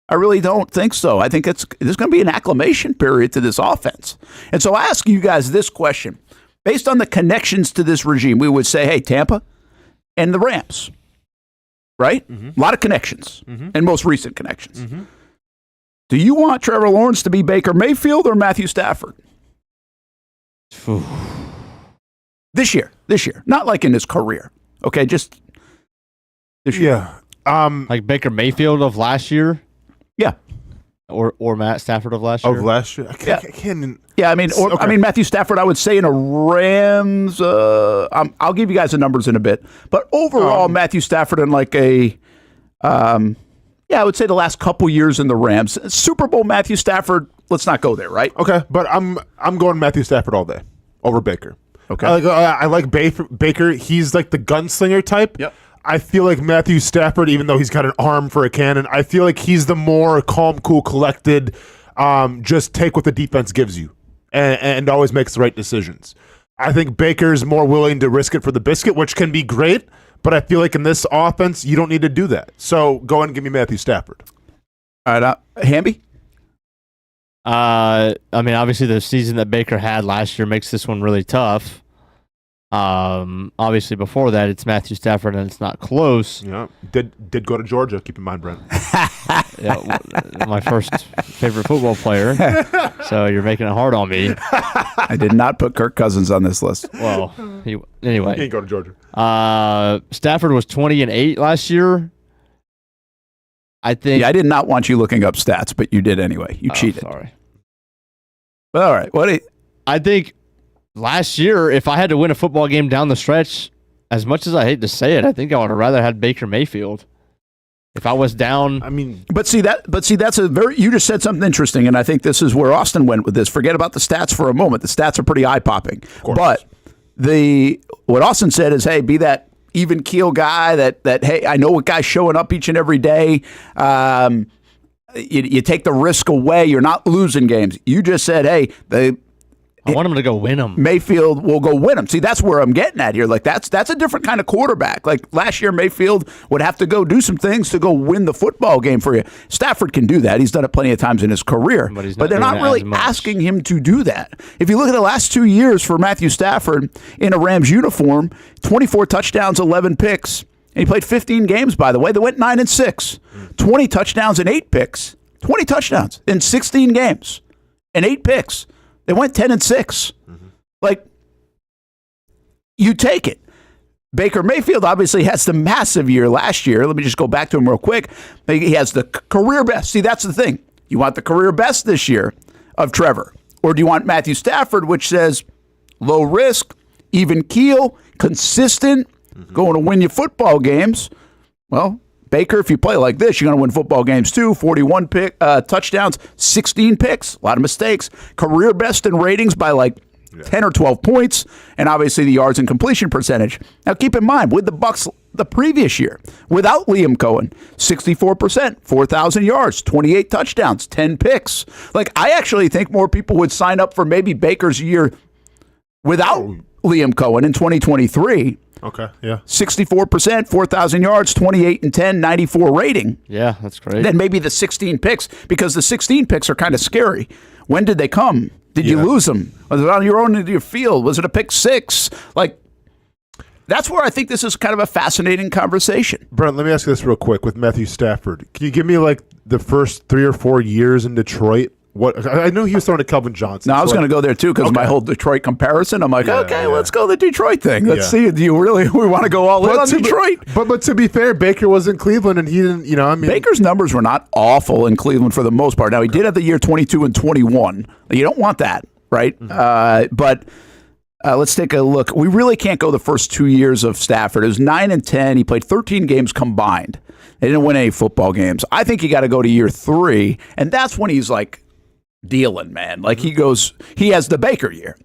I really don't think so. I think there's going to be an acclimation period to this offense. And so I ask you guys this question. Based on the connections to this regime, we would say, hey, Tampa and the Rams, right? Mm-hmm. A lot of connections, and most recent connections. Mm-hmm. Do you want Trevor Lawrence to be Baker Mayfield or Matthew Stafford? This year. Not in his career. Okay, just this year. Yeah. Like Baker Mayfield of last year? Yeah. Or Matt Stafford of last year? Of last year? I mean, Matthew Stafford, I would say in a Rams, I'll give you guys the numbers in a bit. But overall, Matthew Stafford in I would say the last couple years in the Rams. Super Bowl Matthew Stafford, let's not go there, right? Okay, but I'm going Matthew Stafford all day over Baker. Okay. I like Baker. He's like the gunslinger type. Yep. I feel like Matthew Stafford, even though he's got an arm for a cannon, I feel like he's the more calm, cool, collected, just take what the defense gives you and always makes the right decisions. I think Baker's more willing to risk it for the biscuit, which can be great. But I feel like in this offense, you don't need to do that. So go ahead and give me Matthew Stafford. All right, Hamby? Obviously the season that Baker had last year makes this one really tough. Obviously before that, it's Matthew Stafford, and it's not close. Yeah, did go to Georgia. Keep in mind, Brent. My first favorite football player. So you're making it hard on me. I did not put Kirk Cousins on this list. Well, anyway, he didn't go to Georgia. Stafford was 20-8 last year. I think. Yeah, I did not want you looking up stats, but you did anyway. You cheated. Sorry. But all right, I think last year, if I had to win a football game down the stretch, as much as I hate to say it, I think I would have rather had Baker Mayfield. If I was down, But see that's you just said something interesting, and I think this is where Austen went with this. Forget about the stats for a moment. The stats are pretty eye popping. But what Austen said is, hey, be that even keel guy that hey, I know a guy's showing up each and every day. You take the risk away. You're not losing games. You just said, hey, I want him to go win them. Mayfield will go win them. See, that's where I'm getting at here. Like that's a different kind of quarterback. Like last year, Mayfield would have to go do some things to go win the football game for you. Stafford can do that. He's done it plenty of times in his career. But they're not really asking him to do that. If you look at the last 2 years for Matthew Stafford in a Rams uniform, 24 touchdowns, 11 picks. And he played 15 games, by the way. They went 9-6. 20 touchdowns and 8 picks. 20 touchdowns in 16 games and 8 picks. They went 10-6. Like, you take it. Baker Mayfield obviously has the massive year last year. Let me just go back to him real quick. He has the career best. See, that's the thing. You want the career best this year of Trevor. Or do you want Matthew Stafford, which says low risk, even keel, consistent, going to win you football games? Well, Baker, if you play like this, you're going to win football games too. 41 touchdowns, 16 picks, a lot of mistakes. Career best in ratings by 10 or 12 points, and obviously the yards and completion percentage. Now keep in mind, with the Bucs the previous year, without Liam Cohen, 64%, 4,000 yards, 28 touchdowns, 10 picks. Like, I actually think more people would sign up for maybe Baker's year without Liam Cohen in 2023. Okay, yeah. 64%, 4,000 yards, 28 and 10, 94 rating. Yeah, that's great. Then maybe the 16 picks, because the 16 picks are kind of scary. When did they come? Did you lose them? Was it on your own into your field? Was it a pick six? Like, that's where I think this is kind of a fascinating conversation. Brent, let me ask you this real quick with Matthew Stafford. Can you give me the first 3 or 4 years in Detroit? What I knew he was throwing to Kelvin Johnson. No, I was going to go there too because my whole Detroit comparison. I'm like, let's go the Detroit thing. Let's see. Do you really we want to go all in on Detroit? But to be fair, Baker was in Cleveland and he didn't. Baker's numbers were not awful in Cleveland for the most part. Now he did have the year 22 and 21. You don't want that, right? But let's take a look. We really can't go the first 2 years of Stafford. It was 9 and 10. He played 13 games combined. They didn't win any football games. I think you got to go to year 3, and that's when he's like dealing, man. Like he has the Baker year,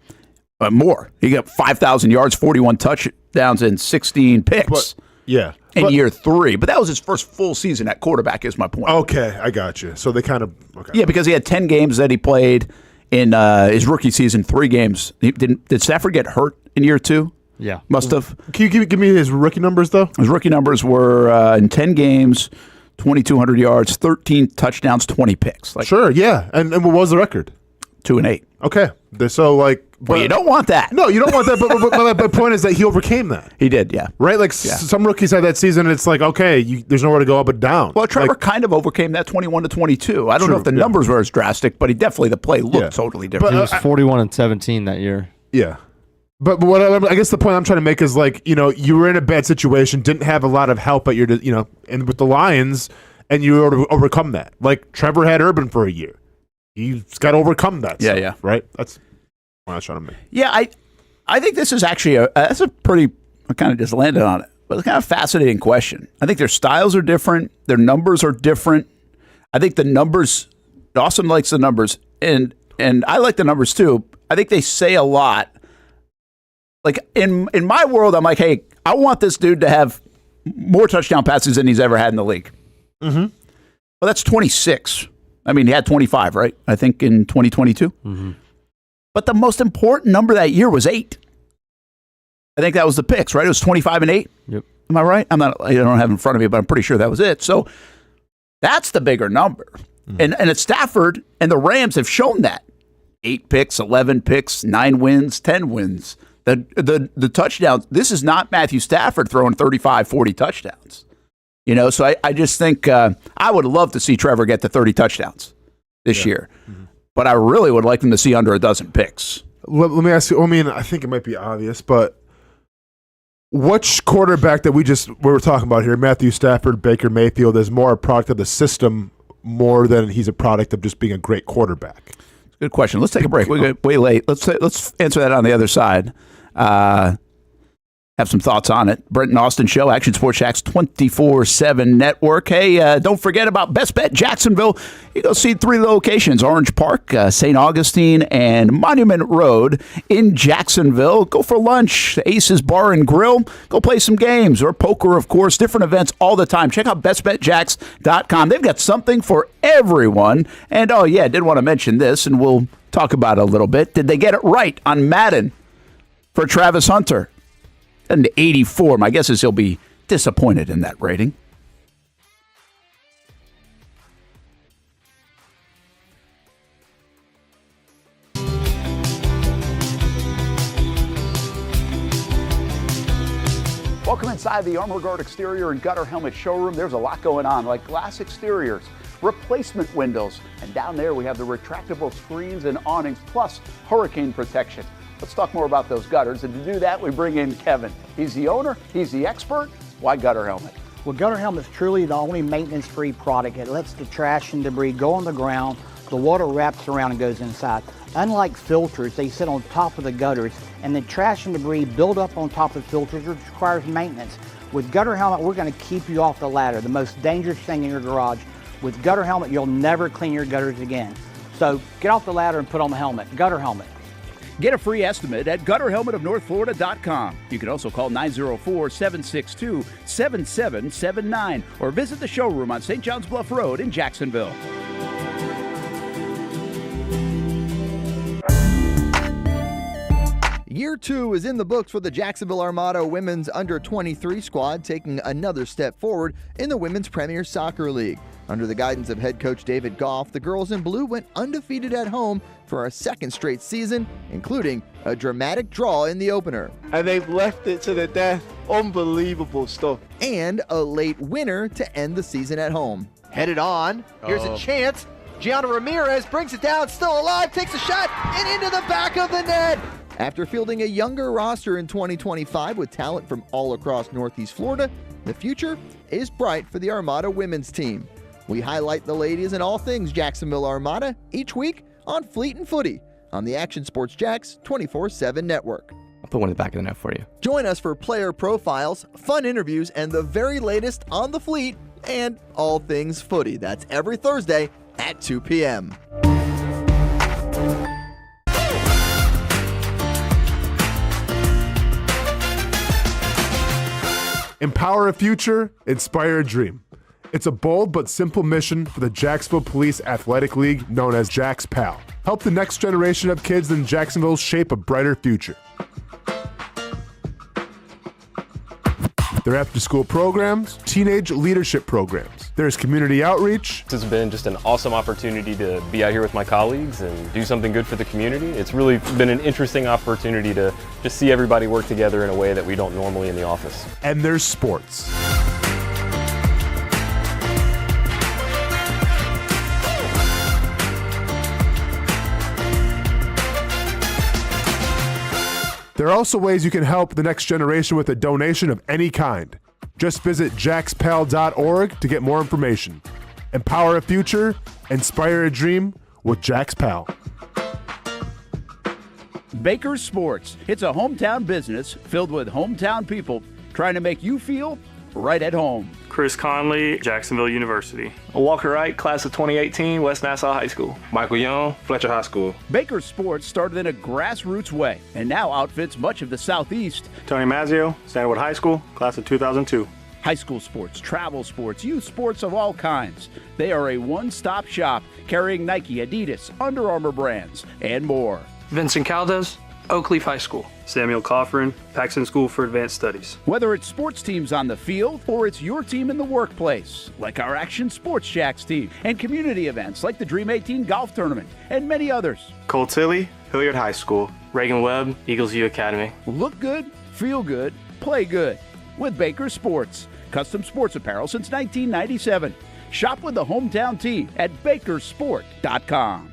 but more. He got 5,000 yards, 41 touchdowns, and 16 picks. In year 3. But that was his first full season at quarterback, is my point. Okay, I got you. So they kind of Yeah, because he had 10 games that he played in his rookie season, 3 games. Did Stafford get hurt in year 2? Yeah. Must have. Can you give me his rookie numbers, though? His rookie numbers were in 10 games, 2,200 yards, 13 touchdowns, 20 picks. Sure, yeah. And what was the record? 2 and 8. Okay. So, but you don't want that. No, you don't want that. But my point is that he overcame that. He did, yeah. Right? Some rookies had that season, and it's like, okay, there's nowhere to go but down. Well, Trevor kind of overcame that 21 to 22. I don't know if the numbers were as drastic, but the play looked totally different. He was 41 and 17 that year. Yeah. But what I guess the point I'm trying to make is you were in a bad situation, didn't have a lot of help at your, and with the Lions, and you were to overcome that. Like Trevor had Urban for a year. He's got to overcome that. Yeah, yeah. Right? That's what I was trying to make. Yeah, I think this is actually that's a pretty, I kind of just landed on it, but it's kind of a fascinating question. I think their styles are different. Their numbers are different. I think the numbers, Austen likes the numbers, and I like the numbers too. I think they say a lot. Like in my world, I'm like, hey, I want this dude to have more touchdown passes than he's ever had in the league. Mm-hmm. Well, that's 26. I mean, he had 25, right? I think in 2022. Mm-hmm. But the most important number that year was 8. I think that was the picks, right? It was 25 and 8. Yep. Am I right? I don't have it in front of me, but I'm pretty sure that was it. So that's the bigger number. Mm-hmm. And it's Stafford and the Rams have shown that. 8 picks, 11 picks, 9 wins, 10 wins. The touchdowns, this is not Matthew Stafford throwing 35, 40 touchdowns. So I just think I would love to see Trevor get to 30 touchdowns this year. Mm-hmm. But I really would like him to see under a dozen picks. Let me ask you, I think it might be obvious, but which quarterback that we were talking about here, Matthew Stafford, Baker Mayfield, is more a product of the system more than he's a product of just being a great quarterback? Good question. Let's take a break. We get way late. Let's answer that on the other side. have some thoughts on it. Brent and Austen Show, Action Sports Jax 24/7 network. Hey, don't forget about Best Bet Jacksonville. You go see 3 locations, Orange Park, St. Augustine, and Monument Road in Jacksonville. Go for lunch, Aces Bar and Grill. Go play some games or poker, of course. Different events all the time. Check out bestbetjax.com. They've got something for everyone. And, oh, yeah, I did want to mention this, and we'll talk about it a little bit. Did they get it right on Madden for Travis Hunter? An 84. My guess is he'll be disappointed in that rating. Welcome inside the Armor Guard exterior and gutter helmet showroom. There's a lot going on, like glass exteriors, replacement windows, and down there we have the retractable screens and awnings, plus hurricane protection. Let's talk more about those gutters, and to do that, we bring in Kevin. He's the owner, he's the expert. Why Gutter Helmet? Well, Gutter Helmet is truly the only maintenance-free product. It lets the trash and debris go on the ground, the water wraps around and goes inside. Unlike filters, they sit on top of the gutters, and the trash and debris build up on top of filters, which requires maintenance. With Gutter Helmet, we're going to keep you off the ladder, the most dangerous thing in your garage. With Gutter Helmet, you'll never clean your gutters again. So get off the ladder and put on the helmet. Gutter Helmet. Get a free estimate at gutterhelmetofnorthflorida.com. You can also call 904-762-7779 or visit the showroom on St. John's Bluff Road in Jacksonville. Year 2 is in the books for the Jacksonville Armada women's under-23 squad, taking another step forward in the Women's Premier Soccer League. Under the guidance of head coach David Goff, the girls in blue went undefeated at home for a second straight season, including a dramatic draw in the opener. And they've left it to the death. Unbelievable stuff. And a late winner to end the season at home. Headed on. Here's a chance. Gianna Ramirez brings it down, still alive, takes a shot, and into the back of the net. After fielding a younger roster in 2025 with talent from all across Northeast Florida, the future is bright for the Armada women's team. We highlight the ladies and all things Jacksonville Armada each week on Fleet and Footy on the Action Sports Jax 24/7 network. I'll put one in the back of the net for you. Join us for player profiles, fun interviews, and the very latest on the Fleet and all things footy. That's every Thursday at 2 p.m. Empower a future, inspire a dream. It's a bold but simple mission for the Jacksonville Police Athletic League known as Jax PAL. Help the next generation of kids in Jacksonville shape a brighter future. Their after-school programs, teenage leadership programs. There's community outreach. This has been just an awesome opportunity to be out here with my colleagues and do something good for the community. It's really been an interesting opportunity to just see everybody work together in a way that we don't normally in the office. And there's sports. There are also ways you can help the next generation with a donation of any kind. Just visit jaxpal.org to get more information. Empower a future, inspire a dream with Jax PAL. Baker's Sports. It's a hometown business filled with hometown people trying to make you feel right at home. Chris Conley, Jacksonville University. Walker Wright, class of 2018, West Nassau High School. Michael Young, Fletcher High School. Baker's Sports started in a grassroots way and now outfits much of the Southeast. Tony Mazzio, Stanwood High School, class of 2002. High school sports, travel sports, youth sports of all kinds. They are a one-stop shop carrying Nike, Adidas, Under Armour brands, and more. Vincent Caldes, Oak Leaf High School. Samuel Coffrin, Paxton School for Advanced Studies. Whether it's sports teams on the field or it's your team in the workplace, like our Action Sports Jax team, and community events like the Dream 18 Golf Tournament, and many others. Cole Tilley, Hilliard High School. Reagan Webb, Eagles View Academy. Look good, feel good, play good with Baker Sports. Custom sports apparel since 1997. Shop with the hometown team at bakersport.com.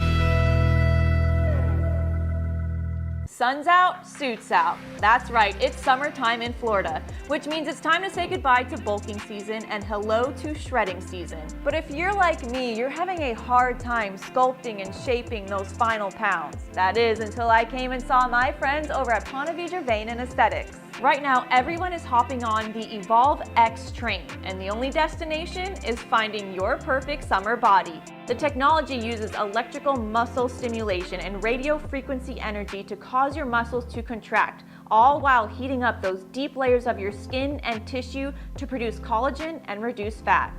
Sun's out, suits out. That's right, it's summertime in Florida, which means it's time to say goodbye to bulking season and hello to shredding season. But if you're like me, you're having a hard time sculpting and shaping those final pounds. That is until I came and saw my friends over at Ponte Vedra Vein and Aesthetics. Right now, everyone is hopping on the Evolve X train, and the only destination is finding your perfect summer body. The technology uses electrical muscle stimulation and radio frequency energy to cause your muscles to contract, all while heating up those deep layers of your skin and tissue to produce collagen and reduce fat.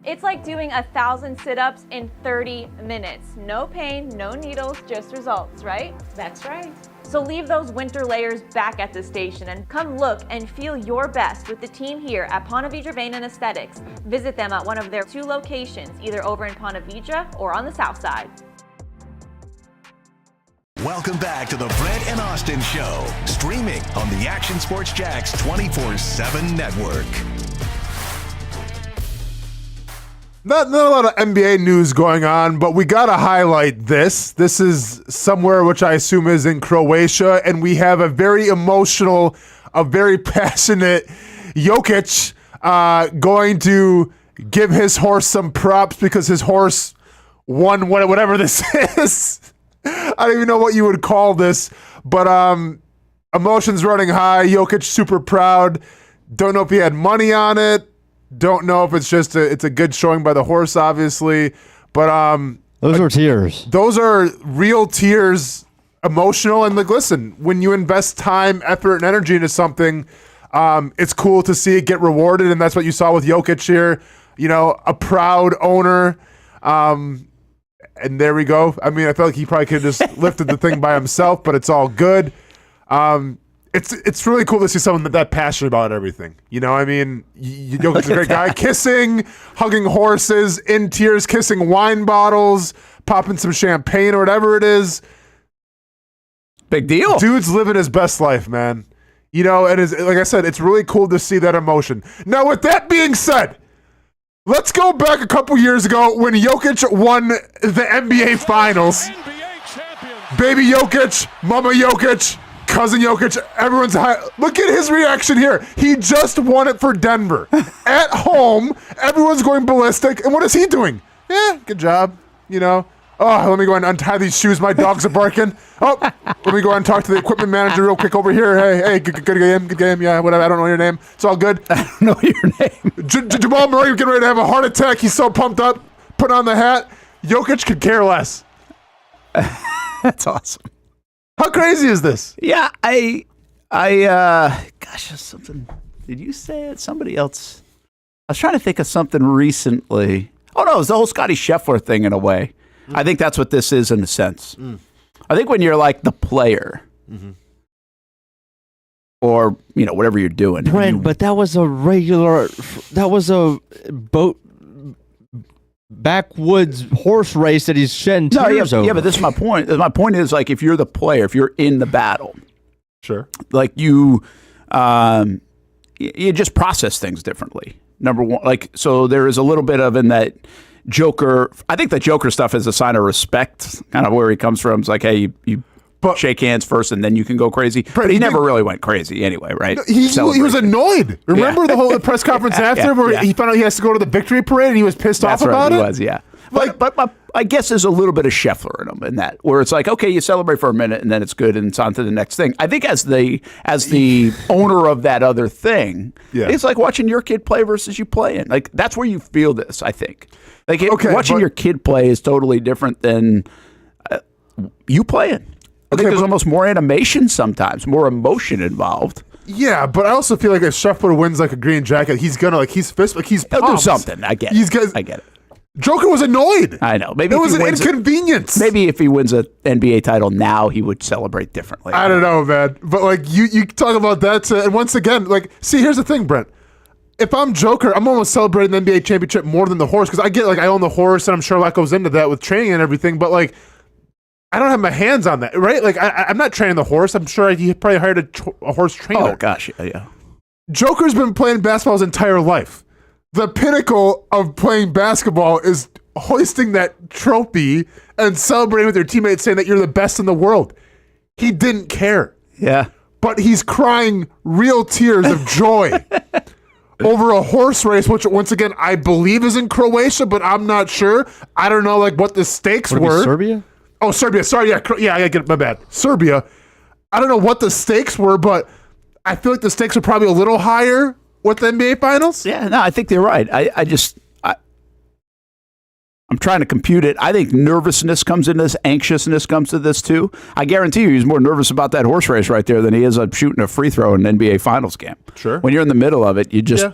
It's like doing 1,000 sit-ups in 30 minutes. No pain, no needles, just results, right? That's right. So leave those winter layers back at the station and come look and feel your best with the team here at Ponte Vedra Vein and Aesthetics. Visit them at one of their 2 locations, either over in Ponte Vedra or on the south side. Welcome back to the Brent and Austin Show, streaming on the Action Sports Jax 24/7 network. Not a lot of NBA news going on, but we got to highlight this. This is somewhere which I assume is in Croatia, and we have a very emotional, a very passionate Jokic going to give his horse some props because his horse won whatever this is. I don't even know what you would call this, but emotions running high. Jokic super proud. Don't know if he had money on it. Don't know if it's just it's a good showing by the horse, obviously, but those are tears. Those are real tears, emotional, and like, listen, when you invest time, effort, and energy into something, it's cool to see it get rewarded, and that's what you saw with Jokic here. You know, a proud owner, and there we go. I mean, I felt like he probably could have just lifted the thing by himself, but it's all good. It's really cool to see someone that passionate about everything. You know, I mean, Jokic's a great guy. Kissing, hugging horses, in tears, kissing wine bottles, popping some champagne or whatever it is. Big deal. Dude's living his best life, man. You know, and like I said, it's really cool to see that emotion. Now, with that being said, let's go back a couple years ago when Jokic won the NBA Finals. Baby Jokic, Mama Jokic, Cousin Jokic, everyone's high. Look at his reaction here. He just won it for Denver. At home, everyone's going ballistic. And what is he doing? Yeah, good job. You know. Oh, let me go and untie these shoes. My dogs are barking. Oh, let me go and talk to the equipment manager real quick over here. Hey, good game. Yeah, whatever. I don't know your name. It's all good. I don't know your name. Jamal Murray getting ready to have a heart attack. He's so pumped up. Put on the hat. Jokic could care less. That's awesome. How crazy is this? Yeah, gosh, something. Did you say it? Somebody else. I was trying to think of something recently. Oh, no, it was the whole Scotty Scheffler thing in a way. I think that's what this is in a sense. I think when you're like the player, or, you know, whatever you're doing. Brent, but that was a boat backwoods horse race that he's shedding tears over. Yeah, but this is my point. My point is, like, if you're the player, if you're in the battle, sure, like you just process things differently. Number one, like, so there is a little bit of in that Joker. I think the Joker stuff is a sign of respect, kind of where he comes from. It's like, hey, you shake hands first, and then you can go crazy. But he never really went crazy anyway, right? He was annoyed. Remember the whole press conference after where he found out he has to go to the victory parade, and he was pissed off about it? He was, yeah. But I guess there's a little bit of Scheffler in him in that, where it's like, okay, you celebrate for a minute, and then it's good, and it's on to the next thing. I think as the owner of that other thing, it's like watching your kid play versus you playing. Like, that's where you feel this, I think. Like, watching your kid play is totally different than you playing. I think there's almost more animation sometimes, more emotion involved. Yeah, but I also feel like if Scheffler wins like a green jacket, he's gonna he's pumped. He'll do something. I get it. I get it. Joker was annoyed. I know. Maybe it was an inconvenience. Maybe if he wins an NBA title now, he would celebrate differently. I don't know, man. But like you talk about that, and once again, like, see, here's the thing, Brent. If I'm Joker, I'm almost celebrating the NBA championship more than the horse, because I get, like, I own the horse, and I'm sure a lot goes into that with training and everything. But like, I don't have my hands on that, right? Like, I'm not training the horse. I'm sure he probably hired a horse trainer. Oh, gosh, yeah. Joker's been playing basketball his entire life. The pinnacle of playing basketball is hoisting that trophy and celebrating with your teammates, saying that you're the best in the world. He didn't care. Yeah. But he's crying real tears of joy over a horse race, which, once again, I believe is in Croatia, but I'm not sure. I don't know, like, what the stakes were. Serbia? Oh, Serbia. Sorry, yeah, I get it. My bad. Serbia. I don't know what the stakes were, but I feel like the stakes are probably a little higher with the NBA Finals. Yeah, no, I think they're right. I'm trying to compute it. I think nervousness comes into this, anxiousness comes to this too. I guarantee you he's more nervous about that horse race right there than he is of shooting a free throw in an NBA Finals game. Sure. When you're in the middle of it, you just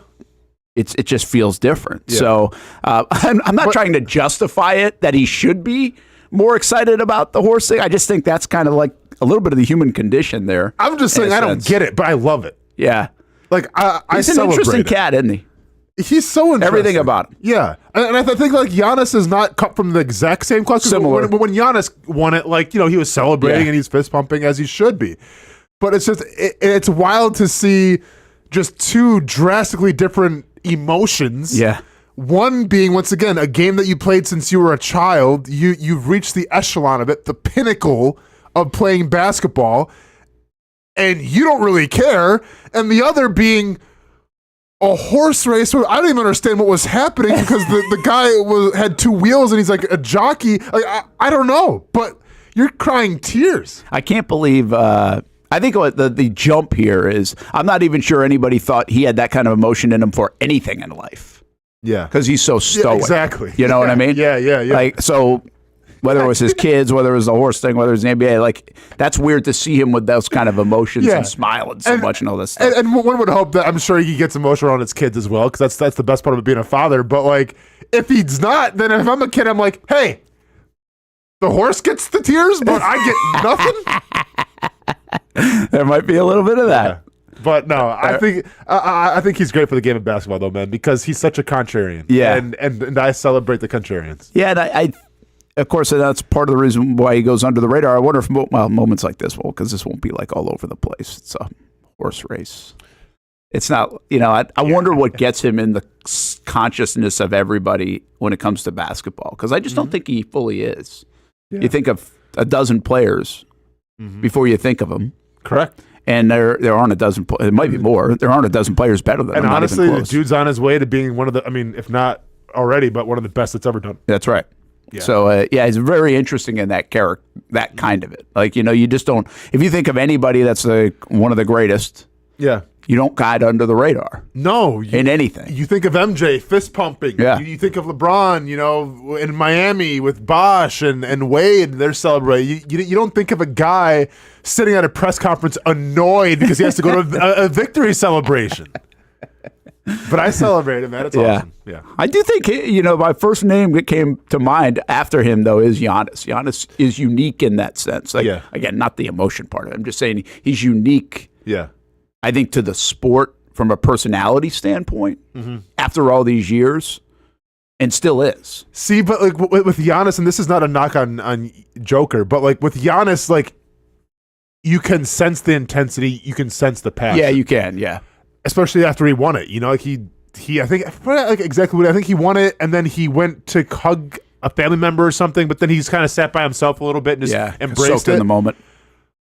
it just feels different. Yeah. So I'm not trying to justify it that he should be more excited about the horse thing. I just think that's kind of like a little bit of the human condition there. I'm just saying I don't get it, but I love it. Yeah. Like he's an interesting cat, isn't he? He's so interesting. Everything about him. Yeah. And I think like Giannis is not cut from the exact same cloth. Similar. When Giannis won it, like, he was celebrating and he's fist pumping as he should be. But it's just, it's wild to see just two drastically different emotions. Yeah. One being, once again, a game that you played since you were a child. You've reached the echelon of it, the pinnacle of playing basketball, and you don't really care. And the other being a horse race where I don't even understand what was happening because the guy had two wheels and he's like a jockey. Like, I don't know, but you're crying tears. I can't believe. I think what the jump here is, I'm not even sure anybody thought he had that kind of emotion in him for anything in life. Yeah, because he's so stoic. Yeah, exactly. You know what I mean? Yeah. Like, so whether it was his kids, whether it was the horse thing, whether it was the NBA, like, that's weird to see him with those kind of emotions and smiling so much and all this stuff. And one would hope that, I'm sure he gets emotional around his kids as well, because that's the best part of being a father. But like, if he's not, then if I'm a kid, I'm like, hey, the horse gets the tears, but I get nothing. There might be a little bit of that. Yeah. But no, I think he's great for the game of basketball, though, man, because he's such a contrarian. Yeah, and I celebrate the contrarians. Yeah, and I of course, that's part of the reason why he goes under the radar. I wonder if moments like this will, because this won't be like all over the place. It's a horse race. It's not, I wonder what gets him in the consciousness of everybody when it comes to basketball, because I just don't think he fully is. Yeah. You think of a dozen players before you think of them. Correct. And there aren't a dozen. It might be more. There aren't a dozen players better than him. And honestly, the dude's on his way to being one of the. I mean, if not already, but one of the best that's ever done. That's right. Yeah. So he's very interesting in that character, that kind of it. Like, you just don't. If you think of anybody that's one of the greatest, you don't guide under the radar. No, in anything. You think of MJ fist pumping. Yeah. You think of LeBron. In Miami with Bosh and Wade, they're celebrating. You don't think of a guy sitting at a press conference annoyed because he has to go to a victory celebration. But I celebrate him, man. It's awesome. Yeah. I do think, my first name that came to mind after him, though, is Giannis. Giannis is unique in that sense. Like, again, not the emotion part of it. I'm just saying he's unique, I think, to the sport from a personality standpoint after all these years, and still is. See, but like with Giannis, and this is not a knock on Joker, but like with Giannis, like, you can sense the intensity, you can sense the passion. Yeah, you can, yeah. Especially after he won it, like he I think I forgot like exactly what I think he won it, and then he went to hug a family member or something, but then he's kind of sat by himself a little bit and just embraced it in the moment.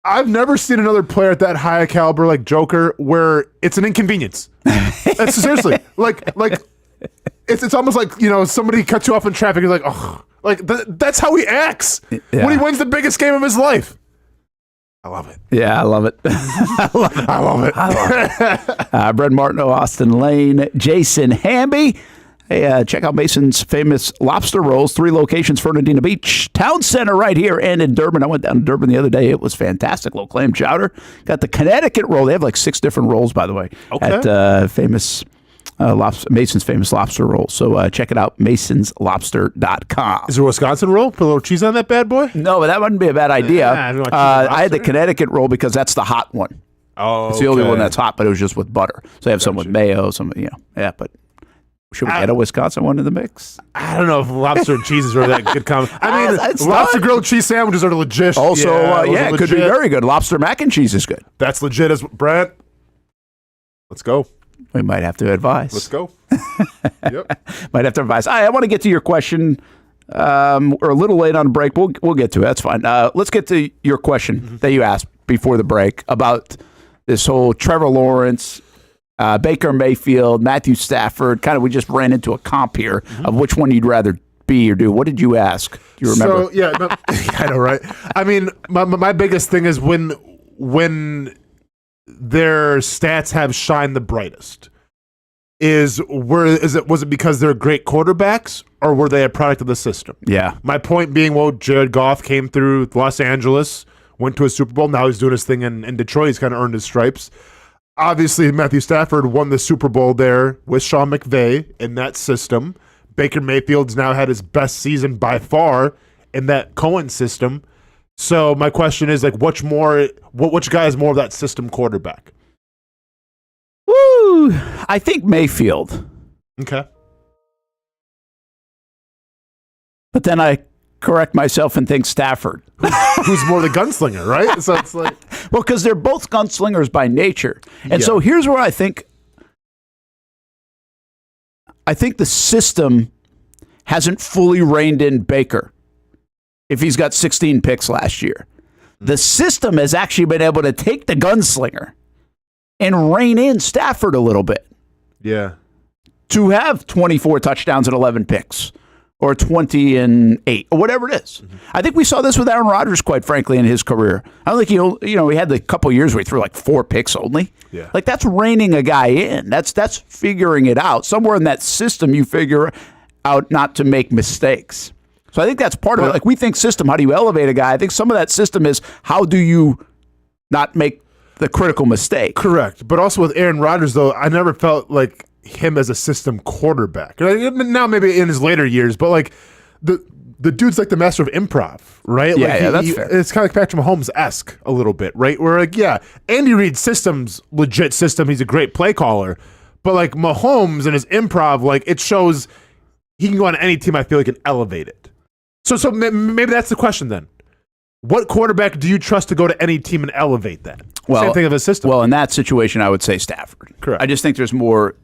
I've never seen another player at that high a caliber like Joker where it's an inconvenience. That's seriously like it's almost like somebody cuts you off in traffic. You're like, oh, like that's how he acts when he wins the biggest game of his life. I love it. Yeah, I love it. I love it. Brent Martineau, Austen Lane, Jason Hamby. Hey, check out Mason's famous lobster rolls. 3 locations, Fernandina Beach, Town Center right here, and in Durban. I went down to Durban the other day. It was fantastic. Low clam chowder. Got the Connecticut roll. They have like 6 different rolls, by the way, at Mason's famous lobster roll. So check it out, masonslobster.com. Is there a Wisconsin roll? Put a little cheese on that bad boy? No, but that wouldn't be a bad idea. I had the Connecticut roll because that's the hot one. Oh, it's the only one that's hot, but it was just with butter. So I have some with mayo, some, but should we get a Wisconsin one in the mix? I don't know if lobster and cheese is really that good combination. I mean, lobster grilled cheese sandwiches are legit. Also, it could be very good. Lobster mac and cheese is good. That's legit as Brent. Let's go. We might have to advise. Let's go. Yep. Might have to advise. I want to get to your question. We're a little late on break. We'll get to it. That's fine. Let's get to your question that you asked before the break about this whole Trevor Lawrence, Baker Mayfield, Matthew Stafford. Kind of, we just ran into a comp here of which one you'd rather be or do. What did you ask? Do you remember? So, I know, right? I mean, my biggest thing is when their stats have shined the brightest? Was it because they're great quarterbacks, or were they a product of the system? Yeah. My point being, well, Jared Goff came through Los Angeles, went to a Super Bowl. Now he's doing his thing in Detroit. He's kind of earned his stripes. Obviously, Matthew Stafford won the Super Bowl there with Sean McVay in that system. Baker Mayfield's now had his best season by far in that Cohen system. So my question is, like, which guy is more of that system quarterback? Woo! I think Mayfield. Okay. But then I correct myself and think Stafford. Who's more the gunslinger, right? So it's like, well, because they're both gunslingers by nature. And so here's where I think the system hasn't fully reined in Baker if he's got 16 picks last year. The system has actually been able to take the gunslinger and rein in Stafford a little bit. Yeah. To have 24 touchdowns and 11 picks or 20 and 8 or whatever it is. Mm-hmm. I think we saw this with Aaron Rodgers, quite frankly, in his career. I don't think he had the couple years where he threw like 4 picks only. Yeah. Like that's reining a guy in. That's figuring it out. Somewhere in that system you figure out not to make mistakes. So I think that's part of it. Like we think system, how do you elevate a guy? I think some of that system is how do you not make the critical mistake. Correct. But also with Aaron Rodgers, though, I never felt like him as a system quarterback. Now maybe in his later years, but like the dude's like the master of improv, right? Yeah, that's fair. It's kind of like Patrick Mahomes-esque a little bit, right? Where like, yeah, Andy Reid's system's legit system. He's a great play caller. But like Mahomes and his improv, like it shows he can go on any team, I feel like, and elevate it. So maybe that's the question then. What quarterback do you trust to go to any team and elevate that? Well, same thing of a system. Well, in that situation, I would say Stafford. Correct. I just think there's more,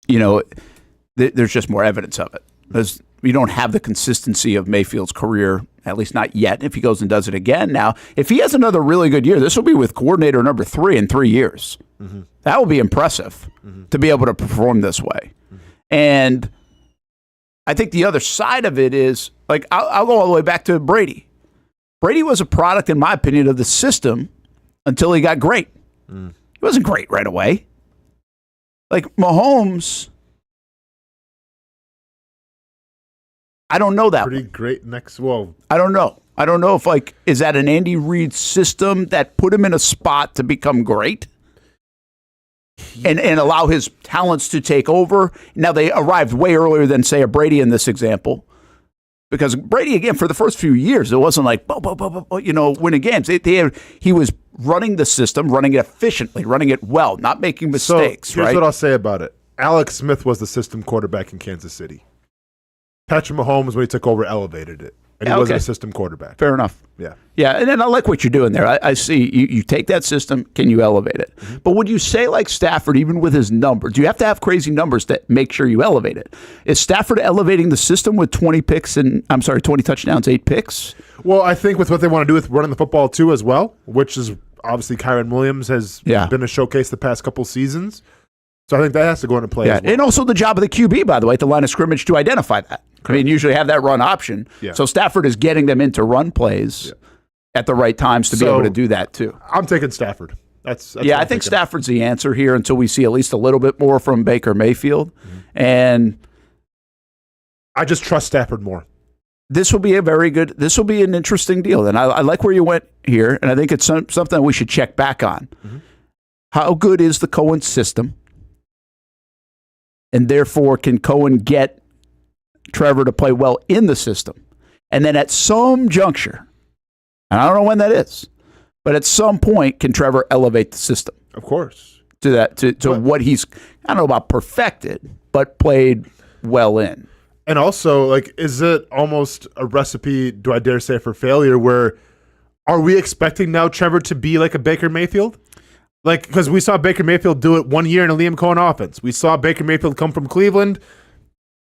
there's just more evidence of it. Because we don't have the consistency of Mayfield's career, at least not yet. If he goes and does it again now, if he has another really good year, this will be with coordinator number 3 in 3 years. Mm-hmm. That will be impressive to be able to perform this way. Mm-hmm. And I think the other side of it is, like, I'll go all the way back to Brady. Brady was a product, in my opinion, of the system until he got great. He wasn't great right away. Like Mahomes, I don't know that. Pretty great next. Well, I don't know. I don't know if is that an Andy Reid system that put him in a spot to become great and allow his talents to take over. Now they arrived way earlier than say a Brady in this example. Because Brady, again, for the first few years, it wasn't like, winning games. He was running the system, running it efficiently, running it well, not making mistakes. So here's what I'll say about it. Alex Smith was the system quarterback in Kansas City. Patrick Mahomes, when he took over, elevated it. And he wasn't a system quarterback. Fair enough. Yeah. Yeah, and then I like what you're doing there. I see you take that system, can you elevate it? Mm-hmm. But would you say like Stafford, even with his numbers, do you have to have crazy numbers that make sure you elevate it? Is Stafford elevating the system with 20 touchdowns, 8 picks? Well, I think with what they want to do with running the football too as well, which is obviously Kyron Williams has been a showcase the past couple seasons. So I think that has to go into play as well. And also the job of the QB, by the way, at the line of scrimmage to identify that. I mean, usually have that run option. Yeah. So Stafford is getting them into run plays at the right times to be able to do that too. I'm taking Stafford. That's I think Stafford's the answer here until we see at least a little bit more from Baker Mayfield. Mm-hmm. And I just trust Stafford more. This will be an interesting deal. And I like where you went here, and I think it's something that we should check back on. Mm-hmm. How good is the Cohen system? And therefore, can Cohen get Trevor to play well in the system? And then at some juncture, and I don't know when that is, but at some point, can Trevor elevate the system? Of course. To that, to what he's, I don't know about perfected, but played well in. And also, like, is it almost a recipe, do I dare say, for failure, where are we expecting now Trevor to be like a Baker Mayfield? Like, because we saw Baker Mayfield do it 1 year in a Liam Cohen offense. We saw Baker Mayfield come from Cleveland,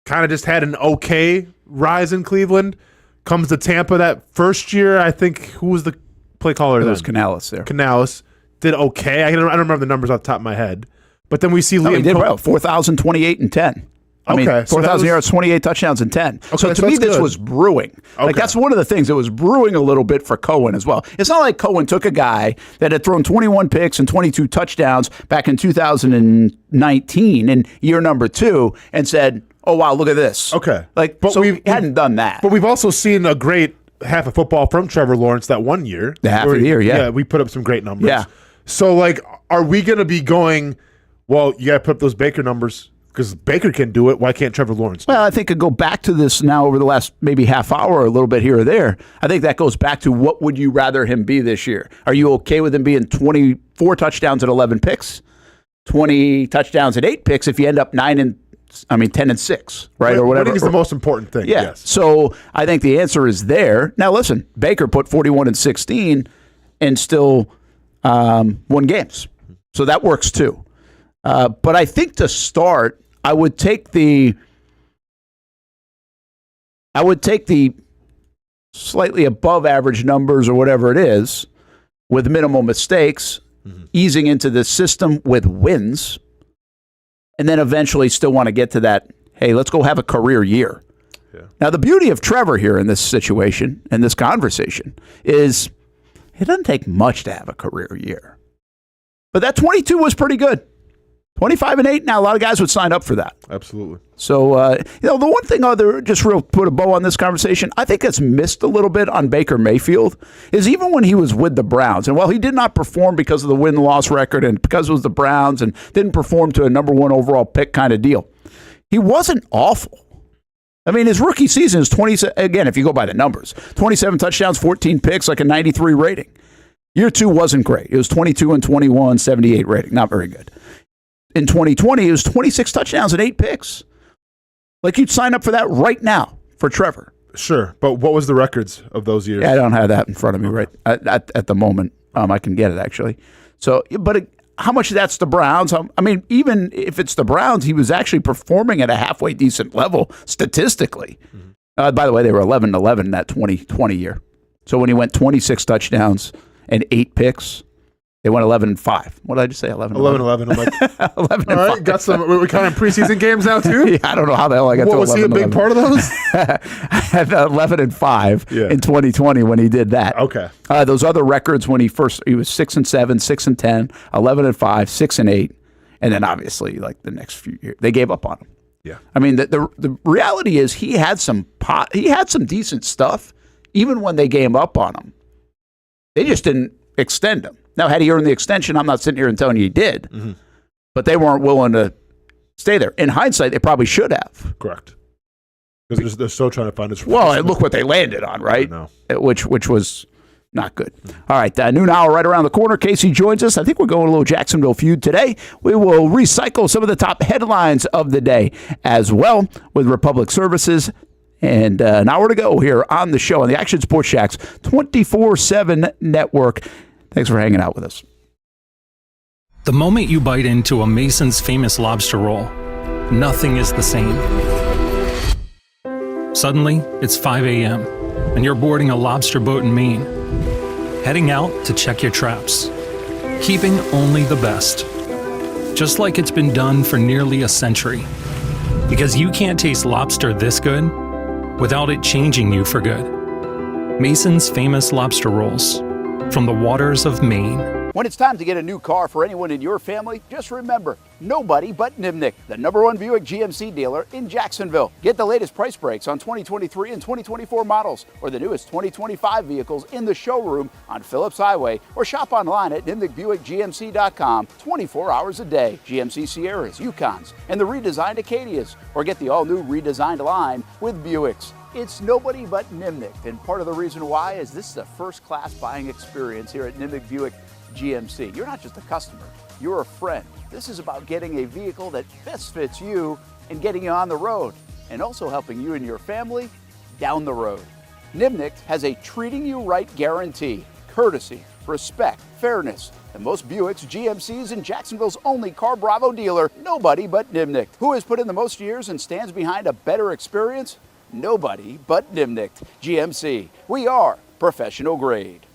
kind of just had an okay rise in Cleveland. Comes to Tampa that first year, I think, who was the play caller then? It was Canales there. Canales did okay. I don't remember the numbers off the top of my head. But then we see Liam Cohen. He did well, 4,028 and 10. I mean, Okay, so 4,000 yards, 28 touchdowns, and 10. Okay, so to so me, that's this good. was brewing. Like, that's one of the things. It was brewing a little bit for Cohen as well. It's not like Cohen took a guy that had thrown 21 picks and 22 touchdowns back in 2019 in year number 2 and said, oh, wow, look at this. Okay. Like, but so we hadn't done that. But we've also seen a great half of football from Trevor Lawrence that one year. The half of the year, yeah. Yeah, we put up some great numbers. Yeah. So, like, are we going to be going, well, you got to put up those Baker numbers because Baker can do it. Why can't Trevor Lawrence do it? Well, I think I go back to this now over the last maybe half hour, or a little bit here or there. I think that goes back to what would you rather him be this year? Are you okay with him being 24 touchdowns and 11 picks, 20 touchdowns and 8 picks if you end up 10 and 6, right? Or whatever. Winning is the most important thing. Yeah. Yes. So I think the answer is there. Now, listen, Baker put 41 and 16 and still won games. So that works too. But I think to start, I would take the slightly above average numbers or whatever it is with minimal mistakes, easing into the system with wins, and then eventually still want to get to that, hey, let's go have a career year. Yeah. Now, the beauty of Trevor here in this situation and this conversation is it doesn't take much to have a career year. But that 22 was pretty good. 25 and 8. Now, a lot of guys would sign up for that. Absolutely. So, the one thing just real put a bow on this conversation, I think it's missed a little bit on Baker Mayfield, is even when he was with the Browns, and while he did not perform because of the win-loss record and because it was the Browns and didn't perform to a number 1 overall pick kind of deal, he wasn't awful. I mean, his rookie season is 20, again, if you go by the numbers, 27 touchdowns, 14 picks, like a 93 rating. Year 2 wasn't great. It was 22 and 21, 78 rating. Not very good. In 2020, it was 26 touchdowns and 8 picks. Like, you'd sign up for that right now for Trevor. Sure, but what was the records of those years? Yeah, I don't have that in front of me right at the moment. I can get it, actually. So, but how much of that's the Browns? I mean, even if it's the Browns, he was actually performing at a halfway decent level statistically. By the way, they were 11-11 in that 2020 year. So when he went 26 touchdowns and 8 picks, they went 11-5. What did I just say? 11-11. 11-11. I'm like, 11-5. All right, got some. We're kind of preseason games now too. Yeah, I don't know how the hell I got to 11-11. Was he a big part of those? I had 11-5 in 2020 when he did that. Okay. Those other records when he was 6-7, 6-10, 11-5, 6-8, and then obviously like the next few years they gave up on him. Yeah. I mean the reality is he had some decent stuff even when they gave up on him. They just didn't extend him. Now, had he earned the extension, I'm not sitting here and telling you he did, but they weren't willing to stay there. In hindsight, they probably should have. Correct. Because they're still trying to find his. Well, and look what they landed on, right? No. Which was not good. All right, noon hour right around the corner. Casey joins us. I think we're going a little Jacksonville Feud today. We will recycle some of the top headlines of the day as well with Republic Services. And an hour to go here on the show on the Action Sports Jacks 24/7 network. Thanks for hanging out with us. The moment you bite into a Mason's famous lobster roll, nothing is the same. Suddenly, it's 5 a.m., and you're boarding a lobster boat in Maine, heading out to check your traps, keeping only the best, just like it's been done for nearly a century. Because you can't taste lobster this good without it changing you for good. Mason's famous lobster rolls. From the waters of Maine. When it's time to get a new car for anyone in your family, just remember, nobody but Nimnick, the #1 Buick GMC dealer in Jacksonville. Get the latest price breaks on 2023 and 2024 models, or the newest 2025 vehicles in the showroom on Phillips Highway, or shop online at nimnickbuickgmc.com 24 hours a day. GMC Sierras, Yukons, and the redesigned Acadias, or get the all-new redesigned line with Buicks. It's nobody but Nimnick, and part of the reason why is this is a first-class buying experience here at Nimnick Buick GMC. You're not just a customer, you're a friend. This is about getting a vehicle that best fits you and getting you on the road, and also helping you and your family down the road. Nimnick has a treating you right guarantee, courtesy, respect, fairness, and most Buicks, GMCs, and Jacksonville's only Car Bravo dealer, nobody but Nimnick. Who has put in the most years and stands behind a better experience? Nobody but Nimnick. GMC. We are professional grade.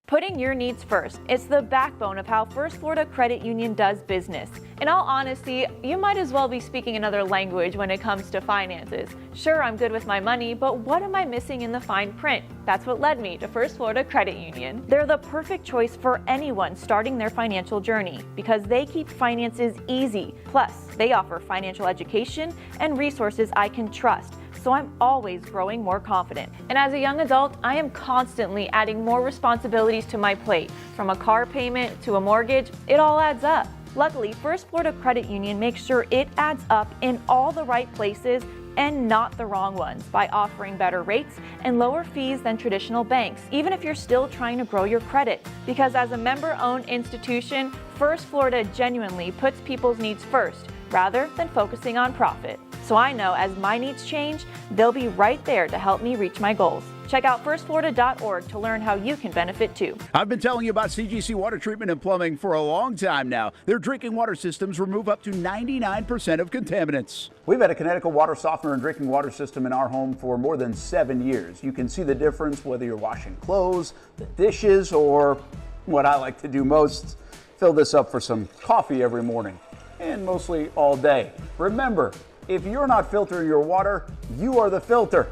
Putting your needs first. It's the backbone of how First Florida Credit Union does business. In all honesty, you might as well be speaking another language when it comes to finances. Sure, I'm good with my money, but what am I missing in the fine print? That's what led me to First Florida Credit Union. They're the perfect choice for anyone starting their financial journey because they keep finances easy. Plus, they offer financial education and resources I can trust. So I'm always growing more confident. And as a young adult, I am constantly adding more responsibilities to my plate. From a car payment to a mortgage, it all adds up. Luckily, First Florida Credit Union makes sure it adds up in all the right places and not the wrong ones by offering better rates and lower fees than traditional banks, even if you're still trying to grow your credit. Because as a member-owned institution, First Florida genuinely puts people's needs first rather than focusing on profit. So I know as my needs change, they'll be right there to help me reach my goals. Check out firstflorida.org to learn how you can benefit too. I've been telling you about CGC Water Treatment and Plumbing for a long time now. Their drinking water systems remove up to 99% of contaminants. We've had a Connecticut water softener and drinking water system in our home for more than 7 years. You can see the difference whether you're washing clothes, the dishes, or what I like to do most, fill this up for some coffee every morning and mostly all day. Remember, if you're not filtering your water, you are the filter.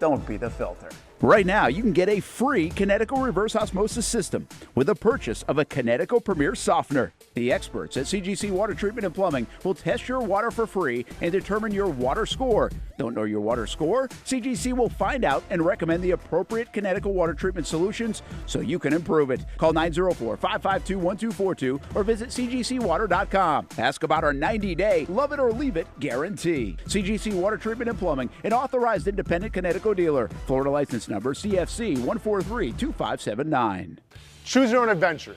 Don't be the filter. Right now, you can get a free Connecticut reverse osmosis system with the purchase of a Connecticut Premier Softener. The experts at CGC Water Treatment and Plumbing will test your water for free and determine your water score. Don't know your water score? CGC will find out and recommend the appropriate Connecticut water treatment solutions so you can improve it. Call 904-552-1242 or visit cgcwater.com. Ask about our 90-day love it or leave it guarantee. CGC Water Treatment and Plumbing, an authorized independent Connecticut dealer. Florida license number CFC 1432579. Choose your own adventure.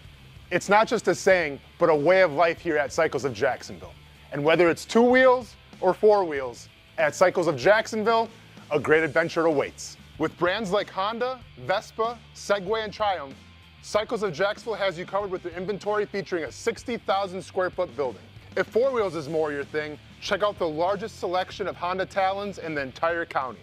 It's not just a saying, but a way of life here at Cycles of Jacksonville. And whether it's 2 wheels or 4 wheels, at Cycles of Jacksonville, a great adventure awaits. With brands like Honda, Vespa, Segway, and Triumph, Cycles of Jacksonville has you covered with their inventory featuring a 60,000 square foot building. If 4 wheels is more your thing, check out the largest selection of Honda Talons in the entire county.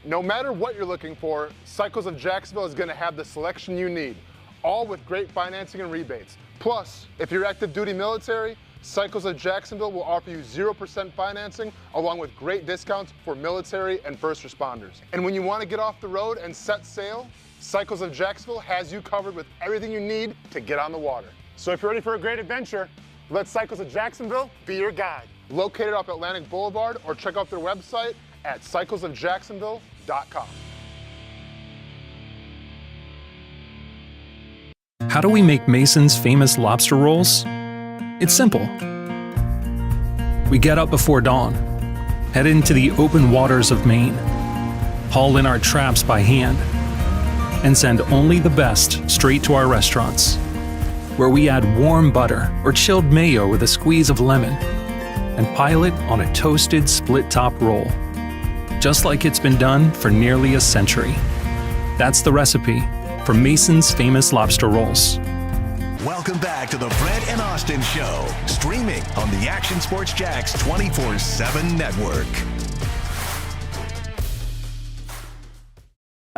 No matter what you're looking for, Cycles of Jacksonville is going to have the selection you need, all with great financing and rebates. Plus, if you're active duty military, Cycles of Jacksonville will offer you 0% financing along with great discounts for military and first responders. And when you want to get off the road and set sail, Cycles of Jacksonville has you covered with everything you need to get on the water. So if you're ready for a great adventure, let Cycles of Jacksonville be your guide. Located off Atlantic Boulevard or check out their website at cyclesofjacksonville.com. How do we make Mason's famous lobster rolls? It's simple. We get up before dawn, head into the open waters of Maine, haul in our traps by hand, and send only the best straight to our restaurants, where we add warm butter or chilled mayo with a squeeze of lemon, and pile it on a toasted split-top roll, just like it's been done for nearly a century. That's the recipe for Mason's famous lobster rolls. Welcome back to the Brent and Austen Show, streaming on the Action Sports Jax 24/7 network.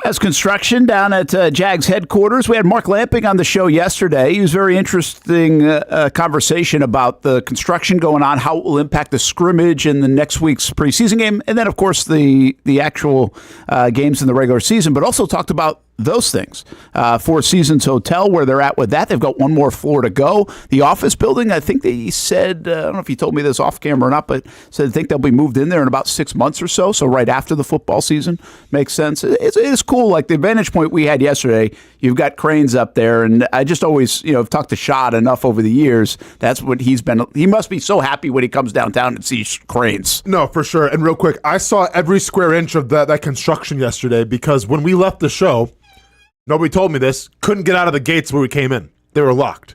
As construction down at Jags headquarters. We had Mark Lamping on the show yesterday. He was very interesting conversation about the construction going on, how it will impact the scrimmage in the next week's preseason game, and then, of course, the actual games in the regular season, but also talked about those things. Four Seasons Hotel, where they're at with that. They've got one more floor to go. The office building, I think they said, I don't know if he told me this off camera or not, but said I think they'll be moved in there in about 6 months or so. So right after the football season. Makes sense. It's cool. Like the vantage point we had yesterday, you've got cranes up there. And I just always, I've talked to Shad enough over the years. That's what he must be so happy when he comes downtown and sees cranes. No, for sure. And real quick, I saw every square inch of that construction yesterday because when we left the show, nobody told me this. Couldn't get out of the gates where we came in. They were locked.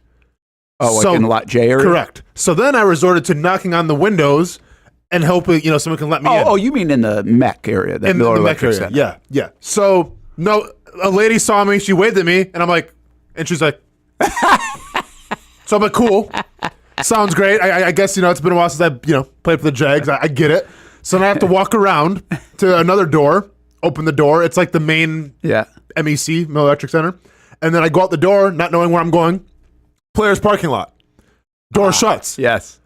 Oh, like in the Lot J area? Correct. So then I resorted to knocking on the windows and hoping, someone can let me in. Oh, you mean in the MEC area, the Miller Electric Center? Yeah. So, no, a lady saw me. She waved at me, and I'm like, and she's like, so I'm like, cool. Sounds great. I guess, it's been a while since I, played for the Jags. I get it. So then I have to walk around to another door, open the door. It's like the main MEC, Miller Electric Center. And then I go out the door, not knowing where I'm going. Players parking lot. Door shuts. Yes.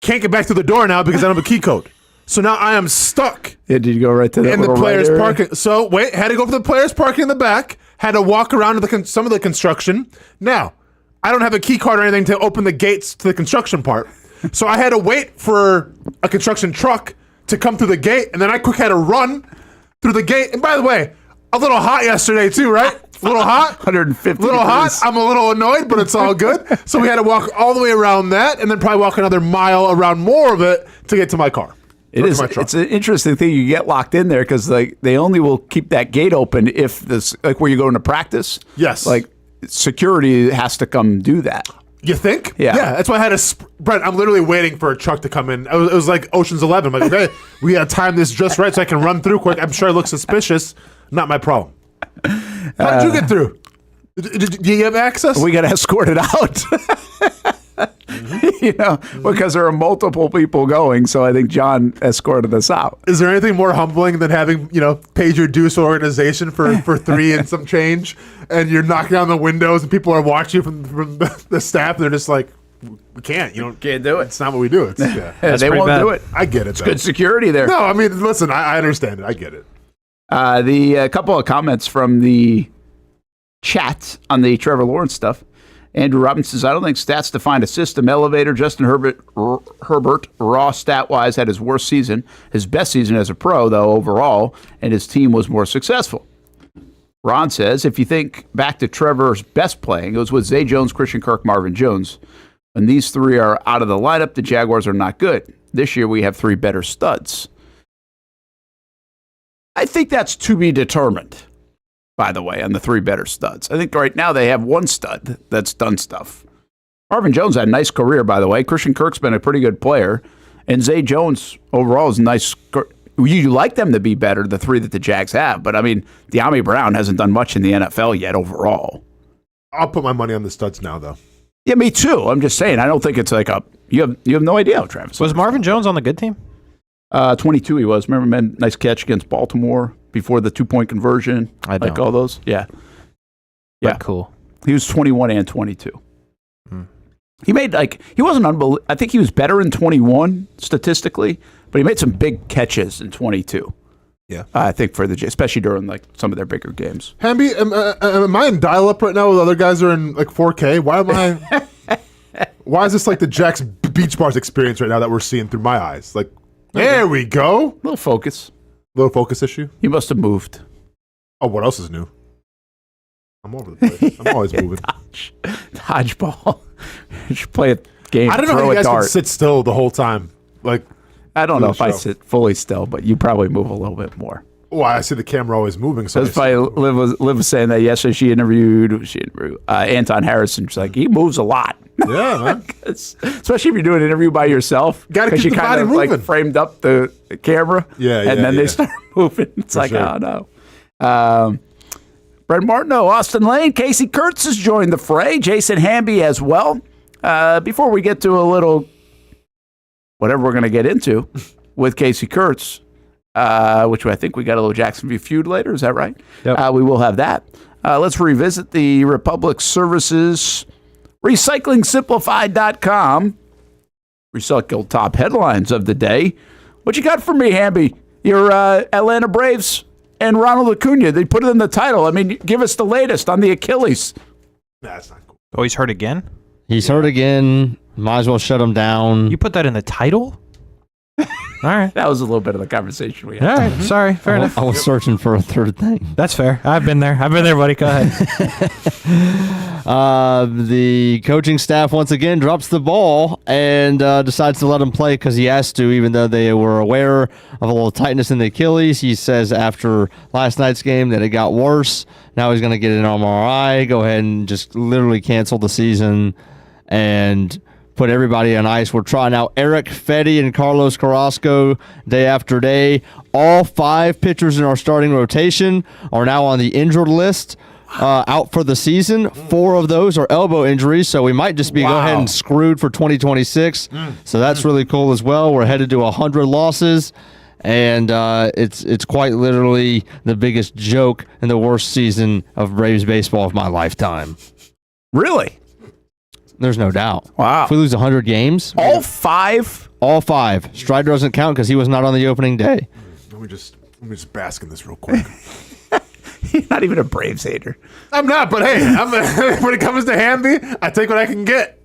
Can't get back to the door now because I don't have a key code. So now I am stuck. Yeah, did you go right to the players parking? So wait, had to go for the players parking in the back. Had to walk around to some of the construction. Now, I don't have a key card or anything to open the gates to the construction part. So I had to wait for a construction truck to come through the gate, and then I quick had to run through the gate. And by the way, a little hot yesterday too, right? A little hot? 150 little degrees. hot. I'm a little annoyed, but it's all good. So we had to walk all the way around that, and then probably walk another mile around more of it to get to my car. It is. It's an interesting thing. You get locked in there because they only will keep that gate open if this, like where you go into practice. Yes. Like security has to come do that. You think? Yeah. That's why I had to. Brent, I'm literally waiting for a truck to come in. It was like Ocean's 11. I'm like, okay, we got to time this just right so I can run through quick. I'm sure it looks suspicious. Not my problem. How did you get through? Did you have access? We got escorted out. Because there are multiple people going, so I think John escorted us out. Is there anything more humbling than having, paid your dues to organization for $3 and some change, and you're knocking on the windows and people are watching you from the staff, and they're just like, we can't. Can't do it. It's not what we do. It's, they won't do it. I get it. It's good security there. No, I mean, listen, I understand it. I get it. The couple of comments from the chat on the Trevor Lawrence stuff. Andrew Robbins says, I don't think stats define a system. Elevator, Justin Herbert, raw stat-wise, had his worst season. His best season as a pro, though, overall, and his team was more successful. Ron says, if you think back to Trevor's best playing, it was with Zay Jones, Christian Kirk, Marvin Jones. When these three are out of the lineup, the Jaguars are not good. This year, we have three better studs. I think that's to be determined, by the way, on the three better studs. I think right now they have one stud that's done stuff. Marvin Jones had a nice career, by the way. Christian Kirk's been a pretty good player. And Zay Jones overall is a nice. You like them to be better, the three that the Jags have. But, I mean, De'Ami Brown hasn't done much in the NFL yet overall. I'll put my money on the studs now, though. Yeah, me too. I'm just saying. I don't think it's like a. You have no idea, Travis. Was Marvin Jones on the good team? 22 he was. Remember, man, nice catch against Baltimore before the 2-point conversion. I don't. Like all those. Yeah. Yeah. But cool. He was 21 and 22. He made he wasn't unbelievable. I think he was better in 21 statistically, but he made some big catches in 22. Yeah. I think for especially during some of their bigger games. Hamby, am I in dial-up right now with other guys are in 4K? Why am I? Why is this like the Jack's Beach Bars experience right now that we're seeing through my eyes? Like, there we go. Little focus issue. You must have moved. Oh, what else is new? I'm all over the place. I'm always moving. Dodgeball. You should play a game. I don't know how you guys can sit still the whole time. I don't know if I sit fully still, but you probably move a little bit more. Well, I see the camera always moving. So that's why Liv was saying that yesterday. She interviewed Anton Harrison. She's like, he moves a lot. Yeah, man. Especially if you're doing an interview by yourself. Got to keep the body moving. Framed up the camera. Yeah, and then they start moving. It's For sure. Oh no. Brent Martineau, Austen Lane, Casey Kurtz has joined the fray. Jason Hamby as well. Before we get to a little whatever we're going to get into with Casey Kurtz, which I think we got a little Jacksonville Feud later. Is that right? Yep. We will have that. Let's revisit the Republic Services RecyclingSimplified.com. Recycle top headlines of the day. What you got for me, Hamby? Your Atlanta Braves and Ronald Acuna. They put it in the title. I mean, give us the latest on the Achilles. That's not cool. Oh, he's hurt again? He's hurt again. Might as well shut him down. You put that in the title? All right. That was a little bit of the conversation we had. All right. Sorry. Fair enough. I was searching for a third thing. That's fair. I've been there, buddy. Go ahead. The coaching staff once again drops the ball and decides to let him play because he has to, even though they were aware of a little tightness in the Achilles. He says after last night's game that it got worse. Now he's going to get an MRI, go ahead and just literally cancel the season and put everybody on ice. We're trying out Eric Fetty and Carlos Carrasco day after day. All 5 pitchers in our starting rotation are now on the injured list, out for the season. 4 of those are elbow injuries, so we might just be go ahead and screwed for 2026. So that's really cool as well. We're headed to 100 losses. and it's quite literally the biggest joke and the worst season of Braves baseball of my lifetime. Really? There's no doubt. Wow. If we lose 100 games, all 5. All 5. Strider doesn't count because he was not on the opening day. Let me just bask in this real quick. You're not even a Braves hater. I'm not, but hey, when it comes to Hamby, I take what I can get.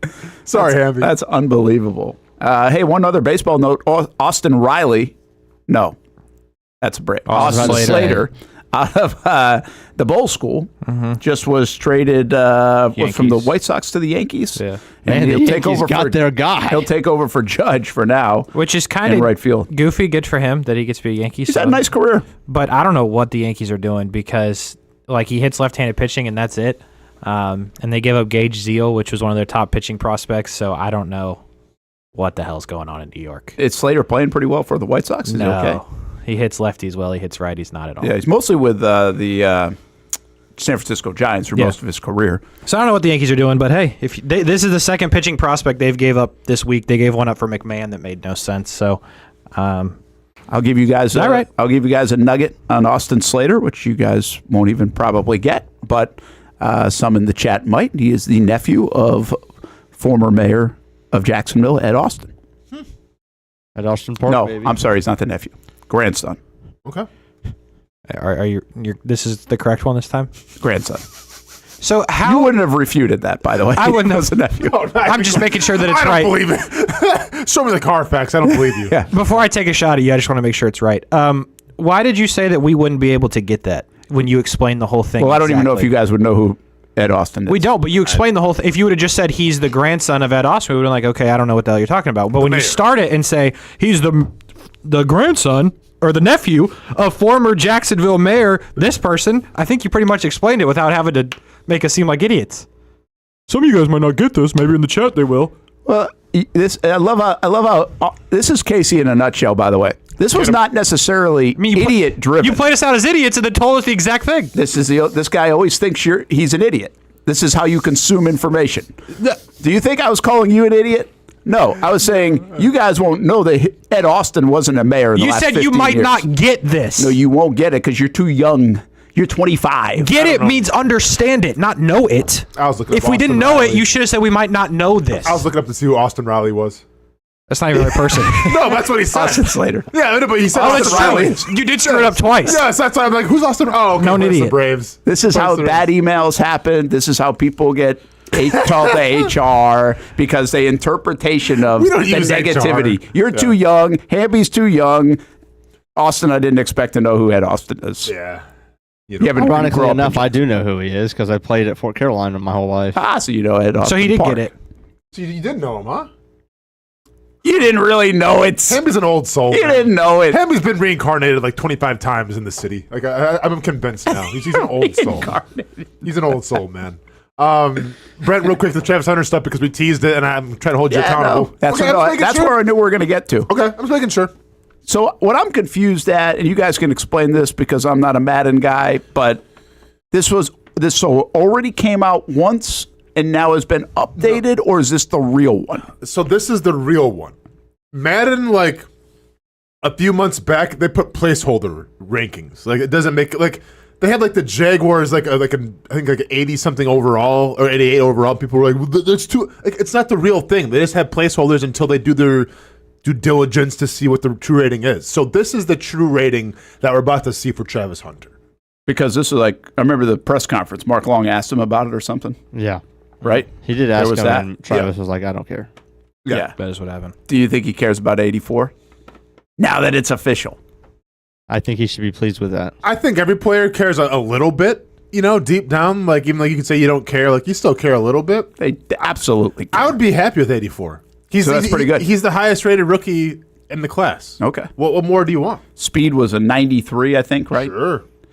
Sorry, Hamby. That's unbelievable. Hey, one other baseball note. Austin Riley. No, that's a Brave. Austin Slater out of the Bowl School just was traded from the White Sox to the Yankees. Yeah. And he'll take over got their guy. He'll take over for Judge for now. Which is kind of right field. Goofy. Good for him that he gets to be a Yankee. He's had a nice career. But I don't know what the Yankees are doing because like he hits left-handed pitching and that's it. And they gave up Gage Zeal, which was one of their top pitching prospects. So I don't know what the hell's going on in New York. Is Slater playing pretty well for the White Sox? Is he okay? He hits lefties well. He hits righties not at all. Yeah, he's mostly with the San Francisco Giants for most of his career. So I don't know what the Yankees are doing, but hey, this is the second pitching prospect they've gave up this week. They gave one up for McMahon that made no sense. So I'll give you guys I'll give you guys a nugget on Austin Slater, which you guys won't even probably get, but some in the chat might. He is the nephew of former mayor of Jacksonville, Ed Austin. At Austin Park, No, baby. I'm sorry, he's not the nephew. Grandson. Okay. are you? This is the correct one this time. Grandson. So how you wouldn't have refuted that, by the way. I wouldn't have. As a nephew. No, I'm just making sure that it's I right. don't believe it. Show me the Carfax. I don't believe you. Yeah. Before I take a shot at you, I just want to make sure it's right. Why did you say that we wouldn't be able to get that when you explained the whole thing? Well, I don't even know if you guys would know who Ed Austin is. We don't, but you explained the whole thing. If you would have just said he's the grandson of Ed Austin, we would have been like, okay, I don't know what the hell you're talking about. But when you start it and say he's the grandson or the nephew of former Jacksonville mayor, this person, I think you pretty much explained it without having to make us seem like idiots. Some of you guys might not get this. Maybe in the chat they will. Well, I love how this is Casey in a nutshell, by the way. This was not necessarily idiot driven. You played us out as idiots and then told us the exact thing. This guy always thinks he's an idiot. This is how you consume information. Do you think I was calling you an idiot? No, I was saying you guys won't know that Ed Austin wasn't a mayor in the last 15 years. You said you might not get this. No, you won't get it because you're too young. You're 25. Get it means understand it, not know it. I was looking up if we didn't know it, you should have said we might not know this. I was looking up to see who Austin Riley was. That's not even the right person. No, that's what he said. Austin Slater. Yeah, but he said Austin Riley. You did screw it up twice. Yes, that's why I'm like, who's Austin? Oh, okay. No, an idiot. The Braves. This is how bad emails happen. This is how people get called to HR because they interpretation of the negativity. HR. You're too young. Hamby's too young. Austin, I didn't expect to know who Ed Austin is. Yeah. Ironically enough, I do know who he is because I played at Fort Carolina my whole life. So you know Ed Austin. So he did Park. get it. So you didn't know him, huh? You didn't really know it. Hamby's an old soul. You didn't know it. Hamby's been reincarnated like 25 times in the city. Like I'm convinced now. He's an old soul. He's an old soul, man. Brent, real quick, the Travis Hunter stuff because we teased it and I'm trying to hold you accountable. No. That's where I knew we were going to get to. Okay, I'm just making sure. So what I'm confused at, and you guys can explain this because I'm not a Madden guy, but this already came out once and now has been updated, or is this the real one? So this is the real one. Madden, like a few months back, they put placeholder rankings. Like it doesn't make like they had like the Jaguars, I think 80 something overall or 88 overall. People were like, well, that's too. Like, it's not the real thing. They just have placeholders until they do their due diligence to see what the true rating is. So this is the true rating that we're about to see for Travis Hunter. Because this is like, I remember the press conference. Mark Long asked him about it or something. Yeah. Right? He did ask him, and Travis was like, I don't care. Yeah. That is what happened. Do you think he cares about 84? Now that it's official. I think he should be pleased with that. I think every player cares a little bit, deep down. Like, even like you can say you don't care, like you still care a little bit. They absolutely care. I would be happy with 84. That's pretty good. He's the highest rated rookie in the class. Okay. What more do you want? Speed was a 93, I think, right?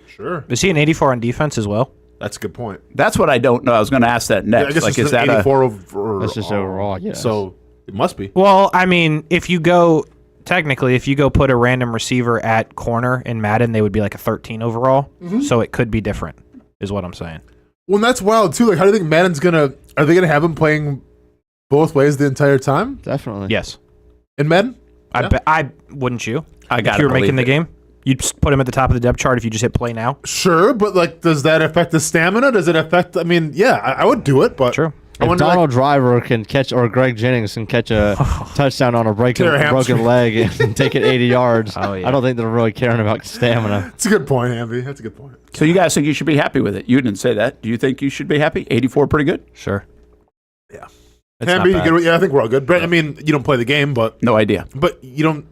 Sure. Is he an 84 on defense as well? That's a good point. That's what I don't know. I was going to ask that next. Yeah, I guess like, it's is that 84 overall? That's just overall, yeah. So it must be. Well, I mean, if you go put a random receiver at corner in Madden, they would be like a 13 overall. Mm-hmm. So it could be different, is what I'm saying. Well, and that's wild too. Like, how do you think Madden's are they gonna have him playing both ways the entire time? Definitely. Yes. In Madden? I wouldn't you? got. If you were making the game, you'd put him at the top of the depth chart if you just hit play now. Sure, but like, does that affect the stamina? Does it affect? I mean, yeah, I would do it, but true. If Donald Driver can catch, or Greg Jennings can catch a touchdown on a broken leg and take it 80 yards, I don't think they're really caring about stamina. That's a good point, Hamby. That's a good point. So you guys think you should be happy with it? You didn't say that. Do you think you should be happy? 84, pretty good. Sure. Yeah. Hamby, I think we're all good. Brent, I mean, you don't play the game, but no idea. But you don't.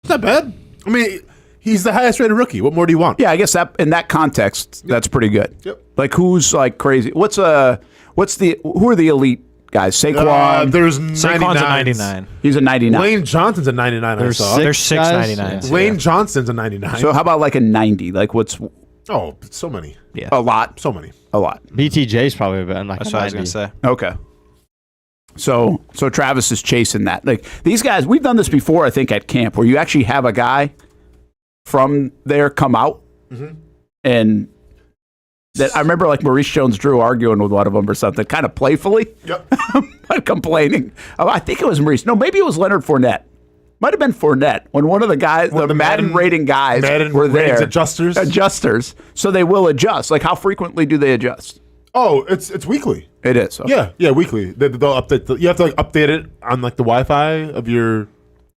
It's not bad. I mean, he's the highest rated rookie. What more do you want? Yeah, I guess that in that context, that's pretty good. Yep. Like who's like crazy? Who are the elite guys? Saquon. There's Saquon's a 99. He's a 99. Lane Johnson's a 99. There's 6 99s. Lane Johnson's a 99. So how about like a 90? Like what's? Oh, so many. Yeah. A lot. So many. A lot. BTJ's probably been like That's a what I was 90. gonna say. Okay. So Travis is chasing that. Like these guys, we've done this before, I think, at camp, where you actually have a guy from there come out, and that I remember like Maurice Jones-Drew arguing with one of them or something, kind of playfully, but complaining. I think it was Maurice. No, maybe it was Leonard Fournette. Might have been Fournette when one of the guys, the Madden rating guys, were there. Adjusters. So they will adjust. Like how frequently do they adjust? Oh, it's weekly. It is. Okay. Yeah, weekly. They'll update. You have to like update it on like the Wi-Fi of your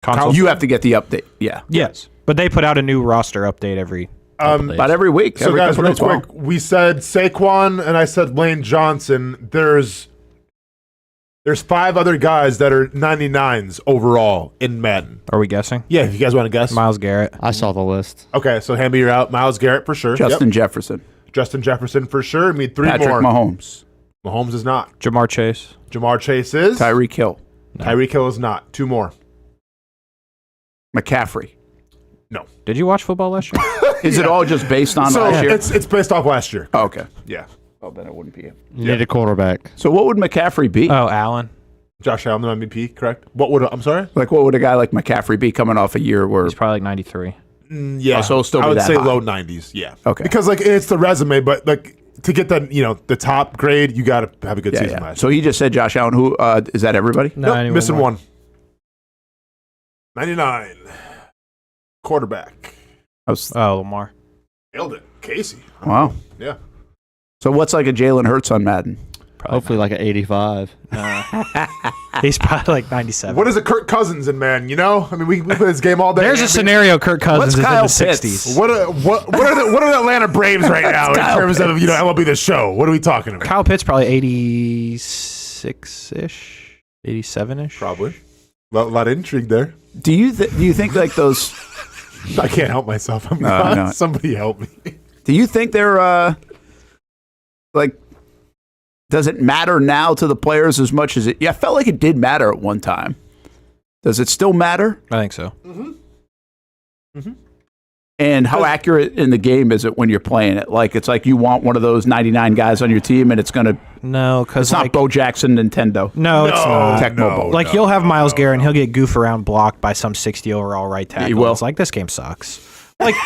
console. You have to get the update. Yeah. Yes, but they put out a new roster update about every week. So guys, real quick, we said Saquon and I said Lane Johnson. There's 5 other guys that are 99s overall in Madden. Are we guessing? Yeah, if you guys want to guess. Myles Garrett. I saw the list. Okay, so Hamby, you're out. Myles Garrett for sure. Justin Jefferson. Justin Jefferson for sure. I mean, 3 Patrick more. Mahomes. Mahomes is not. Jamar Chase. Jamar Chase is. Tyreek Hill. No. Tyreek Hill is not. 2 more. McCaffrey. No. Did you watch football last year? Is it all just based on last year? It's based off last year. Oh, okay. Yeah. Oh, then it wouldn't be him. You need a quarterback. So what would McCaffrey be? Oh, Allen. Josh Allen, the MVP, correct? I'm sorry? Like, what would a guy like McCaffrey be coming off a year where... He's probably like 93. Yeah. Oh, so it'll still be I would that say high. low 90s, yeah. Okay. Because, like, it's the resume, but, like, to get the top grade, you got to have a good season last year. So he just said Josh Allen. Who is that everybody? No, nope, missing one. 99. Quarterback. Lamar. Nailed it. Casey. Wow. Yeah. So what's like a Jalen Hurts on Madden? Hopefully like an 85. He's probably like 97. What is a Kirk Cousins in Madden, you know? I mean, we play this game all day. There's a scenario Kirk Cousins is in the 60s. What are the Atlanta Braves right now in terms of, MLB The Show? What are we talking about? Kyle Pitts probably 86-ish, 87-ish. Probably. A lot of intrigue there. Do you think like those... I can't help myself. Somebody help me. Do you think they're like... Does it matter now to the players as much as it... Yeah, I felt like it did matter at one time. Does it still matter? I think so. And how accurate in the game is it when you're playing it? Like, it's like you want one of those 99 guys on your team, and it's going to... No, because it's not Bo Jackson Nintendo. No, it's not. Tecmo Bowl. Like, you'll have Myles Garrett, and he'll get goof around blocked by some 60 overall right tackle. He will. It's like, this game sucks. Like...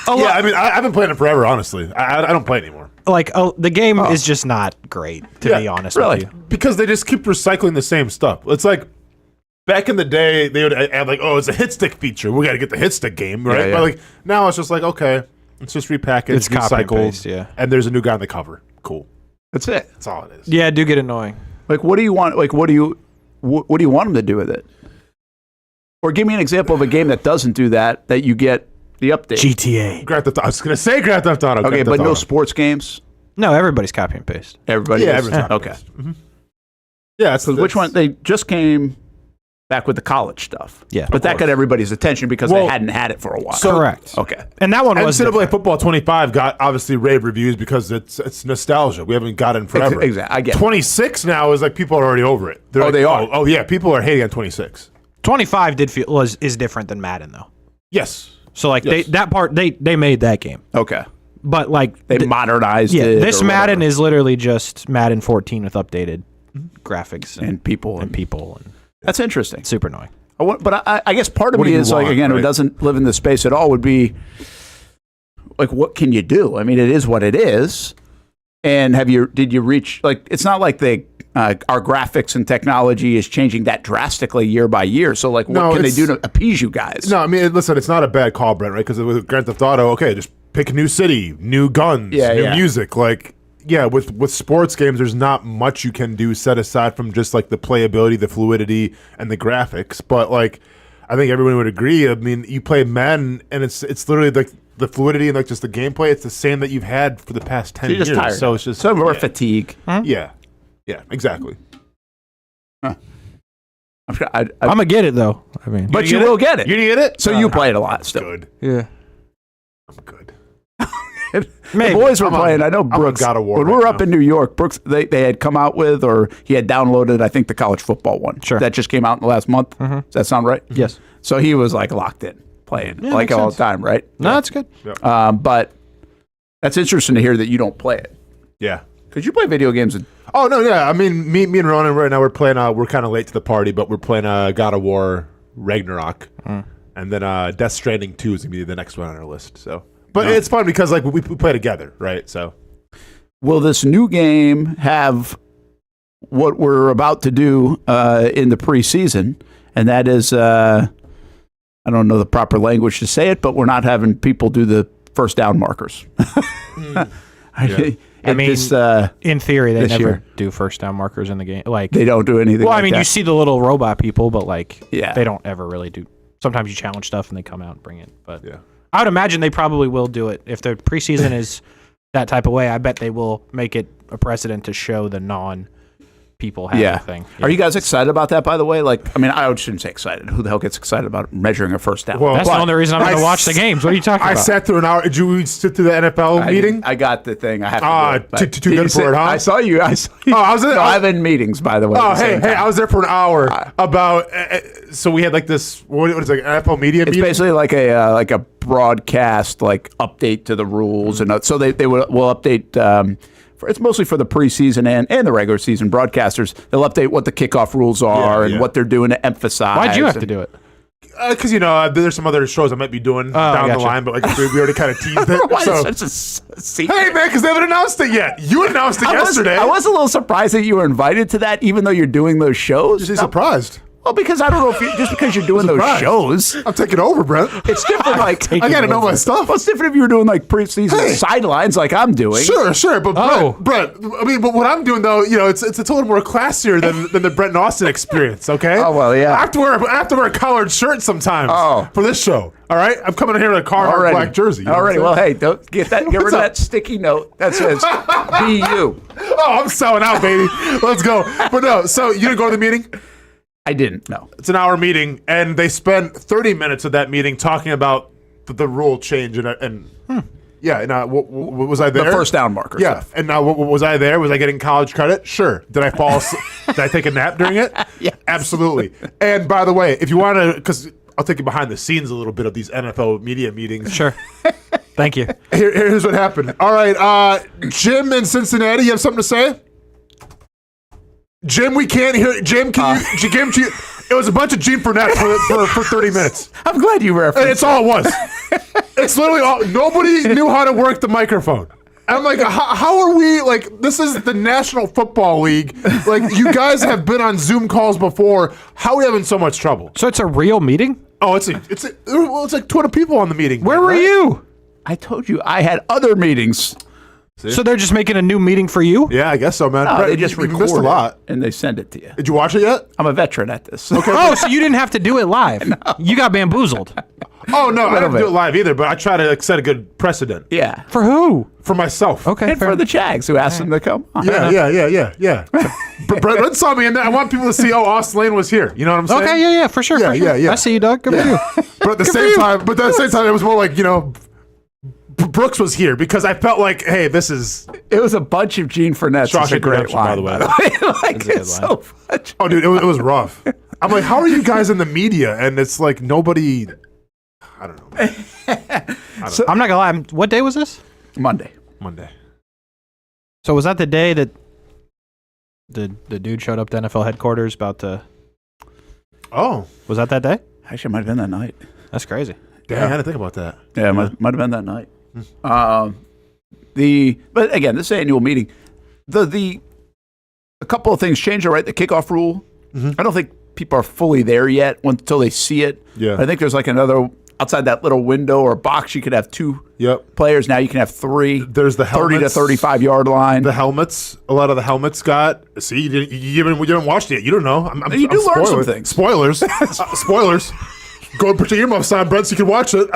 I mean, I've been playing it forever, honestly. I don't play it anymore. Like, the game is just not great, to be honest with you. Because they just keep recycling the same stuff. It's like, back in the day, they would add like, it's a hit stick feature. We got to get the hit stick game, right? Yeah. But like, now it's just like, okay, it's just repackaged, It's copy and recycled, paste, yeah. and there's a new guy on the cover. Cool. That's it. That's all it is. Yeah, it do get annoying. Like, what do you want? Like, what do you want them to do with it? Or give me an example of a game that doesn't do that you get the update. GTA. Grand Theft Auto. I was going to say Grand Theft Auto. Okay, but no sports games? No, everybody's copy and paste. Everybody Yeah, is? everybody's Okay. Mm-hmm. Yeah. So which one? They just came back with the college stuff. Yeah. But that got everybody's attention because they hadn't had it for a while. Correct. Okay. And that one was... NCAA Football 25 got obviously rave reviews because it's nostalgia. We haven't got it in forever. Exactly. I get it. 26 now is like people are already over it. They're like, they are? Oh, yeah. People are hating on 26. 25 is different than Madden, though. Yes. So, like, they made that game. Okay. But, like... They modernized it. This or Madden whatever. is literally just Madden 14 with updated graphics and people. And people. And that's interesting. Super annoying. But I guess part of What me do you is like, want, again, right? who doesn't live in this space at all would be like, what can you do? I mean, it is what it is. And did you reach, like, it's not like they our graphics and technology is changing that drastically year by year. So, like, what can they do to appease you guys? No, I mean, listen, it's not a bad call, Brent, right? Because with Grand Theft Auto, okay, just pick a new city, new guns, new music. Like, yeah, with sports games, there's not much you can do set aside from just, like, the playability, the fluidity, and the graphics. But, like, I think everyone would agree. I mean, you play Madden, and it's literally, like, the fluidity and, like, just the gameplay, it's the same that you've had for the past 10 years. Just tired. So it's just... more fatigue. Huh? Yeah. Yeah, exactly. I'm gonna get it though. I mean, but you will get it. You get it. So you play it a lot still. Good. Yeah, I'm good. The boys were playing. I know Brooks. God of War when we were up in New York, Brooks they had come out with, or he had downloaded, I think, the college football one. Sure. That just came out in the last month. Does that sound right? Yes. So he was like locked in playing like all the time, right? No, that's good. Yeah. But that's interesting to hear that you don't play it. Yeah. Because you play video games. Oh, no, yeah. I mean, me and Ronan right now, we're playing, we're kind of late to the party, but we're playing God of War Ragnarok. And then Death Stranding 2 is going to be the next one on our list. So, but it's fun because, like, we play together, right? So, will this new game have what we're about to do in the preseason? And that is, I don't know the proper language to say it, but we're not having people do the first down markers. I mean, in theory, they never do first down markers in the game. Like, they don't do anything. Well, like I mean, that. you see the little robot people, but like, they don't ever really do. Sometimes you challenge stuff and they come out and bring it. But I would imagine they probably will do it if the preseason is that type of way. I bet they will make it a precedent to show the non-people having thing. Are you guys excited about that? By the way, like, I mean, I shouldn't say excited. Who the hell gets excited about measuring a first down? Well, that's the only reason I'm going to watch the games. What are you talking about? I sat through an hour. Did you sit through the NFL meeting? I got the thing. I have to do it. Too good for it, huh? I saw you. Oh, I was in. No, I've been in meetings, by the way. Oh, hey, I was there for an hour about. So we had like this. What is it? Like NFL media meeting? It's basically like a broadcast, like update to the rules, and so they will update. It's mostly for the preseason and the regular season broadcasters. They'll update what the kickoff rules are and what they're doing to emphasize. Why'd you have to do it? Because there's some other shows I might be doing down the line, but like we already kind of teased it. Why so. is such a secret? Hey man, because they haven't announced it yet. You announced it yesterday. I was a little surprised that you were invited to that, even though you're doing those shows. Just surprised. Well, because I don't know if just because you're doing those shows. I'm taking over, Brent. It's different. Like I got to know my stuff. Well, it's different if you were doing like preseason sidelines, like I'm doing. Sure. But Brent, I mean, but what I'm doing though, it's a little more classier than the Brent and Austin experience. Okay. Oh well, yeah. I have to wear a collared shirt sometimes. For this show. All right. I'm coming in here in a Carhartt black jersey. Already. Well, hey, don't get rid of that sticky note that says BU. Oh, I'm selling out, baby. Let's go. But no, so you didn't go to the meeting? I didn't, no. It's an hour meeting, and they spent 30 minutes of that meeting talking about the rule change. And was I there? The first down marker. Yeah, stuff. And was I there? Was I getting college credit? Sure. Did I fall asleep? Did I take a nap during it? Yes. Absolutely. And by the way, if you want to, because I'll take you behind the scenes a little bit of these NFL media meetings. Sure. Thank you. Here's what happened. All right, Jim in Cincinnati, you have something to say? Jim, we can't hear. Jim, can you? Jim, it was a bunch of Gene Fournette for 30 minutes. I'm glad you referenced. It's all it was. It's literally all. Nobody knew how to work the microphone. I'm like, how are we? Like, this is the National Football League. Like, you guys have been on Zoom calls before. How are we having so much trouble? So it's a real meeting? Oh, it's like 200 people on the meeting. Where were you? I told you I had other meetings. See? So they're just making a new meeting for you? Yeah, I guess so, man. No, they just missed a lot, and they send it to you. Did you watch it yet? I'm a veteran at this. Okay. Oh, so you didn't have to do it live? No. You got bamboozled. Oh no, I didn't do it live either. But I try to set a good precedent. Yeah. For who? For myself. Okay. And for the Jags, who asked them to come on. Yeah. Brent saw me in there. I want people to see. Austen Lane was here. You know what I'm saying? Okay. Yeah. For sure. Yeah. I see you, Doug. Good for you. But at the same time, it was more like Brooks was here because I felt like, hey, this is. It was a bunch of Gene Fournette. It's a great line, by the way. Like, it's so much. Oh, dude, it was rough. I'm like, how are you guys in the media? And it's like nobody. I don't know. I'm not gonna lie. What day was this? Monday. So was that the day that the dude showed up to NFL headquarters about to? Oh, was that day? Actually, it might have been that night. That's crazy. Damn, I had to think about that. Yeah, it might have been that night. But again, this annual meeting, the a couple of things changed, right? The kickoff rule. I don't think people are fully there yet until they see it. Yeah. I think there's like another, outside that little window or box, you could have 2 players. Now you can have 3. There's the 30 to helmets. 35 yard line. The helmets. A lot of the helmets got. See, you haven't watched it yet. You don't know. You do learn some things. Spoilers. Spoilers. Go and put your earmuffs on, Brent, so you can watch it.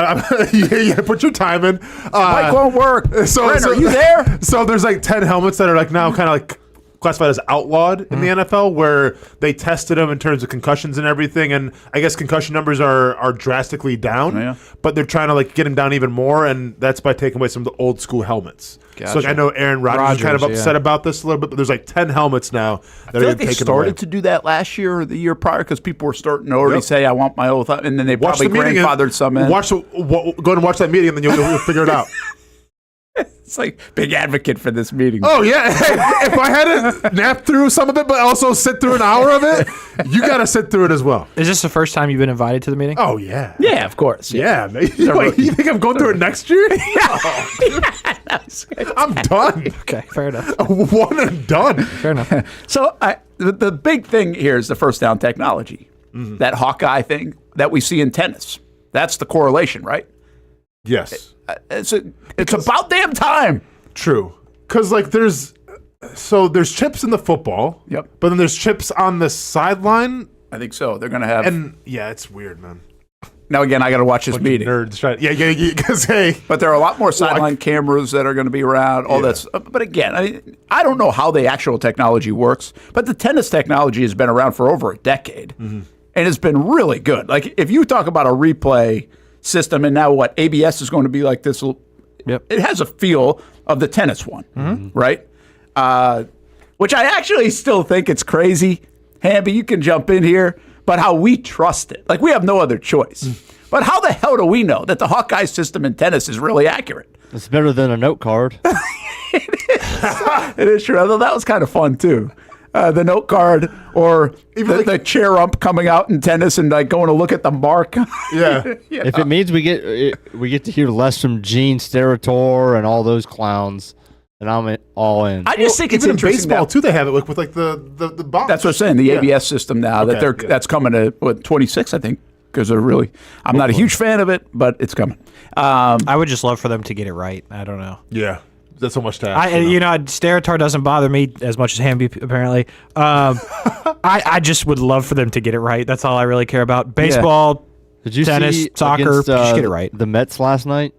Yeah, put your time in. Mic won't work. Brent, are you there? So there's like 10 helmets that are like now kind of like classified as outlawed in the NFL, where they tested them in terms of concussions and everything, and I guess concussion numbers are drastically down, but they're trying to like get them down even more, and that's by taking away some of the old school helmets. Gotcha. So like, I know Aaron Rodgers is kind of upset about this a little bit, but there's like 10 helmets now that I feel are like they taken started away. to do that last year or the year prior because people were starting to already say, I want my oath, and then they probably grandfathered some in. Go and watch that meeting, and then you'll figure it out. It's like big advocate for this meeting. Oh, yeah. If I had to nap through some of it, but also sit through an hour of it, you got to sit through it as well. Is this the first time you've been invited to the meeting? Oh, yeah. Yeah, of course. Yeah. Man. You think I'm going through it next year? I'm done. Okay, fair enough. One and done. Fair enough. So the big thing here is the first down technology. That Hawkeye thing that we see in tennis. That's the correlation, right? Yes. It's about damn time. True. Because like there's chips in the football. Yep. But then there's chips on the sideline. I think so. They're going to have. And yeah, it's weird, man. Now again, I got to watch this meeting. Nerds, right? Yeah. Because hey, but there are a lot more sideline cameras that are going to be around. All that's. But again, I don't know how the actual technology works. But the tennis technology has been around for over a decade, and it's been really good. Like if you talk about a replay system, and now what ABS is going to be like this. It has a feel of the tennis one, right? Which I actually still think it's crazy. Hamby, you can jump in here, but how we trust it. Like we have no other choice. But how the hell do we know that the Hawkeye system in tennis is really accurate? It's better than a note card. It is true. Although that was kind of fun too. The note card, or even the chair ump coming out in tennis and like going to look at the mark. Yeah. If it means we get to hear less from Gene Steratore and all those clowns, then I'm all in. I just think it's even in interesting baseball that, too. They have it with like the box. That's what I'm saying. The ABS system now that's coming to 26, I think, because they're really. I'm not a huge fan of it, but it's coming. I would just love for them to get it right. I don't know. Yeah. That's so much time. Steratore doesn't bother me as much as Hamby, apparently. I just would love for them to get it right. That's all I really care about. Baseball, Did you tennis, see soccer, against, just get it right. The Mets last night?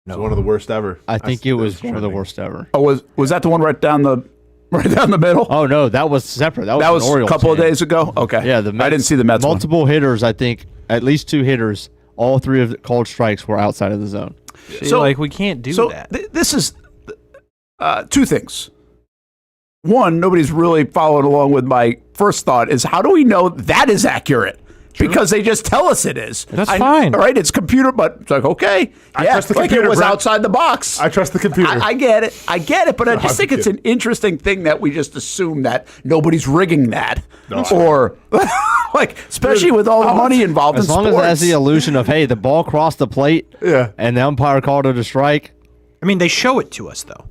No. It's one of the worst ever. I think it was one of the worst ever. Oh, was that the one right down the middle? Oh no, that was separate. That was a couple of days ago. Okay, yeah, the Mets, I didn't see the Mets. Multiple hitters, I think, at least 2 hitters. All 3 of the called strikes were outside of the zone. So like we can't do that. This is 2 things. One, nobody's really following along with my first thought is how do we know that is accurate? True. Because they just tell us it is. That's fine. All right, it's computer, but it's like, okay. I trust the computer, it was Brent. outside the box. I trust the computer. I get it, but I just think it's an interesting thing that we just assume that nobody's rigging that. No, or, like, especially with all the money involved in sports. As long as it has the illusion of, hey, the ball crossed the plate, and the umpire called it a strike. I mean, they show it to us, though.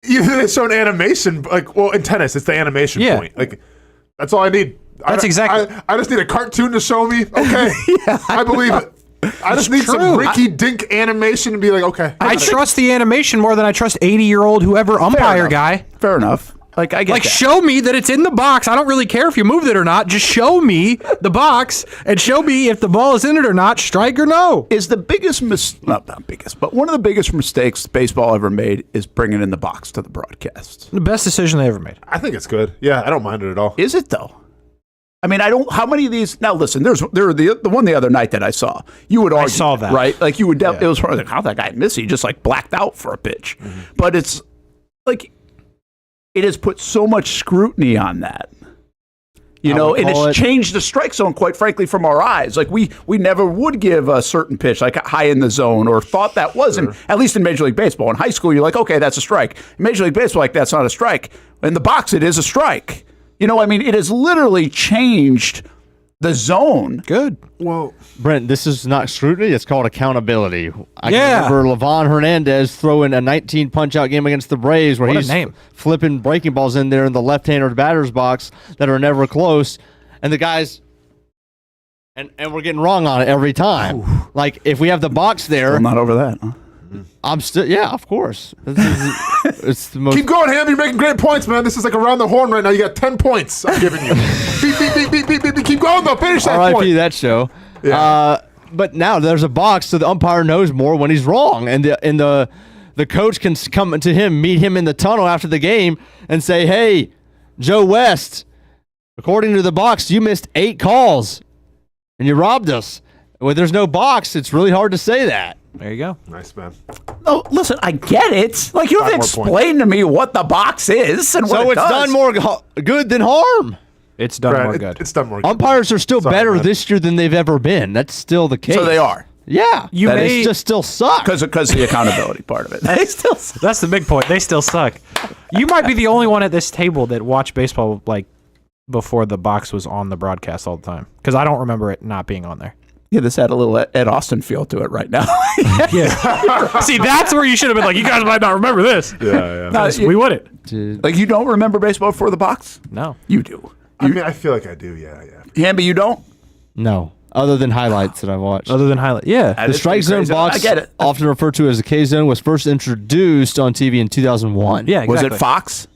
They show an animation, like, well, in tennis, it's the animation point. Like, that's all I need. That's exactly. I just need a cartoon to show me. Okay, I believe it. I just need some rinky dink animation to be like, okay. I trust the animation more than I trust 80-year-old whoever umpire guy. Fair enough. Like I get like that. Show me that it's in the box. I don't really care if you moved it or not. Just show me the box and show me if the ball is in it or not, strike or no. Is the biggest not biggest, but one of the biggest mistakes baseball ever made is bringing in the box to the broadcast. The best decision they ever made. I think it's good. Yeah, I don't mind it at all. Is it though? I mean, I don't. How many of these? Now, listen. There the one the other night that I saw. You would argue, I saw that, right? Like you would. It was like how that guy missed. He just like blacked out for a pitch. Mm-hmm. But it's like it has put so much scrutiny on that. You know, and it's changed the strike zone, quite frankly, from our eyes. Like we never would give a certain pitch like high in the zone, or thought that wasn't. At least in Major League Baseball, in high school, you're like, okay, that's a strike. In Major League Baseball, like that's not a strike. In the box, it is a strike. You know, I mean, it has literally changed The zone. Good. Well, Brent, this is not scrutiny. It's called accountability. I Yeah. can remember Levon Hernandez throwing a 19 punch-out game against the Braves where What a he's name. flipping breaking balls in there in the left-hander batter's box that are never close. And the guys... And we're getting wrong on it every time. Like, if we have the box there... I'm not over that, huh? I'm still... Yeah, of course. It's the most... keep going, Ham. You're making great points, man. This is like around the horn right now. You got 10 points I'm giving you. beep. Keep going, though. Finish that R.I.P. point. that show. Yeah. But now there's a box, so the umpire knows more when he's wrong, and the coach can come to him, meet him in the tunnel after the game, and say, "Hey, Joe West, according to the box, you missed 8 calls, and you robbed us." When there's no box, it's really hard to say that. There you go. Nice, man. No, listen, I get it. Like, you have to explain to me what the box is and what So it it's does. done more good than harm. It's done more good. It's done more good. Umpires are still Sorry, better man. this year than they've ever been. That's still the case. So they are. Yeah. You That may They just still suck. Because of the accountability part of it. They still suck. That's the big point. They still suck. You might be the only one at this table that watched baseball like before the box was on the broadcast all the time. Because I don't remember it not being on there. Yeah, this had a little Ed Austin feel to it right now. Yeah. See, that's where you should have been like, you guys might not remember this. Yeah. No, We wouldn't. like, you don't remember baseball before the box? No. You do. I mean, I feel like I do. Yeah. Hamby, you don't? No. Other than highlights that I've watched. Other than highlight. Yeah. That The is strike pretty zone crazy. box, I get it. often referred to as the K zone, was first introduced on TV in 2001. Yeah, exactly. Was it Fox?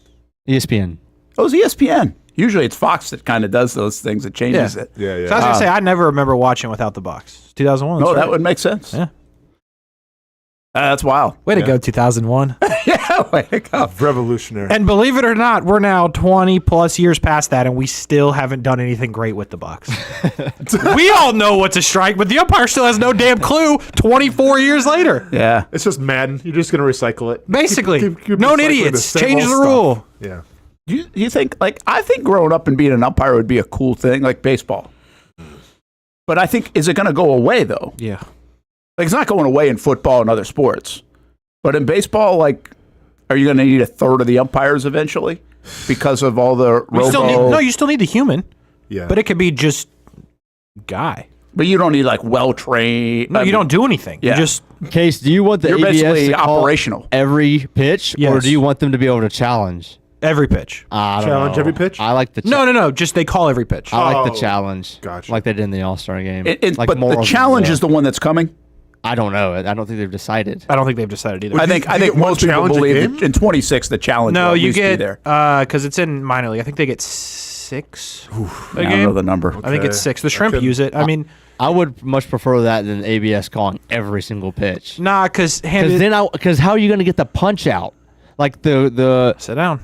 ESPN. Oh, it was ESPN. Usually it's Fox that kind of does those things. It changes it. Yeah. So I was going to say, I never remember watching without the box. 2001. No, that's that right. would make sense. Yeah. That's wild. Way to go, 2001. Yeah, way to go. Revolutionary. And believe it or not, we're now 20 plus years past that, and we still haven't done anything great with the box. We all know what's a strike, but the umpire still has no damn clue 24 years later. Yeah. It's just Madden. You're just going to recycle it. Basically. Keep Known recycling idiots. the same Change old the stuff. rule. Yeah. You think, like, I think growing up and being an umpire would be a cool thing, like baseball. But I think, is it going to go away, though? Yeah. Like, it's not going away in football and other sports. But in baseball, like, are you going to need a third of the umpires eventually because of all the You still need the human. Yeah. But it could be just guy. But you don't need, like, well-trained. No, you don't do anything. Yeah. You just Case, do you want the You're ABS basically to call operational. every pitch, or Yes. do you want them to be able to challenge? every pitch. I don't Challenge know. every pitch? I like the No. Just they call every pitch. I like the Oh, challenge. gotcha. Like they did in the All-Star game. Like but more the of challenge the- is the one that's coming. I don't know. I don't think they've decided. I don't think they've decided either. I think you get one most people challenge a believe game? that in 26 the challenge will No, at you least be get there. because it's in minor league. I think they get 6 a I don't game. know the number. I think it's 6. The Shrimp Okay. use it. I mean, I would much prefer that than ABS calling every single pitch. nah, because Because how are you going to get the punch out? Like the sit down.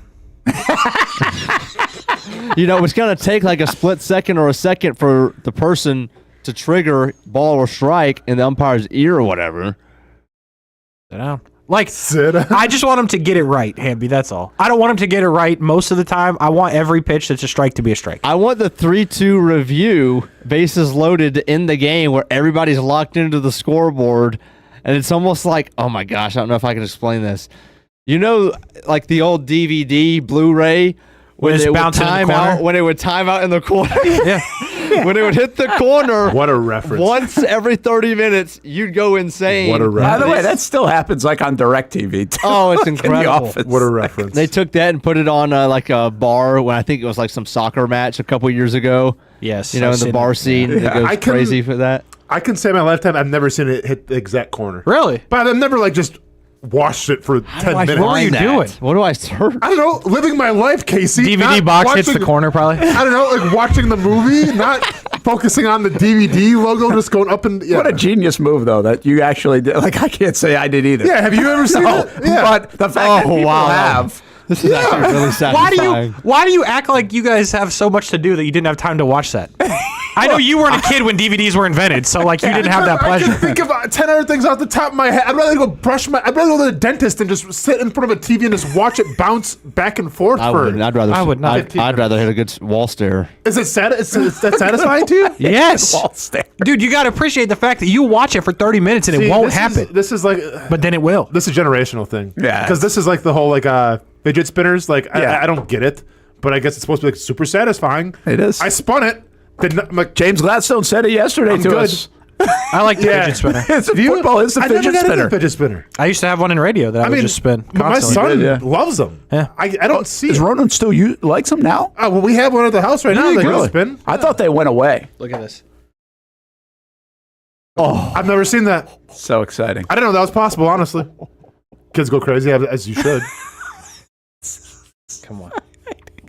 it's going to take like a split second or a second for the person to trigger ball or strike in the umpire's ear or whatever. Sit down. Like, Sit down. I just want him to get it right, Hamby. That's all. I don't want him to get it right most of the time. I want every pitch that's a strike to be a strike. I want the 3-2 review, bases loaded to end the game where everybody's locked into the scoreboard, and it's almost like, oh my gosh, I don't know if I can explain this. You know, like the old DVD Blu-ray when it's it would bouncing in the time corner? out, when it would time out in the corner. Yeah. When it would hit the corner. What a reference. Once every 30 minutes, you'd go insane. What a By the way, reference. that still happens like on DirecTV. too. Oh, it's Like in the incredible. office. What a reference. They took that and put it on like a bar when I think it was like some soccer match a couple years ago. Yes. You know, I've in the seen bar it. scene, it Yeah. goes I can- crazy for that. I can say in my lifetime I've never seen it hit the exact corner. Really? But I've never just watched it for 10 minutes. What were you doing? What do I search? I don't know, living my life, Casey. DVD not box hits the watching- corner, probably. I don't know, like watching the movie, not focusing on the DVD logo, just going up and yeah. What a genius move, though, that you actually did. Like, I can't say I did either. Yeah, have you ever seen No, it? Yeah. but the fact that people have. This is actually really satisfying. Why do you act like you guys have so much to do that you didn't have time to watch that? I know you weren't a kid when DVDs were invented, so like you didn't have that I pleasure. can think of 10 other things off the top of my head. I'd rather go I'd rather go to the dentist and just sit in front of a TV and just watch it bounce back and forth. I wouldn't. I'd rather. I would not. I'd rather hit a good wall stare. Is it is that satisfying to you? Yes. Wall stare. Dude, you got to appreciate the fact that you watch it for 30 minutes and it See, won't this happen. This is like, But then it will. this is a generational thing. Yeah. Because this is like the whole like fidget spinners. Like Yeah. I don't get it, but I guess it's supposed to be like super satisfying. It is. I spun it. James Gladstone said it yesterday to us. I like the fidget spinner. It's football. It's a I never fidget got into spinner. fidget spinner. I used to have one in radio that I would just spin My constantly. son loves them. Yeah. I don't see Is it. Ronan still likes them now? Oh, well, we have one at the house right now that Really? can spin. I thought they went away. Look at this. Oh, I've never seen that. So exciting. I didn't know that was possible, honestly. Kids go crazy, as you should. Come on.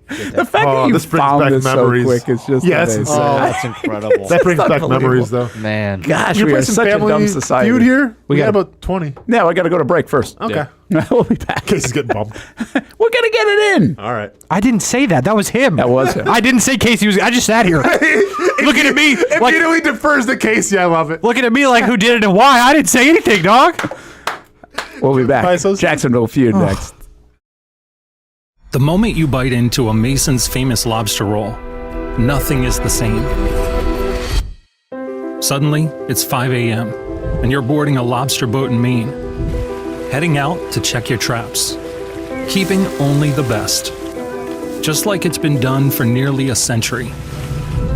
The fact that you this brings found back this memories. so quick is just that's amazing. insane. Oh, that's incredible. That brings It's back unbelievable. memories, though. Man. Gosh, You we play are some such a Family dumb society. Feud here? We We got got about 20. Yeah, we got to go to break first. Okay. We'll be back. Casey's getting bumped. We're gonna get it in. All right. I didn't say that. That was him. That was him. I didn't say Casey was. I just sat here looking at me like Immediately defers to Casey. I love it. looking at me like who did it and why. I didn't say anything, dog. We'll be back. Jacksonville Feud next. The moment you bite into a Mason's famous lobster roll, nothing is the same. Suddenly, it's 5 a.m., and you're boarding a lobster boat in Maine, heading out to check your traps, keeping only the best, just like it's been done for nearly a century.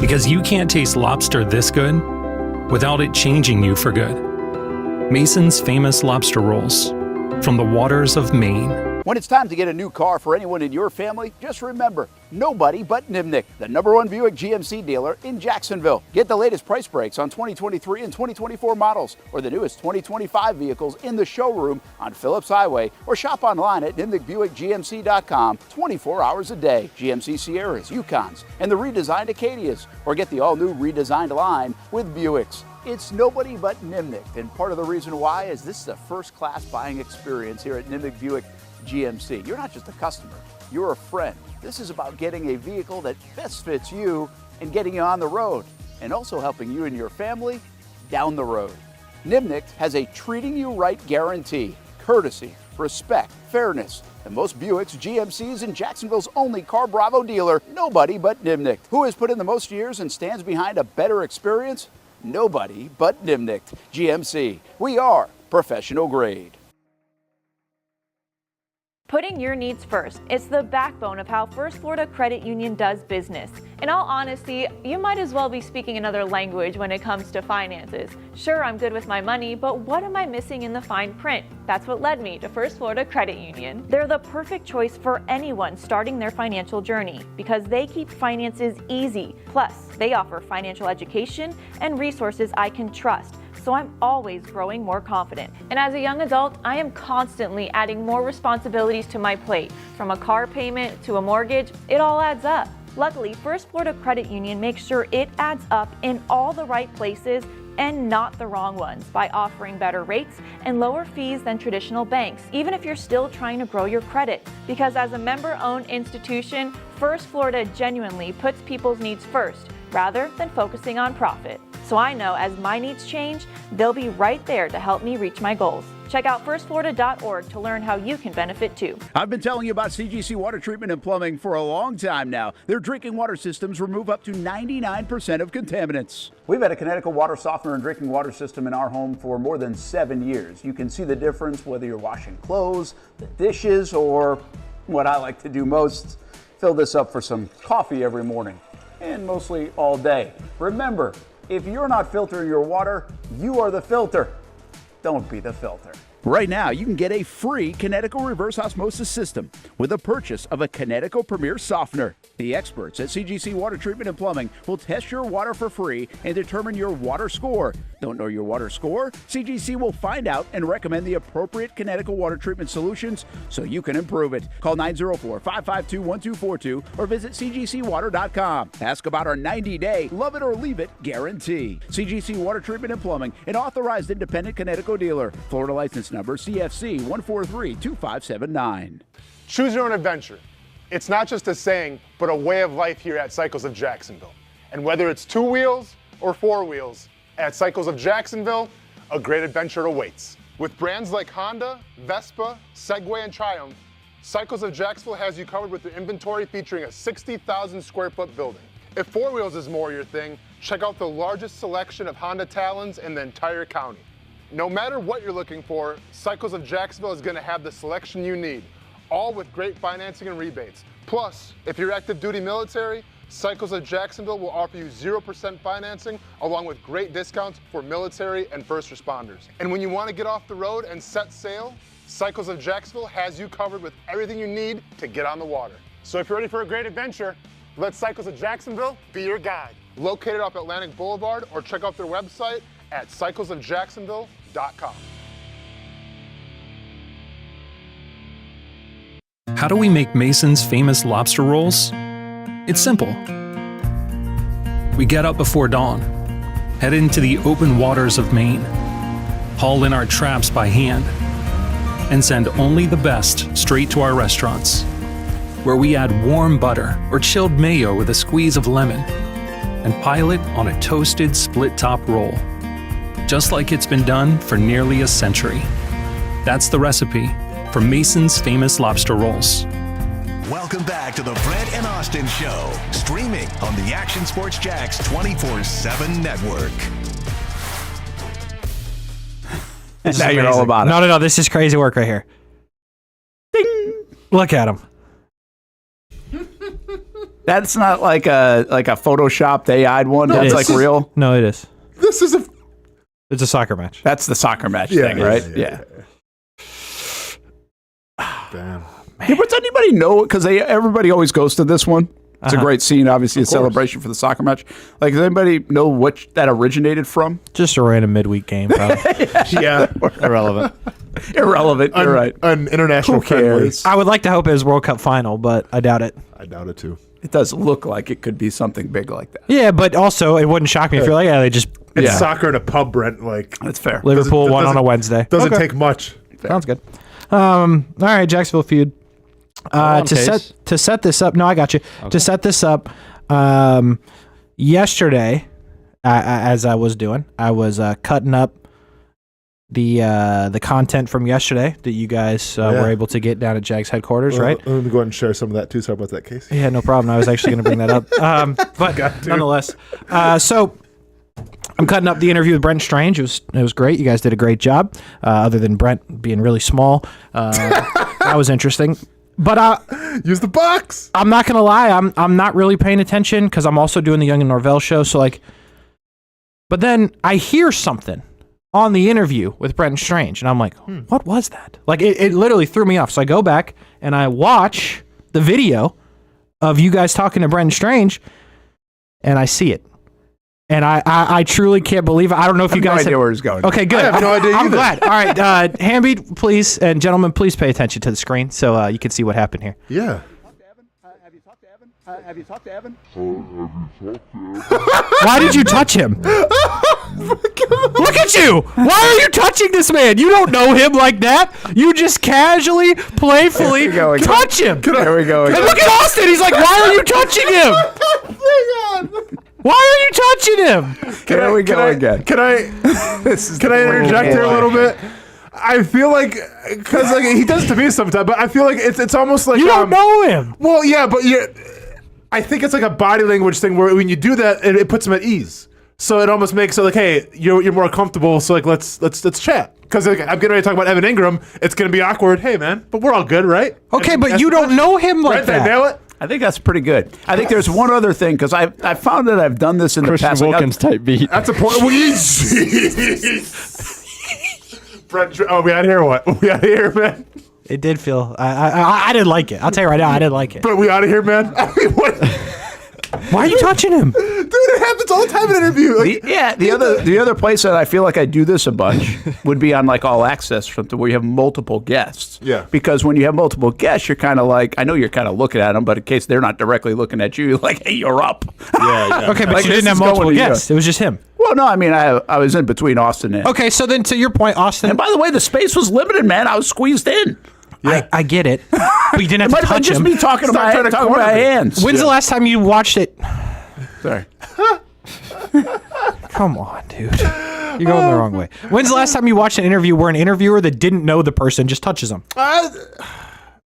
Because you can't taste lobster this good without it changing you for good. Mason's famous lobster rolls, from the waters of Maine. When it's time to get a new car for anyone in your family, just remember, nobody but Nimnick, the #1 Buick GMC dealer in Jacksonville. Get the latest price breaks on 2023 and 2024 models or the newest 2025 vehicles in the showroom on Phillips Highway or shop online at nimnickbuickgmc.com 24 hours a day. GMC Sierras, Yukons, and the redesigned Acadias, or get the all-new redesigned line with Buicks. It's nobody but Nimnick, and part of the reason why is this is a first-class buying experience here at Nimnick Buick GMC. You're not just a customer, you're a friend. This is about getting a vehicle that best fits you and getting you on the road, and also helping you and your family down the road. Nimnick has a treating you right guarantee, courtesy, respect, fairness. And most Buicks, GMCs, and Jacksonville's only Car Bravo dealer, nobody but Nimnick. Who has put in the most years and stands behind a better experience? Nobody but Nimnick. GMC. We are professional grade. Putting your needs first. It's the backbone of how First Florida Credit Union does business. In all honesty, you might as well be speaking another language when it comes to finances. Sure, I'm good with my money, but what am I missing in the fine print? That's what led me to First Florida Credit Union. They're the perfect choice for anyone starting their financial journey because they keep finances easy. Plus, they offer financial education and resources I can trust. So I'm always growing more confident. And as a young adult, I am constantly adding more responsibilities to my plate. From a car payment to a mortgage, it all adds up. Luckily, First Florida Credit Union makes sure it adds up in all the right places and not the wrong ones by offering better rates and lower fees than traditional banks, even if you're still trying to grow your credit. Because as a member-owned institution, First Florida genuinely puts people's needs first rather than focusing on profit. So I know as my needs change, they'll be right there to help me reach my goals. Check out firstflorida.org to learn how you can benefit too. I've been telling you about CGC Water Treatment and Plumbing for a long time now. Their drinking water systems remove up to 99% of contaminants. We've had a Connecticut water softener and drinking water system in our home for more than 7 years. You can see the difference whether you're washing clothes, the dishes, or what I like to do most, fill this up for some coffee every morning and mostly all day. Remember, if you're not filtering your water, you are the filter. Don't be the filter. Right now, you can get a free Connecticut reverse osmosis system with the purchase of a Connecticut Premier Softener. The experts at CGC Water Treatment and Plumbing will test your water for free and determine your water score. Don't know your water score? CGC will find out and recommend the appropriate Connecticut water treatment solutions so you can improve it. Call 904-552-1242 or visit cgcwater.com. Ask about our 90-day love it or leave it guarantee. CGC Water Treatment and Plumbing, an authorized independent Connecticut dealer. Florida license number CFC 1432579. Choose your own adventure. It's not just a saying, but a way of life here at Cycles of Jacksonville. And whether it's 2 wheels or 4 wheels, at Cycles of Jacksonville, a great adventure awaits. With brands like Honda, Vespa, Segway, and Triumph, Cycles of Jacksonville has you covered with their inventory featuring a 60,000 square foot building. If 4 wheels is more your thing, check out the largest selection of Honda Talons in the entire county. No matter what you're looking for, Cycles of Jacksonville is going to have the selection you need, all with great financing and rebates. Plus, if you're active duty military, Cycles of Jacksonville will offer you 0% financing along with great discounts for military and first responders. And when you want to get off the road and set sail, Cycles of Jacksonville has you covered with everything you need to get on the water. So if you're ready for a great adventure, let Cycles of Jacksonville be your guide. Located off Atlantic Boulevard, or check out their website at cyclesofjacksonville.com. How do we make Mason's famous lobster rolls? It's simple. We get up before dawn, head into the open waters of Maine, haul in our traps by hand, and send only the best straight to our restaurants, where we add warm butter or chilled mayo with a squeeze of lemon and pile it on a toasted split-top roll, just like it's been done for nearly a century. That's the recipe for Mason's famous lobster rolls. Welcome back to the Brent and Austen Show, streaming on the Action Sports Jax 24/7 network. Now you're all about it. No. This is crazy work right here. Ding! Look at him. That's not like a Photoshopped AI'd one. No, that's like real. No, it is. This is It's a soccer match. That's the soccer match thing, right? Yeah. Damn. Yeah, but does anybody know? Because everybody always goes to this one. It's a great scene, obviously, a celebration for the soccer match. Like, does anybody know what that originated from? Just a random midweek game, probably. Yeah. Irrelevant. Irrelevant, you're right. An international friendly. I would like to hope it was World Cup final, but I doubt it. I doubt it, too. It does look like it could be something big like that. Yeah, but also, it wouldn't shock me if you're like, they just... It's soccer in a pub, Brent. Like, that's fair. Liverpool won on a Wednesday. Doesn't take much. Fair. Sounds good. All right, Jacksonville Feud. To set this up, no, I got you. Okay. To set this up, yesterday, as I was doing, I was cutting up the content from yesterday that you guys were able to get down at Jags headquarters, right? Let me go ahead and share some of that too. Sorry about that, Casey. Yeah, no problem. I was actually going to bring that up, but nonetheless, so I'm cutting up the interview with Brent Strange. It was great. You guys did a great job. Other than Brent being really small, that was interesting. But use the box. I'm not gonna lie. I'm not really paying attention because I'm also doing the Young and Norvell show. So like, but then I hear something on the interview with Brent Strange, and I'm like, what was that? Like it literally threw me off. So I go back and I watch the video of you guys talking to Brent Strange, and I see it. And I truly can't believe it. I don't know if you guys have no idea where it's going. Okay, good. I have no idea I'm either. glad. All right, Hamby, please, and gentlemen, please pay attention to the screen so you can see what happened here. Yeah. Have you talked to Evan? Have you talked to Evan? Why did you touch him? Look at you! Why are you touching this man? You don't know him like that. You just casually, playfully touch him. There we go. And look at Austin. He's like, why are you touching him? Why are you touching him? There we go again. Can I interject here a little bit? I feel like, because like he does to me sometimes, but I feel like it's almost like you don't know him. Well, yeah, but I think it's like a body language thing where when you do that, it puts him at ease. So it almost makes it like, hey, you're more comfortable. So like let's chat. Because like, I'm getting ready to talk about Evan Ingram. It's gonna be awkward. Hey man, but we're all good, right? Okay, but you don't know him like that. Nail it. I think that's pretty good. I think there's one other thing, because I found that I've done this in the past. Christian Wilkins type beat. That's a point. Brent, we out of here? What? We out of here, man? It did feel. I didn't like it. I'll tell you right now, I didn't like it. Brent, we out of here, man? I mean, what? Why are you touching him? Dude, it happens all the time in an interview. Like, the other place that I feel like I do this a bunch would be on like All Access, something where you have multiple guests. Yeah. Because when you have multiple guests, you're kind of like, I know you're kind of looking at them, but in case they're not directly looking at you, you're like, hey, you're up. Yeah. Okay, but Like, you didn't this have is multiple going to guests. It was just him. Well, no, I mean, I was in between Austin and. Okay, so then to your point, Austin. And by the way, the space was limited, man. I was squeezed in. Yeah. I get it, but you didn't have to touch just him. me talking to my hands. When's the last time you watched it? Sorry. Come on, dude. You're going the wrong way. When's the last time you watched an interview where an interviewer that didn't know the person just touches them? I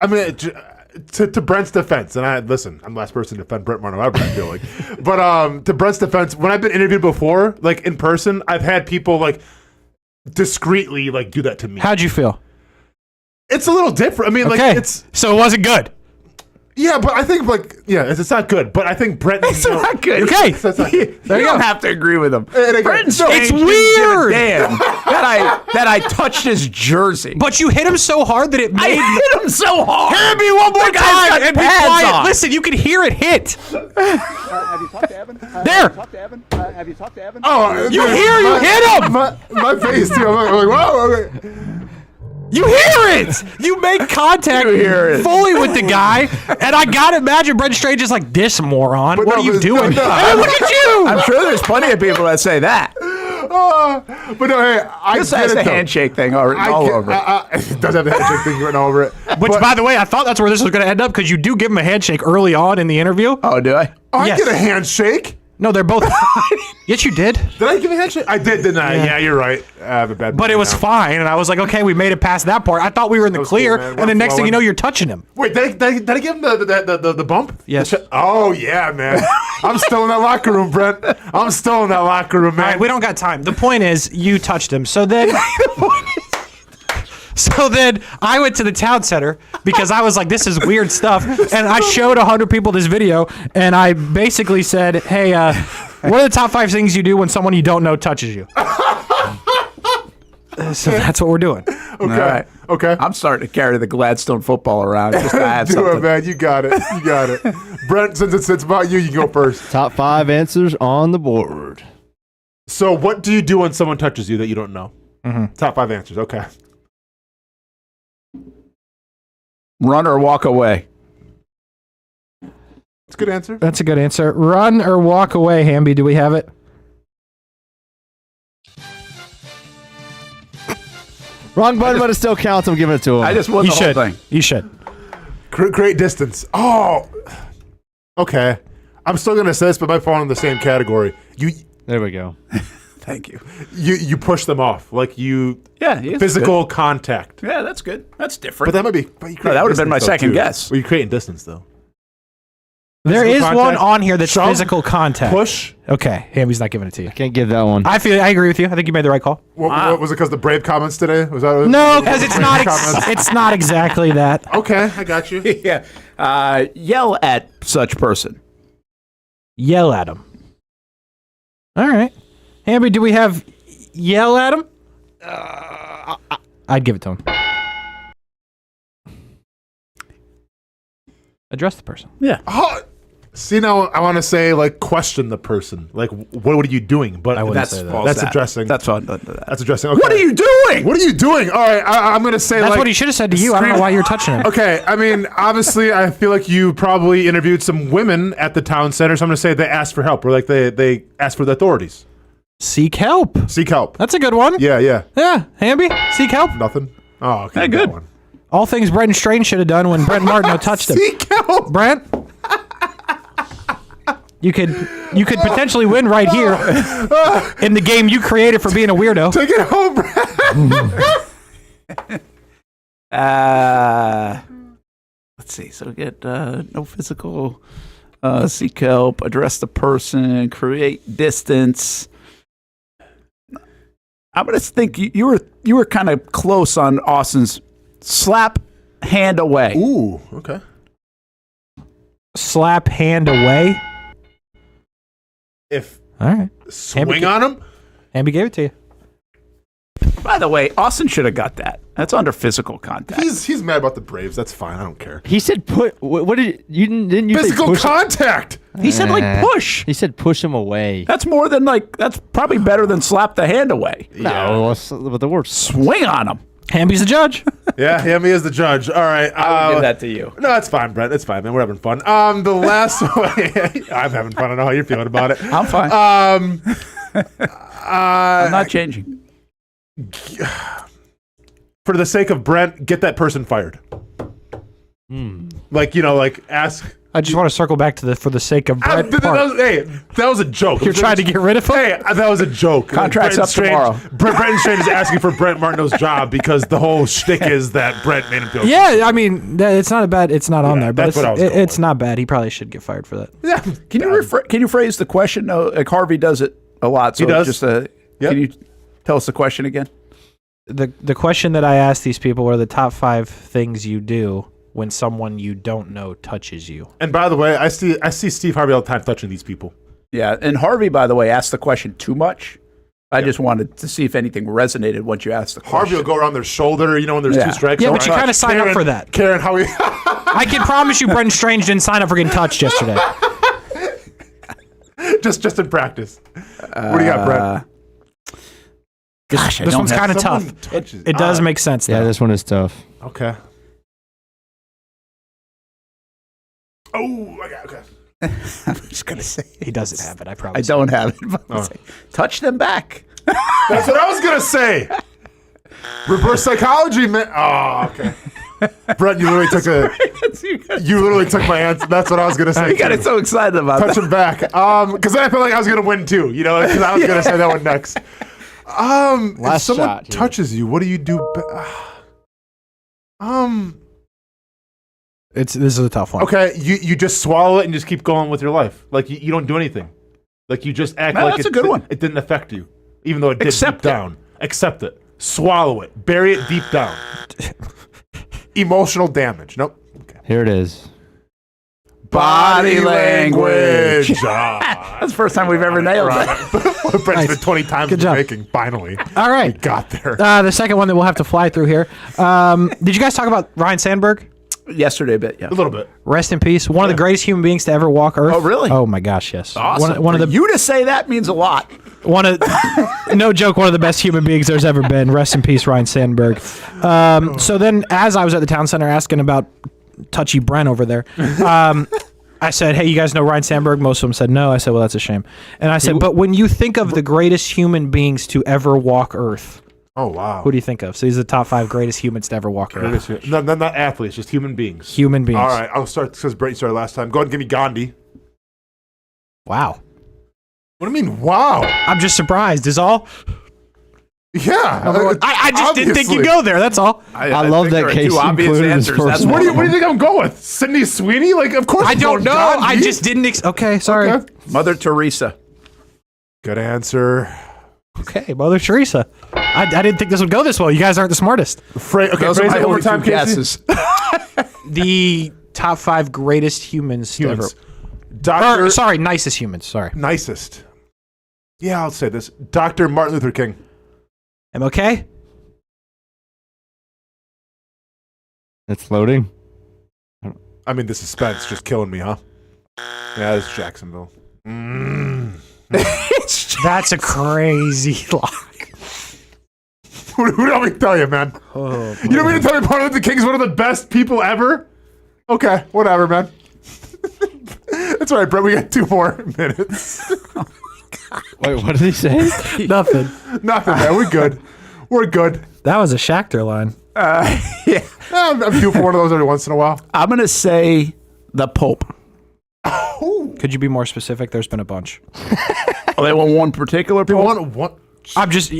mean, to Brent's defense, and I'm the last person to defend Brent Martineau ever, I feel like. But to Brent's defense, when I've been interviewed before, like in person, I've had people like discreetly like do that to me. How'd you feel? It's a little different. I mean, okay. like it's so it wasn't good. Yeah, but I think it's not good. But I think Brent. It's not good. Okay, you don't have to agree with him. It's weird. Damn, that I touched his jersey. But you hit him so hard that it made. I hit him so hard. Hear me one more time and be quiet. On. Listen, you can hear it hit. Have you talked to Evan? There. Have you talked to Evan? Oh, you hit him. My face too. I'm like, whoa. Okay. You hear it! You make contact fully with the guy, and I gotta imagine Brent Strange is like, this moron, what are you doing? Look at you! I'm sure there's plenty of people that say that. But no, hey, this has the handshake thing all over it. It does have the handshake thing written all over it. Which, by the way, I thought that's where this was going to end up because you do give him a handshake early on in the interview. Oh, do I? I get a handshake. No, they're both. Yes, you did. Did I give a handshake? I did, didn't I? Yeah, you're right. I have a bad. But it was fine, and I was like, okay, we made it past that part. I thought we were in the clear, cool, and the next thing you know, you're touching him. Wait, did I give him the bump? Yes. Oh yeah, man. I'm still in that locker room, Brent. I'm still in that locker room, man. All right, we don't got time. The point is, you touched him. So then. So then I went to the town center because I was like, this is weird stuff. And I showed 100 people this video, and I basically said, hey, what are the top 5 things you do when someone you don't know touches you? So that's what we're doing. Okay. All right. Okay. I'm starting to carry the Gladstone football around just to have something. It, man. You got it. Brent, since it's about you, you can go first. Top 5 answers on the board. So what do you do when someone touches you that you don't know? Mm-hmm. Top 5 answers. Okay. Run or walk away. That's a good answer. That's a good answer. Run or walk away, Hamby. Do we have it? Wrong button, but it still counts. I'm giving it to him. I just won the whole thing. You should. Great distance. Oh, okay. I'm still gonna say this, but might fall in the same category. There we go. Thank you. You push them off, like you. Yeah, physical contact. Yeah, that's good. That's different. But that might be. That would have been my second guess. Well, you're creating distance though. There is contact, one on here that's shove, physical contact. Push. Okay, Hamby's not giving it to you. Can't give that one. I agree with you. I think you made the right call. What was it? Because the Brave comments today? Was that? No, because it's not. It's not exactly that. Okay, I got you. Yeah. Yell at such person. Yell at him. All right, Hamby. Do we have yell at him? I'd give it to him. Address the person. Yeah. Oh, see, now I want to say, like, question the person. Like, what are you doing? But that's say that. That's addressing. That's fun. That's addressing. Okay. What are you doing? What are you doing? All right, I'm going to say, that's like, what he should have said to you. I don't know why you're touching him. Okay, I mean, obviously, I feel like you probably interviewed some women at the town center, so I'm going to say they asked for help, or like they asked for the authorities. Seek help. Seek help. That's a good one. Yeah. Yeah, Hamby, seek help. Nothing. Oh, okay. Yeah, good. One. All things Brent Strange should have done when Brent Martineau touched him. Seek help. Brent, you could potentially win right here in the game you created for being a weirdo. Take it home, Brent. Let's see. So get no physical. Seek help. Address the person. Create distance. I'm gonna think you were kind of close on Austin's slap hand away. Ooh. Okay. Slap hand away. All right. Swing on him. Hamby gave it to you. By the way, Austin should have got that. That's under physical contact. He's mad about the Braves. That's fine. I don't care. He said what did you didn't you physical say push contact? He said like push. He said push him away. That's more than that's probably better than slap the hand away. No, but the word swing on him. Hamby's the judge. Yeah, Hamby is the judge. All right. I would give that to you. No, it's fine, Brent. It's fine, man. We're having fun. The last one. I'm having fun. I know how you're feeling about it. I'm fine. I'm not changing. For the sake of Brent, get that person fired. Like, ask. I just want to circle back to for the sake of Brent. That was a joke. You're trying to get rid of him? Hey, that was a joke. Contract's up tomorrow. Brent Strange is asking for Brent Martineau's job because the whole shtick is that Brent made him feel. Yeah, I mean, it's not a bad. It's not on there, but it's not bad. He probably should get fired for that. Yeah. Can you phrase the question? No, like Harvey does it a lot. So he does. Just can you tell us the question again? The question that I asked these people were the top 5 things you do when someone you don't know touches you? And by the way, I see Steve Harvey all the time touching these people. Yeah, and Harvey, by the way, asked the question too much. I just wanted to see if anything resonated once you asked the question. Harvey will go around their shoulder, when there's 2 strikes. Yeah, but you kind of sign up for that. Karen, how we... I can promise you Brenton Strange didn't sign up for getting touched yesterday. just in practice. What do you got, Brent? Gosh, this one's kind of tough. It does make sense, though. Yeah, this one is tough. Okay. Oh, okay. I'm just going to say. He doesn't have it, I I promise. don't have it. But touch them back. That's what I was going to say. Reverse psychology, man. Oh, okay. Brent, you literally took my answer. That's what I was going to say. You got it so excited about touch him back. Because then I felt like I was going to win too. Because I was going to say that one next. If someone touches you, what do you do? This is a tough one. Okay, you just swallow it and just keep going with your life. Like you don't do anything. Like you just act like that's a good one. It didn't affect you, even though it did Accept deep down. Accept it. Swallow it. Bury it deep down. Emotional damage. Nope. Okay. Here it is. Body language. That's the first time we've ever nailed that. Brent's been 20 times Good job. making. Finally. All right. We got there. The second one that we'll have to fly through here. Did you guys talk about Ryan Sandberg? Yesterday a bit, yeah. A little bit. Rest in peace. One of the greatest human beings to ever walk Earth. Oh, really? Oh, my gosh, yes. Awesome. One of the, you to say that means a lot. No joke, one of the best human beings there's ever been. Rest in peace, Ryan Sandberg. So then, as I was at the town center asking about touchy Brent over there, I said, hey, you guys know Ryan Sandberg? Most of them said no. I said, well, that's a shame. And I said, but when you think of the greatest human beings to ever walk Earth, oh, wow. who do you think of? So he's the top 5 greatest humans to ever walk Earth. No, not athletes, just human beings. Human beings. All right, I'll start because Brent started last time. Go ahead and give me Gandhi. Wow. What do you mean, wow? I'm just surprised, is all. Yeah. I just didn't think you'd go there, that's all. I love that Casey included his first What do you think I'm going with? Sydney Sweeney? Like, of course I don't know. Gandhi. I just didn't. Okay, sorry. Okay. Mother Teresa. Good answer. Okay, Mother Teresa. I didn't think this would go this well. You guys aren't the smartest. Okay, Those are phrase my it one more only time, two Casey. guesses. The top 5 greatest humans to ever. Dr. Nicest humans. Sorry. Nicest. Yeah, I'll say this. Dr. Martin Luther King. MLK? It's loading. I mean, the suspense just killing me, huh? Yeah, it's Jacksonville. That's a crazy lock. Who do I tell you, man? Oh, you don't mean to tell me Martin Luther King is one of the best people ever? Okay, whatever, man. That's all right, Brett. We got 2 more minutes. Wait, what did he say? Nothing, man. We're good. We're good. That was a Shachter line. Yeah. I'm due for one of those every once in a while. I'm going to say the Pope. Could you be more specific? There's been a bunch. Oh, they want one particular Pope? One. I'm just.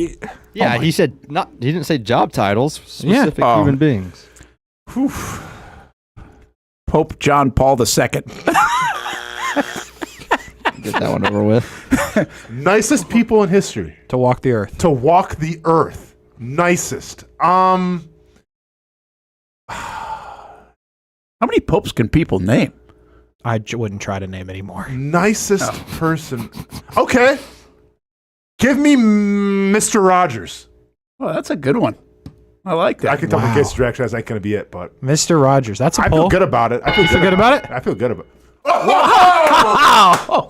Yeah, he said not. He didn't say job titles. Specific human beings. Whew. Pope John Paul II. Get that one over with. Nicest people in history to walk the earth. To walk the earth. Nicest. How many popes can people name? I wouldn't try to name anymore. Nicest person. Okay. Give me Mr. Rogers. Oh, that's a good one. I like that. I can tell from Casey's direction that's not going to be it, but Mr. Rogers. That's a I poll. feel good about it. You feel good about it? I feel good about it. Wow!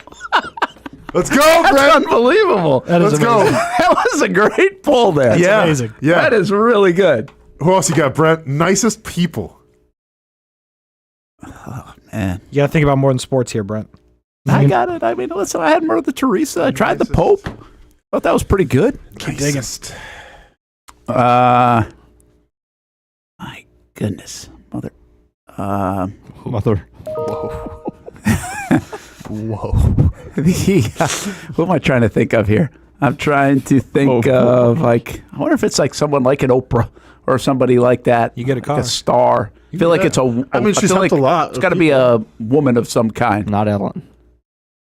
Let's go, That's Brent. unbelievable. Let's go. That was a great poll there. That's amazing. Yeah. That is really good. Who else you got, Brent? Nicest people. Oh, man. You got to think about more than sports here, Brent. I got it. I mean, listen, I had Mother Teresa. I tried the Pope. Thought that was pretty good. Nicest. My goodness. Mother. Mother. Whoa. Whoa. Who am I trying to think of here? I'm trying to think of, like, I wonder if it's like someone like an Oprah or somebody like that. You get a car. Like a star. I feel like it's a. I mean, she's helped a lot. It's got to be a woman of some kind. Not Ellen.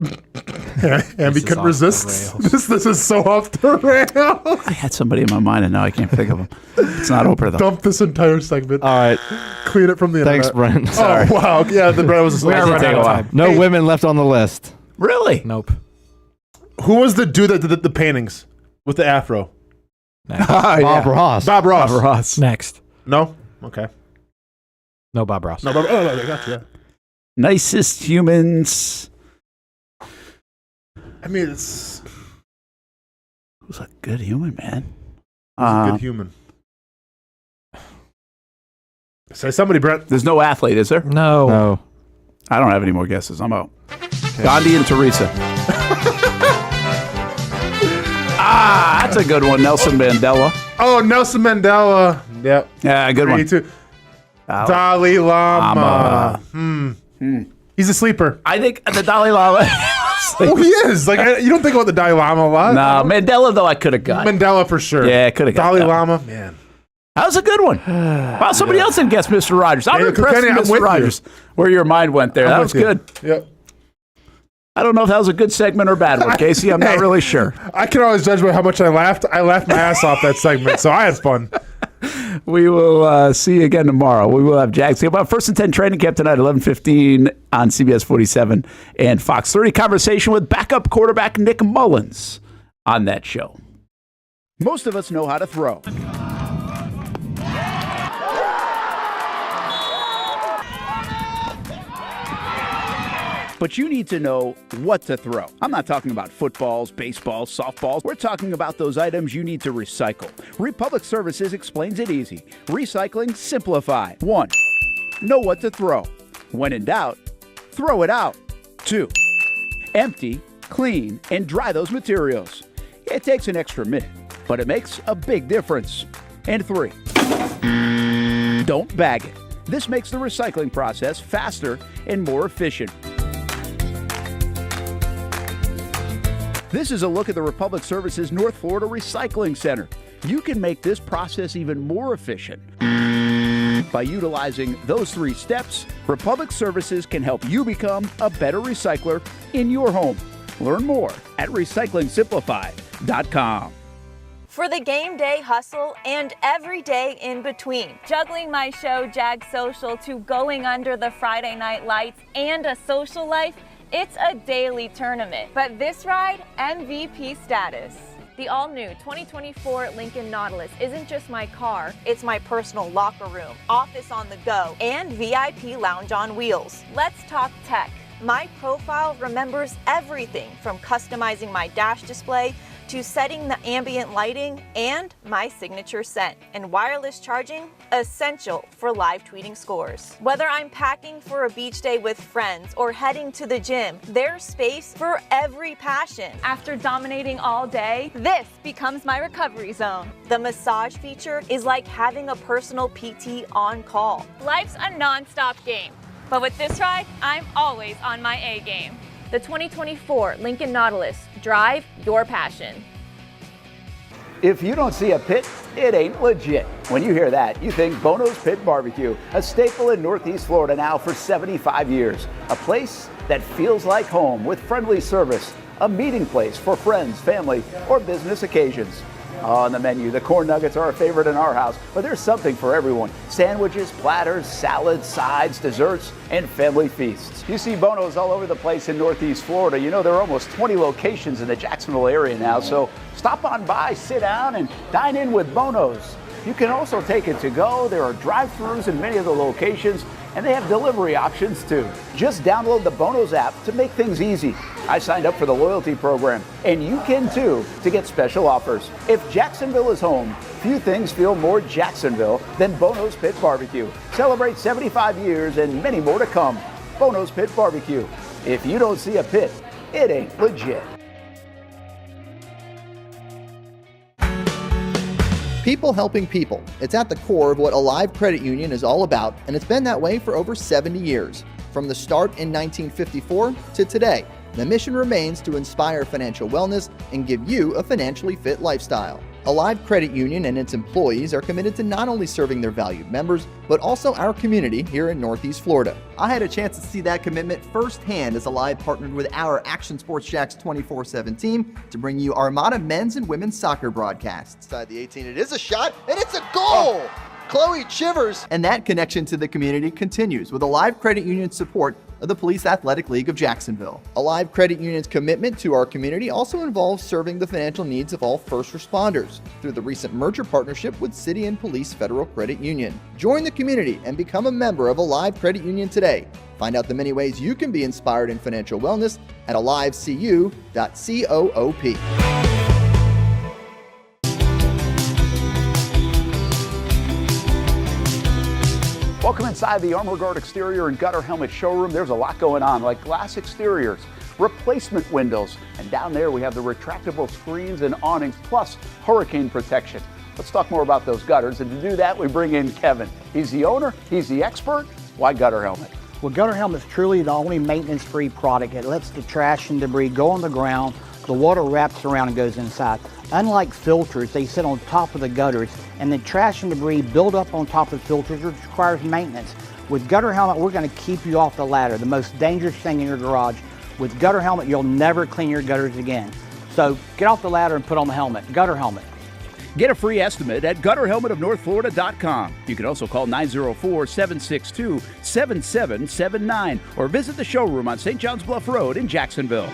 Hamby couldn't resist. This is so off the rails. I had somebody in my mind, and now I can't think of them. It's not Oprah, though. Dump this entire segment. All right. Clean it from the internet. Thanks, Brent. Oh, wow. Yeah, the Brent was running out of time. No women left on the list. Really? Nope. Who was the dude that did the paintings with the afro? Bob Ross. Bob Ross. Next. No? Okay. No Bob Ross. No, Bob. Oh, I got you. Yeah. Nicest humans. I mean, it's... Who's a good human, man? Who's a good human? Say somebody, Brent. There's no athlete, is there? No. I don't have any more guesses. I'm out. Gandhi and Teresa. That's a good one. Nelson Mandela. Oh, Nelson Mandela. Yep. Yeah, good one. Too. Dalai Lama. He's a sleeper. I think the Dalai Lama. Oh, he is. Like you don't think about the Dalai Lama a lot. No, Mandela though I could have got. Mandela for sure. Yeah, I could have got. Dalai Lama, man. That was a good one. Wow, somebody else didn't guess Mr. Rogers. I'm impressed with Mr. Rogers. Where your mind went there. That was good. Yep. I don't know if that was a good segment or bad one, Casey. I'm not really sure. I can always judge by how much I laughed. I laughed my ass off that segment, so I had fun. We will see you again tomorrow. We will have Jags. About 1st and 10 training camp tonight, 11:15 on CBS 47 and Fox 30. Conversation with backup quarterback Nick Mullins on that show. Most of us know how to throw. But you need to know what to throw. I'm not talking about footballs, baseballs, softballs. We're talking about those items you need to recycle. Republic Services explains it easy. Recycling simplified. 1. Know what to throw. When in doubt, throw it out. 2. Empty, clean, and dry those materials. It takes an extra minute, but it makes a big difference. And 3. Don't bag it. This makes the recycling process faster and more efficient. This is a look at the Republic Services North Florida Recycling Center. You can make this process even more efficient. By utilizing those 3 steps, Republic Services can help you become a better recycler in your home. Learn more at recyclingsimplified.com. For the game day hustle and every day in between, juggling my show Jags Social to going under the Friday night lights and a social life, it's a daily tournament, but this ride, MVP status. The all-new 2024 Lincoln Nautilus isn't just my car, it's my personal locker room, office on the go, and VIP lounge on wheels. Let's talk tech. My profile remembers everything from customizing my dash display to setting the ambient lighting and my signature scent. And wireless charging, essential for live tweeting scores. Whether I'm packing for a beach day with friends or heading to the gym, there's space for every passion. After dominating all day, this becomes my recovery zone. The massage feature is like having a personal PT on call. Life's a non-stop game, but with this ride, I'm always on my A game. The 2024 Lincoln Nautilus. Drive your passion. If you don't see a pit, it ain't legit. When you hear that, you think Bono's Pit Barbecue, a staple in Northeast Florida now for 75 years. A place that feels like home with friendly service, a meeting place for friends, family, or business occasions. On the menu, the corn nuggets are a favorite in our house, but there's something for everyone. Sandwiches, platters, salads, sides, desserts, and family feasts. You see Bono's all over the place in Northeast Florida. You know, there are almost 20 locations in the Jacksonville area now, so stop on by, sit down, and dine in with Bono's. You can also take it to go. There are drive-thrus in many of the locations, and they have delivery options too. Just download the Bono's app to make things easy. I signed up for the loyalty program, and you can too to get special offers. If Jacksonville is home, few things feel more Jacksonville than Bono's Pit Barbecue. Celebrate 75 years and many more to come. Bono's Pit Barbecue. If you don't see a pit, it ain't legit. People helping people. It's at the core of what Alive Credit Union is all about, and it's been that way for over 70 years. From the start in 1954 to today, the mission remains to inspire financial wellness and give you a financially fit lifestyle. Alive Credit Union and its employees are committed to not only serving their valued members, but also our community here in Northeast Florida. I had a chance to see that commitment firsthand as Alive partnered with our Action Sports Jacks 24/7 team to bring you Armada men's and women's soccer broadcasts. Inside the 18, it is a shot, and it's a goal! Chloe Chivers. And that connection to the community continues with Alive Credit Union's support of the Police Athletic League of Jacksonville. Alive Credit Union's commitment to our community also involves serving the financial needs of all first responders through the recent merger partnership with City and Police Federal Credit Union. Join the community and become a member of Alive Credit Union today. Find out the many ways you can be inspired in financial wellness at alivecu.coop. Welcome inside the Armor Guard exterior and gutter helmet showroom. There's a lot going on, like glass exteriors, replacement windows, and down there we have the retractable screens and awnings, plus hurricane protection. Let's talk more about those gutters, and to do that, we bring in Kevin. He's the owner, he's the expert. Why Gutter Helmet? Well, Gutter Helmet's truly the only maintenance-free product. It lets the trash and debris go on the ground, the water wraps around and goes inside. Unlike filters, they sit on top of the gutters, and the trash and debris build up on top of filters, which requires maintenance. With Gutter Helmet, we're going to keep you off the ladder, the most dangerous thing in your garage. With Gutter Helmet, you'll never clean your gutters again. So get off the ladder and put on the helmet. Gutter Helmet. Get a free estimate at gutterhelmetofnorthflorida.com. You can also call 904-762-7779 or visit the showroom on St. John's Bluff Road in Jacksonville.